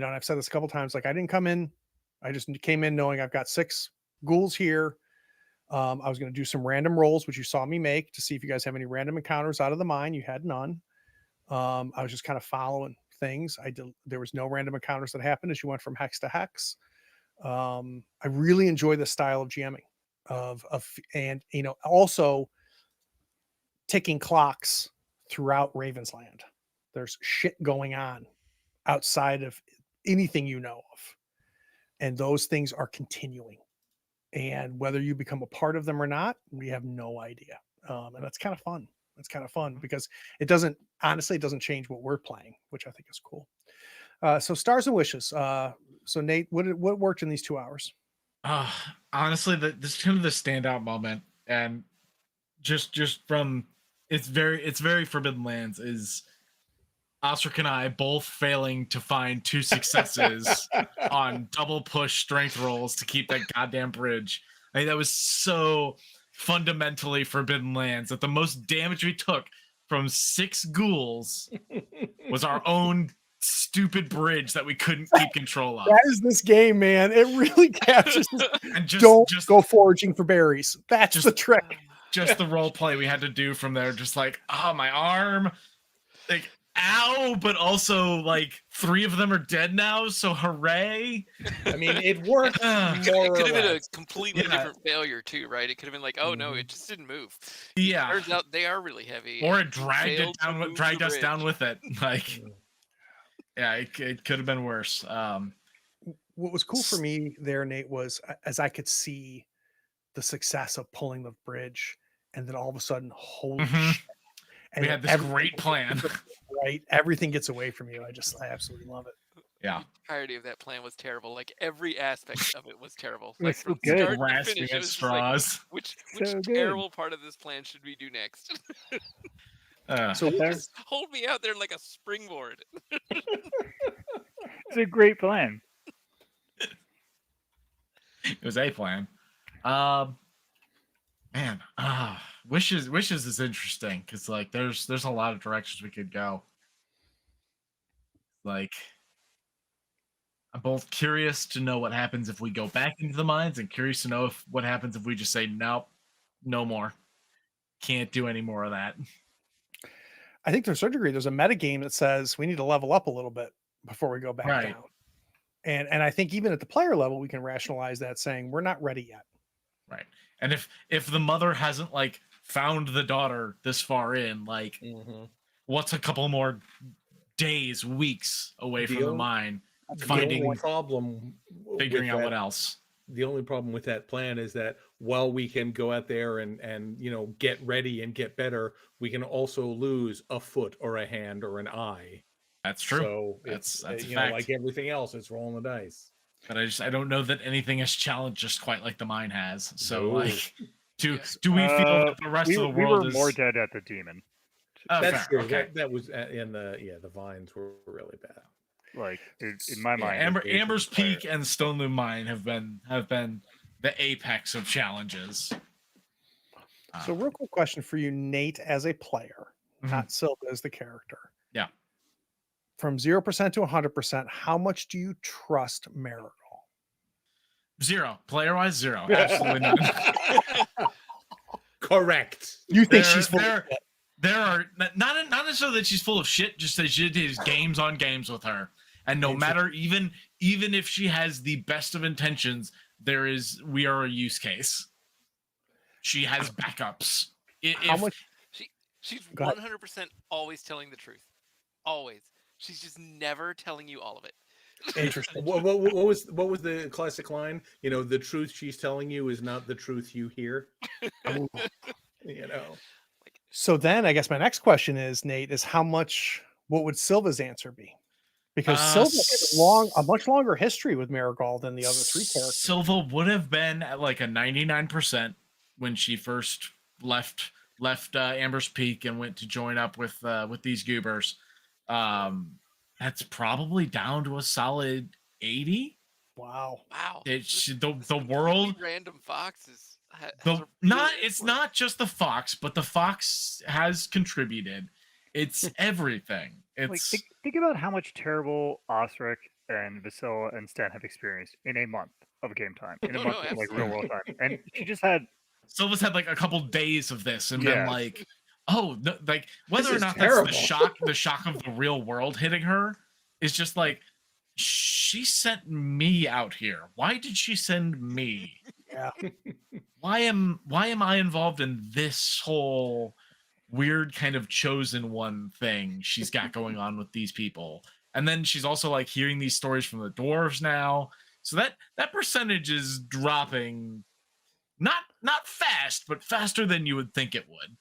A: I've said this a couple times, like I didn't come in, I just came in knowing I've got 6 ghouls here. I was going to do some random rolls, which you saw me make to see if you guys have any random encounters out of the mine. You had none. I was just kind of following things. There was no random encounters that happened as you went from hex to hex. I really enjoy the style of GMing and also ticking clocks throughout Ravensland. There's shit going on outside of anything you know of, and those things are continuing. And whether you become a part of them or not, we have no idea. And that's kind of fun. It's kind of fun because it doesn't change what we're playing, which I think is cool. So Stars and Wishes. So Nate, what worked in these 2 hours?
E: Honestly, this is kind of the standout moment, and just from it's very Forbidden Lands is Osric and I both failing to find 2 successes on double push strength rolls to keep that goddamn bridge. I mean, that was so fundamentally Forbidden Lands that the most damage we took from 6 ghouls was our own stupid bridge that we couldn't keep control of.
A: That is this game, man. It really captures this.
E: And
A: Don't go foraging for berries. That's the trick.
E: Just the role play we had to do from there, just like, oh, my arm, like, ow, but also like 3 of them are dead now, so hooray.
B: I mean, it worked.
C: It could have been a completely different failure too, right? It could have been like, oh no, it just didn't move.
E: Yeah,
C: turns out they are really heavy,
E: or it dragged us down with it. Like, yeah, it could have been worse.
A: What was cool for me there, Nate, was as I could see the success of pulling the bridge, and then all of a sudden, holy shit. And
E: we had this great plan.
A: Right? Everything gets away from you. I absolutely love it.
E: Yeah.
C: The entirety of that plan was terrible. Like every aspect of it was terrible.
D: It
C: Like
D: was
C: from
D: so good.
C: start to
E: Grasping
C: finish,
E: at
C: it was just
E: straws.
C: like, which
D: So good.
C: terrible part of this plan should we do next?
A: So
C: just hold me out there like a springboard.
D: It's a great plan.
E: It was a plan. Man, wishes is interesting because like there's a lot of directions we could go. Like, I'm both curious to know what happens if we go back into the mines, and curious to know what happens if we just say nope, no more, can't do any more of that.
A: I think to a certain degree, there's a meta game that says we need to level up a little bit before we go back down. And I think even at the player level, we can rationalize that, saying we're not ready yet.
E: Right. And if the mother hasn't like found the daughter this far in, like, what's a couple more days, weeks away from the mine, finding figuring out what else.
B: The only problem with that plan is that while we can go out there and get ready and get better, we can also lose a foot or a hand or an eye.
E: That's true.
B: So
E: that's a fact.
B: Like everything else, it's rolling the dice.
E: But I don't know that anything has challenged just quite like the mine has. So like, do we feel that the rest of the world
D: we were
E: is
D: more dead at the demon?
B: That's true.
E: Okay.
B: That was in the vines were really bad.
D: Like in my mind,
E: Amber's Peak and Stone Loom Mine have been the apex of challenges.
A: So real quick question for you, Nate, as a player, not Silva as the character.
E: Yeah.
A: From 0% to 100%, how much do you trust Marigold?
E: 0. Player-wise, 0. Absolutely none.
B: Correct.
A: You think she's full of shit?
E: There are not necessarily that she's full of shit, just that she does games on games with her. And no matter, even if she has the best of intentions, we are a use case. She has backups.
A: How much?
C: She's 100% always telling the truth. Always. She's just never telling you all of it.
A: Interesting.
B: What was the classic line? The truth she's telling you is not the truth you hear.
A: So then I guess my next question is, Nate, is what would Silva's answer be? Because Silva has a much longer history with Marigold than the other 3 characters.
E: Silva would have been at like a 99% when she first left Amber's Peak and went to join up with these goobers. That's probably down to a solid 80.
A: Wow.
E: It's the world
C: random foxes.
E: It's not just the fox, but the fox has contributed. It's everything. It's
D: like, think about how much terrible Osric and Vasilla and Stan have experienced in a month of game time, in a month of like real world time, and she just had
E: Silva's had like a couple days of this, and been like, oh, no, like whether or not
B: terrible.
E: that's the shock of the real world hitting her, is just like, she sent me out here. Why did she send me?
A: Yeah.
E: Why am I involved in this whole weird kind of chosen one thing she's got going on with these people? And then she's also like hearing these stories from the dwarves now. So that percentage is dropping, not fast, but faster than you would think it would.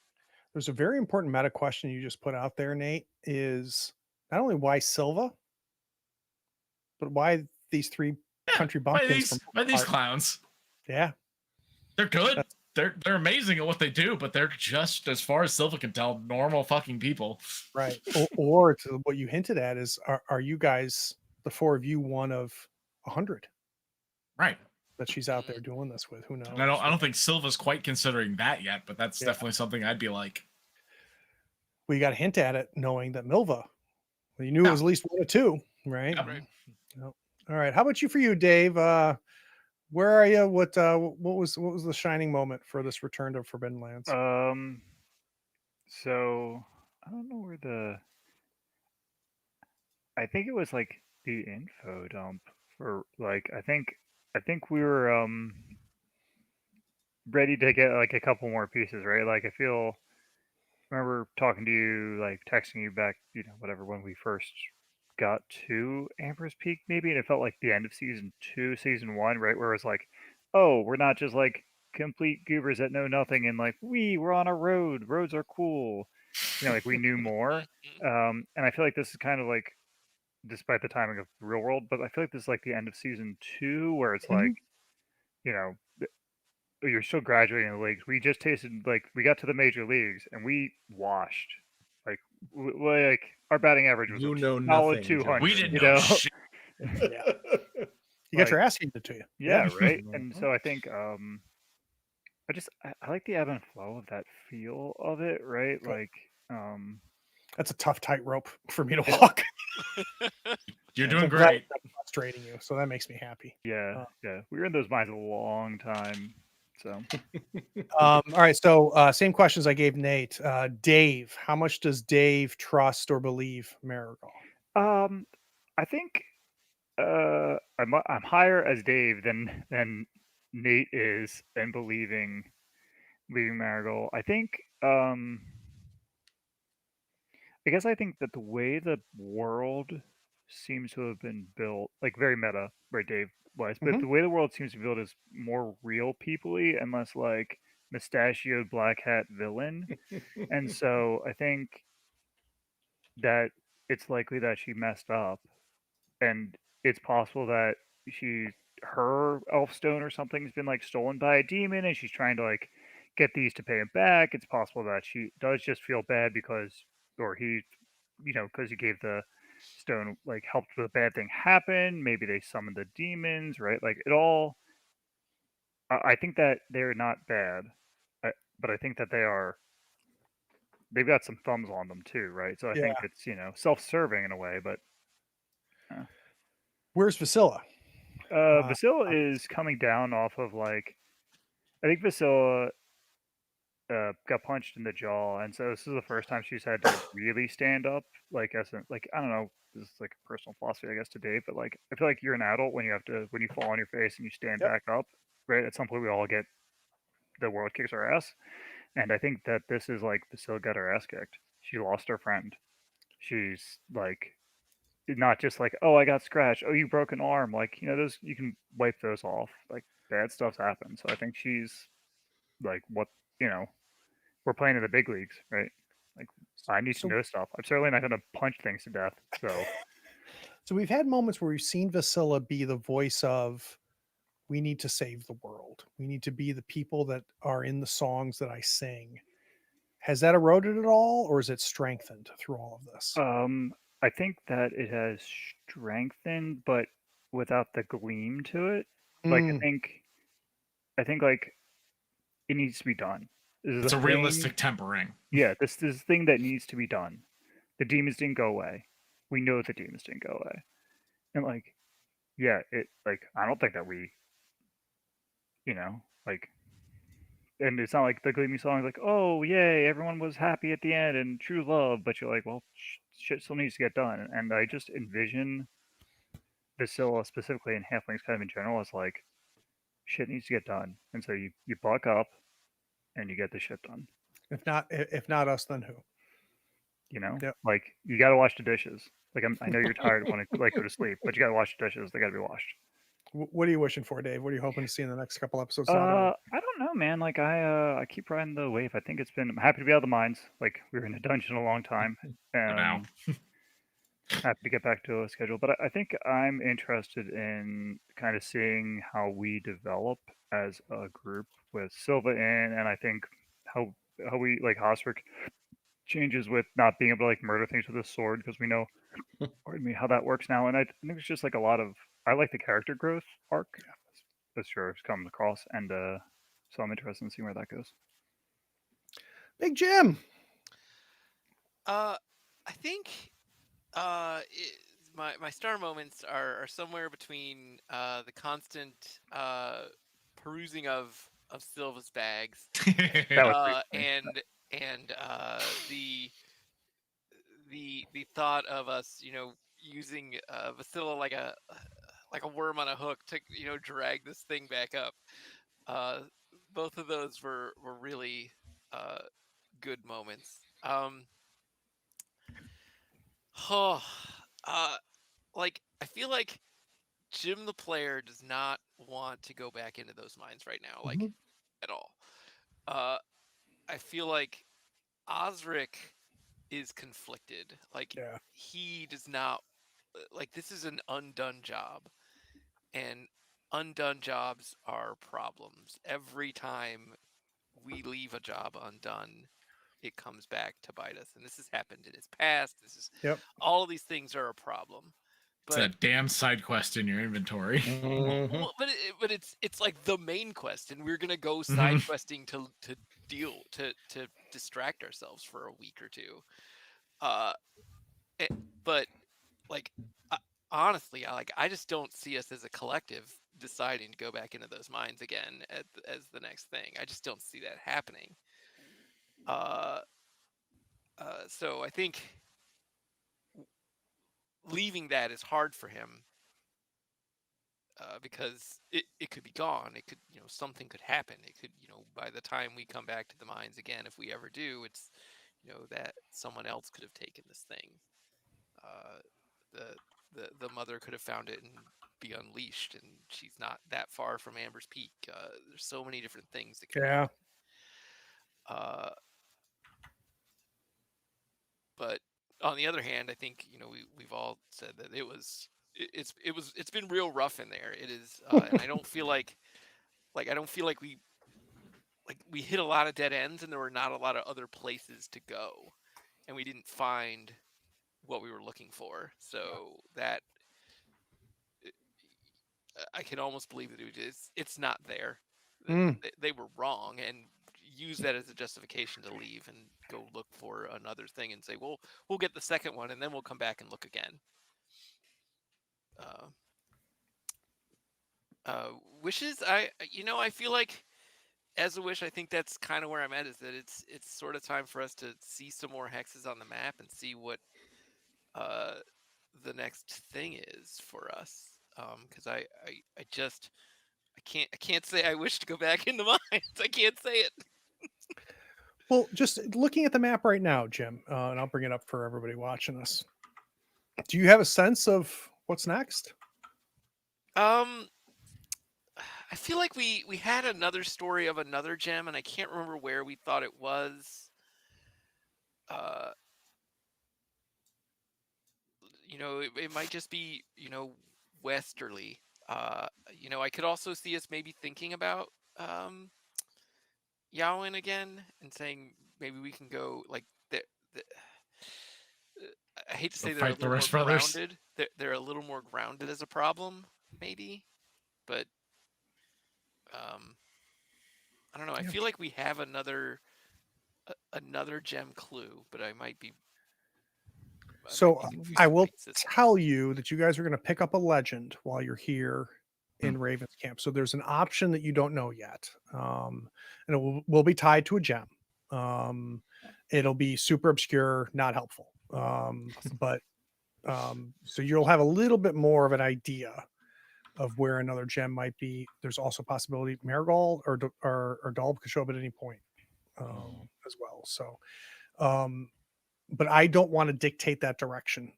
A: There's a very important meta question you just put out there, Nate, is not only why Silva, but why these three
E: Yeah,
A: country bumpkins from
E: by these
A: Art.
E: clowns.
A: Yeah.
E: They're good. They're amazing at what they do, but they're just, as far as Silva can tell, normal fucking people.
A: Right. Or to what you hinted at is, are you guys, the four of you, one of 100
E: Right.
A: that she's out there doing this with? Who knows?
E: And I don't think Silva's quite considering that yet, but that's
A: Yeah.
E: definitely something I'd be like.
A: We got a hint at it, knowing that Milva, well, you knew it was at least one or two, right?
E: Yep.
C: Right.
A: Yep. All right. How about you for you, Dave? Where are you? What was the shining moment for this return to Forbidden Lands?
D: So I don't know where I think it was like the info dump for like I think we were ready to get like a couple more pieces, right? Like remember talking to you, like texting you back, whatever, when we first got to Amber's Peak, maybe, and it felt like the end of season 2, season 1, right, where it was like, oh, we're not just like complete goobers that know nothing, and like we're on a roads are cool, like we knew more. And I feel like this is kind of like, despite the timing of Real World, but I feel like this is like the end of season 2, where it's like, you know, you're still graduating in the leagues. We just tasted, like, we got to the major leagues and we washed. Like, like our batting average was
B: You
D: a
B: know
D: solid
B: nothing,
D: 200.
E: We didn't
D: you
E: know
D: know?
E: shit.
A: Yeah. You got your ass handed to you.
D: Yeah, right.
B: Mhm.
D: And so I think I like the ebb and flow of that feel of it, right?
A: Good.
D: Like
A: That's a tough tightrope for me to walk.
E: You're
A: So
E: doing
A: I'm glad
E: great.
A: it's not frustrating you, so that makes me happy.
D: yeah, we were in those mines a long time. So
A: All right, so same questions I gave Nate. Dave, how much does Dave trust or believe Marigold?
D: I think I'm higher as Dave than Nate is in believing leaving Marigold. I think I guess I think that the way the world seems to have been built, like very meta, right, Dave was, but
A: Mhm.
D: the way the world seems to be built is more real peoply and less like mustachioed black hat villain. And so I think that it's likely that she messed up, and it's possible that her elf stone or something's been like stolen by a demon, and she's trying to like get these to pay him back. It's possible that she does just feel bad because, or he, because he gave the stone, like helped the bad thing happen. Maybe they summoned the demons, right? Like it all. I think that they're not bad, but I think that they've got some thumbs on them too, right? So I think
A: Yeah.
D: it's self-serving in a way, but
A: Where's Vasilla?
D: Vasilla is coming down off of like, I think Vasilla got punched in the jaw, and so this is the first time she's had to really stand up. Like as like I don't know, this is like a personal philosophy, I guess, to Dave, but like I feel like you're an adult when you fall on your face and you stand
A: Yep.
D: back up, right? At some point, we all get the world kicks our ass, and I think that this is like Vasilla got her ass kicked. She lost her friend. She's like not just like, oh, I got scratched. Oh, you broke an arm. Like, those, you can wipe those off. Like, bad stuff's happened. So I think she's like, we're playing in the big leagues, right? Like, I need to
A: So,
D: know stuff. I'm certainly not going to punch things to death. So,
A: so we've had moments where we've seen Vasilla be the voice of, we need to save the world. We need to be the people that are in the songs that I sing. Has that eroded at all, or is it strengthened through all of this?
D: I think that it has strengthened, but without the gleam to it. Like, I think like it needs to be done. This is
E: It's
D: a
E: a
D: thing.
E: realistic tempering.
D: Yeah, this is a thing that needs to be done. The demons didn't go away. We know the demons didn't go away. And like, yeah, it like I don't think that we, like and it's not like the Gleaming Song is like, oh yay, everyone was happy at the end and true love, but you're like, well, shit still needs to get done. And I just envision Vasilla specifically and halflings kind of in general as like shit needs to get done, and so you buck up and you get the shit done.
A: If not us, then who?
D: You know,
A: Yep.
D: like you got to wash the dishes. Like I know you're tired and want to like go to sleep, but you got to wash the dishes. They got to be washed.
A: What are you wishing for, Dave? What are you hoping to see in the next couple episodes? Not already.
D: I don't know, man. Like I keep riding the wave. I think it's been. I'm happy to be out of the mines. Like we were in a dungeon a long time.
E: now.
D: Happy to get back to a schedule, but I think I'm interested in kind of seeing how we develop as a group with Silva in, and I think how we like Hosrick changes with not being able to like murder things with a sword because we know, pardon me, how that works now. And I think it's just like a lot of I like the character growth arc. That's sure it's come across, and so I'm interested in seeing where that goes.
A: Big Jim.
C: I think my star moments are somewhere between the constant perusing of Silva's bags
D: That was pretty funny.
C: and the thought of us, using Vasilla like a worm on a hook to drag this thing back up. Both of those were really uh, good moments. Oh, like I feel like Jim the player does not want to go back into those mines right now, like at all. Uh, I feel like Osric is conflicted. Like
A: Yeah.
C: he does not like this is an undone job, and undone jobs are problems. Every time we leave a job undone, it comes back to bite us, and this has happened in his past. This is
A: Yep.
C: all of these things are a problem.
E: It's
C: But
E: that damn side quest in your inventory.
C: well, but it's like the main quest, and we're gonna go side questing to distract ourselves for a week or two. But like honestly, I just don't see us as a collective deciding to go back into those mines again as the next thing. I just don't see that happening. So I think leaving that is hard for him because it could be gone. It could, something could happen. It could, by the time we come back to the mines again, if we ever do, it's, that someone else could have taken this thing. The mother could have found it and be unleashed, and she's not that far from Amber's Peak. There's so many different things that could happen. But on the other hand, I think we've all said that it's been real rough in there. It is, and I don't feel like we hit a lot of dead ends, and there were not a lot of other places to go, and we didn't find what we were looking for. So that I can almost believe that it's not there. They were wrong, and use that as a justification to leave and go look for another thing and say, well, we'll get the second one and then we'll come back and look again. Wishes, I feel like as a wish, I think that's kind of where I'm at, is that it's sort of time for us to see some more hexes on the map and see what the next thing is for us. Because I can't say I wish to go back in the mines. I can't say it.
A: Well, just looking at the map right now, Jim, and I'll bring it up for everybody watching us. Do you have a sense of what's next?
C: I feel like we had another story of another gem, and I can't remember where we thought it was. It might just be, westerly. I could also see us maybe thinking about Yaowen again and saying maybe we can go like I hate to say they're a
E: Fight the
C: little
E: Rush
C: more
E: Brothers.
C: grounded. They're a little more grounded as a problem, maybe, but I don't know. I feel like we have another gem clue, but I might be.
A: So
C: confused
A: I
C: with
A: will
C: my system.
A: tell you that you guys are going to pick up a legend while you're here in Raven's camp. So there's an option that you don't know yet. And it will be tied to a gem. It'll be super obscure, not helpful. But so you'll have a little bit more of an idea of where another gem might be. There's also a possibility Marigold or Dolb could show up at any point as well. So, but I don't want to dictate that direction.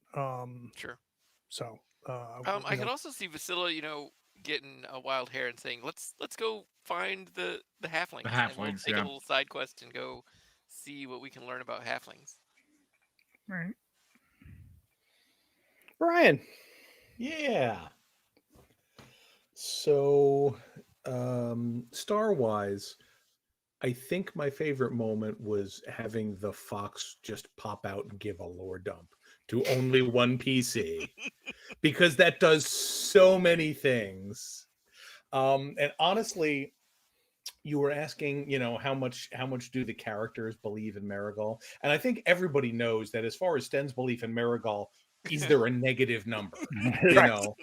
C: Sure.
A: So,
C: I could also see Vasilla, getting a wild hair and saying, "Let's go find the halflings, and we'll
E: halflings,
C: take a
E: yeah.
C: little side quest and go see what we can learn about halflings."
D: Right.
A: Brian,
B: Yeah. So, star wise, I think my favorite moment was having the fox just pop out and give a lore dump to only one PC because that does so many things. And honestly, you were asking, how much do the characters believe in Marigold? And I think everybody knows that as far as Sten's belief in Marigold, is there a negative number? You
A: Right.
B: know?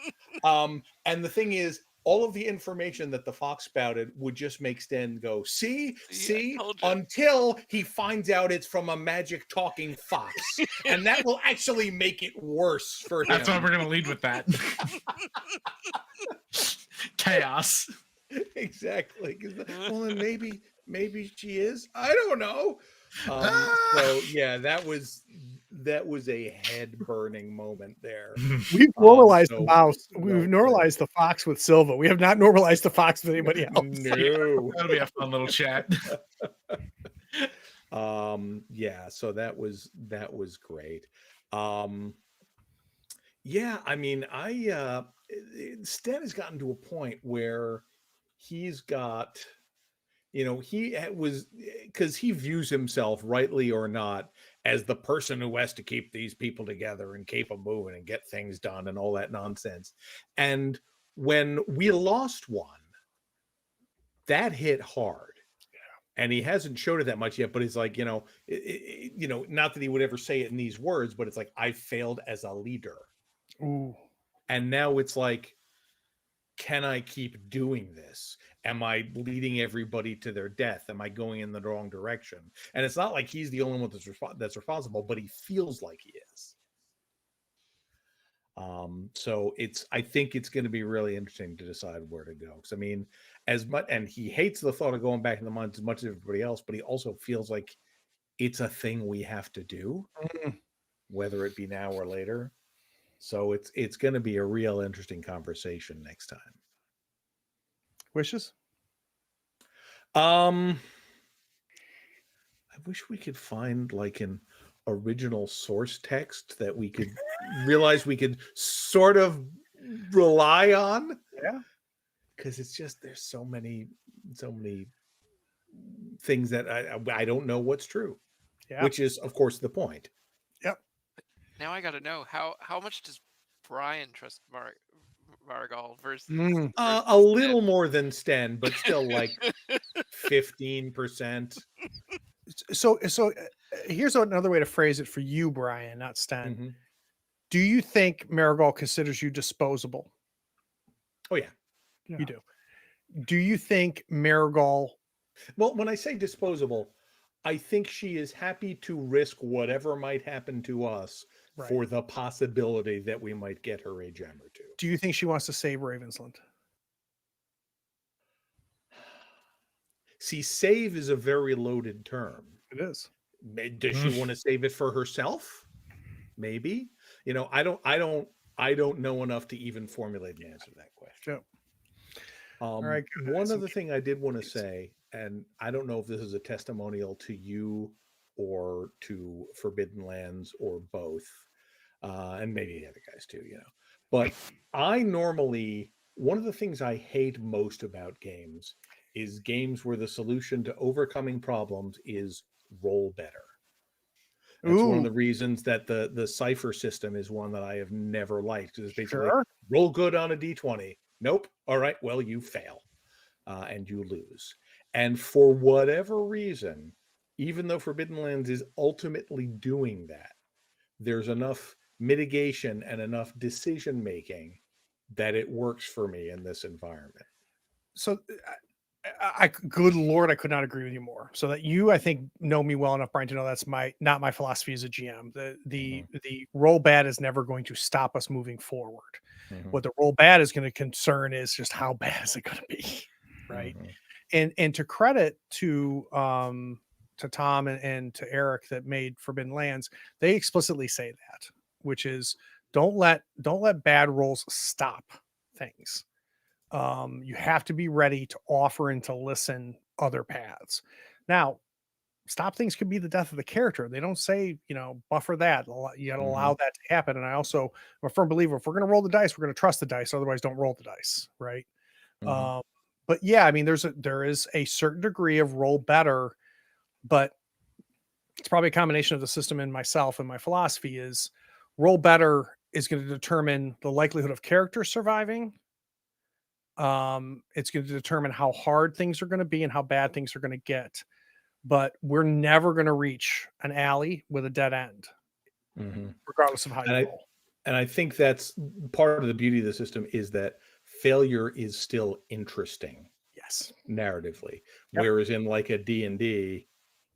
B: And the thing is, all of the information that the fox spouted would just make Sten go, see,
C: I told ya."
B: until he finds out it's from a magic talking fox. And that will actually make it worse for him.
E: That's why we're gonna lead with that. Chaos.
B: Exactly. Well, then maybe she is. I don't know. So yeah, that was a head burning moment there.
A: we've normalized the
B: so
A: mouse.
B: no
A: We've
B: clue.
A: normalized the fox with Silva. We have not normalized the fox with anybody else.
B: No.
E: That'll be a fun little chat.
B: Yeah, so that was great. Yeah, I mean, Sten has gotten to a point where he's got, he was, because he views himself, rightly or not, as the person who has to keep these people together and keep them moving and get things done and all that nonsense. And when we lost one, that hit hard. And he hasn't showed it that much yet, but he's like, not that he would ever say it in these words, but it's like, I failed as a leader.
A: Ooh.
B: And now it's like, can I keep doing this? Am I leading everybody to their death? Am I going in the wrong direction? And it's not like he's the only one that's responsible, but he feels like he is. So I think it's going to be really interesting to decide where to go. Because I mean, as much, and he hates the thought of going back in the mines as much as everybody else, but he also feels like it's a thing we have to do, whether it be now or later. So it's going to be a real interesting conversation next time.
A: Wishes?
B: I wish we could find like an original source text that we could realize we could sort of rely on.
A: Yeah.
B: Because it's just, there's so many things that I don't know what's true.
A: Yeah.
B: Which is, of course, the point.
A: Yep.
C: Now I got to know how much does Brian trust Marigold versus
B: a little more than Sten, but still like 15%.
A: So here's another way to phrase it for you, Brian, not Sten.
B: Mm-hmm.
A: Do you think Marigold considers you disposable?
B: Oh yeah.
A: You do. Do you think Marigold?
B: Well, when I say disposable, I think she is happy to risk whatever might happen to us for the possibility that we might get her a gem or two.
A: Do you think she wants to save Ravensland?
B: See, save is a very loaded term.
A: It is.
B: Does she want to save it for herself? Maybe. I don't know enough to even formulate an answer to that question.
A: Yep. All right.
B: One other thing I did want to say, and I don't know if this is a testimonial to you or to Forbidden Lands or both, and maybe the other guys too, but I normally, one of the things I hate most about games is games where the solution to overcoming problems is roll better. That's one of the reasons that the cipher system is one that I have never liked, because it's basically roll good on a D20. Nope. All right. Well, you fail and you lose. And for whatever reason, even though Forbidden Lands is ultimately doing that, there's enough mitigation and enough decision making that it works for me in this environment.
A: So good Lord, I could not agree with you more. So that you, I think, know me well enough, Brian, to know that's not my philosophy as a GM. The roll bad is never going to stop us moving forward. What the roll bad is going to concern is just how bad is it going to be, right? And to credit to Tom and to Eric that made Forbidden Lands, they explicitly say that, which is don't let bad rolls stop things. You have to be ready to offer and to listen other paths. Now, stop things could be the death of the character. They don't say, buffer that. You got to allow that to happen. And I also am a firm believer, if we're going to roll the dice, we're going to trust the dice. Otherwise, don't roll the dice. Right. But yeah, I mean, there is a certain degree of roll better, but it's probably a combination of the system and myself, and my philosophy is roll better is going to determine the likelihood of characters surviving. It's going to determine how hard things are going to be and how bad things are going to get. But we're never going to reach an alley with a dead end, regardless of how you roll.
B: And I think that's part of the beauty of the system is that failure is still interesting.
A: Yes.
B: Narratively. Yep. Whereas in like a D&D,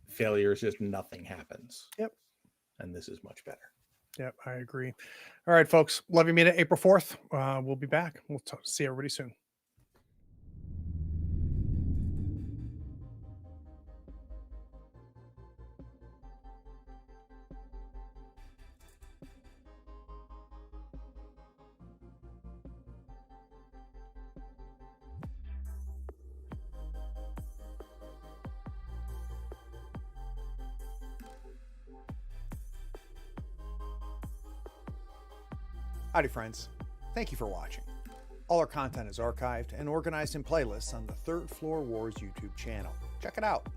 B: failure is just nothing happens.
A: Yep.
B: And this is much better.
A: Yep, I agree. All right, folks. Love you. Meet at April 4th. We'll be back. We'll see everybody soon.
F: Howdy, friends. Thank you for watching. All our content is archived and organized in playlists on the Third Floor Wars YouTube channel. Check it out.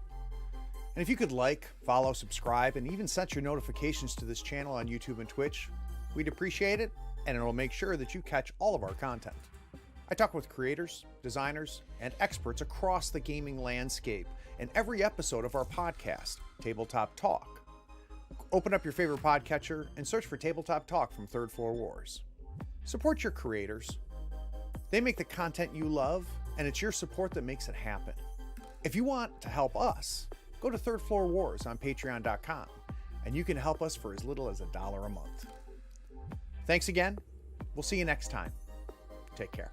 F: And if you could like, follow, subscribe, and even set your notifications to this channel on YouTube and Twitch, we'd appreciate it, and it'll make sure that you catch all of our content. I talk with creators, designers, and experts across the gaming landscape in every episode of our podcast, Tabletop Talk. Open up your favorite podcatcher and search for Tabletop Talk from Third Floor Wars. Support your creators. They make the content you love, and it's your support that makes it happen. If you want to help us, go to Third Floor Wars on patreon.com, and you can help us for as little as $1 a month. Thanks again. We'll see you next time. Take care.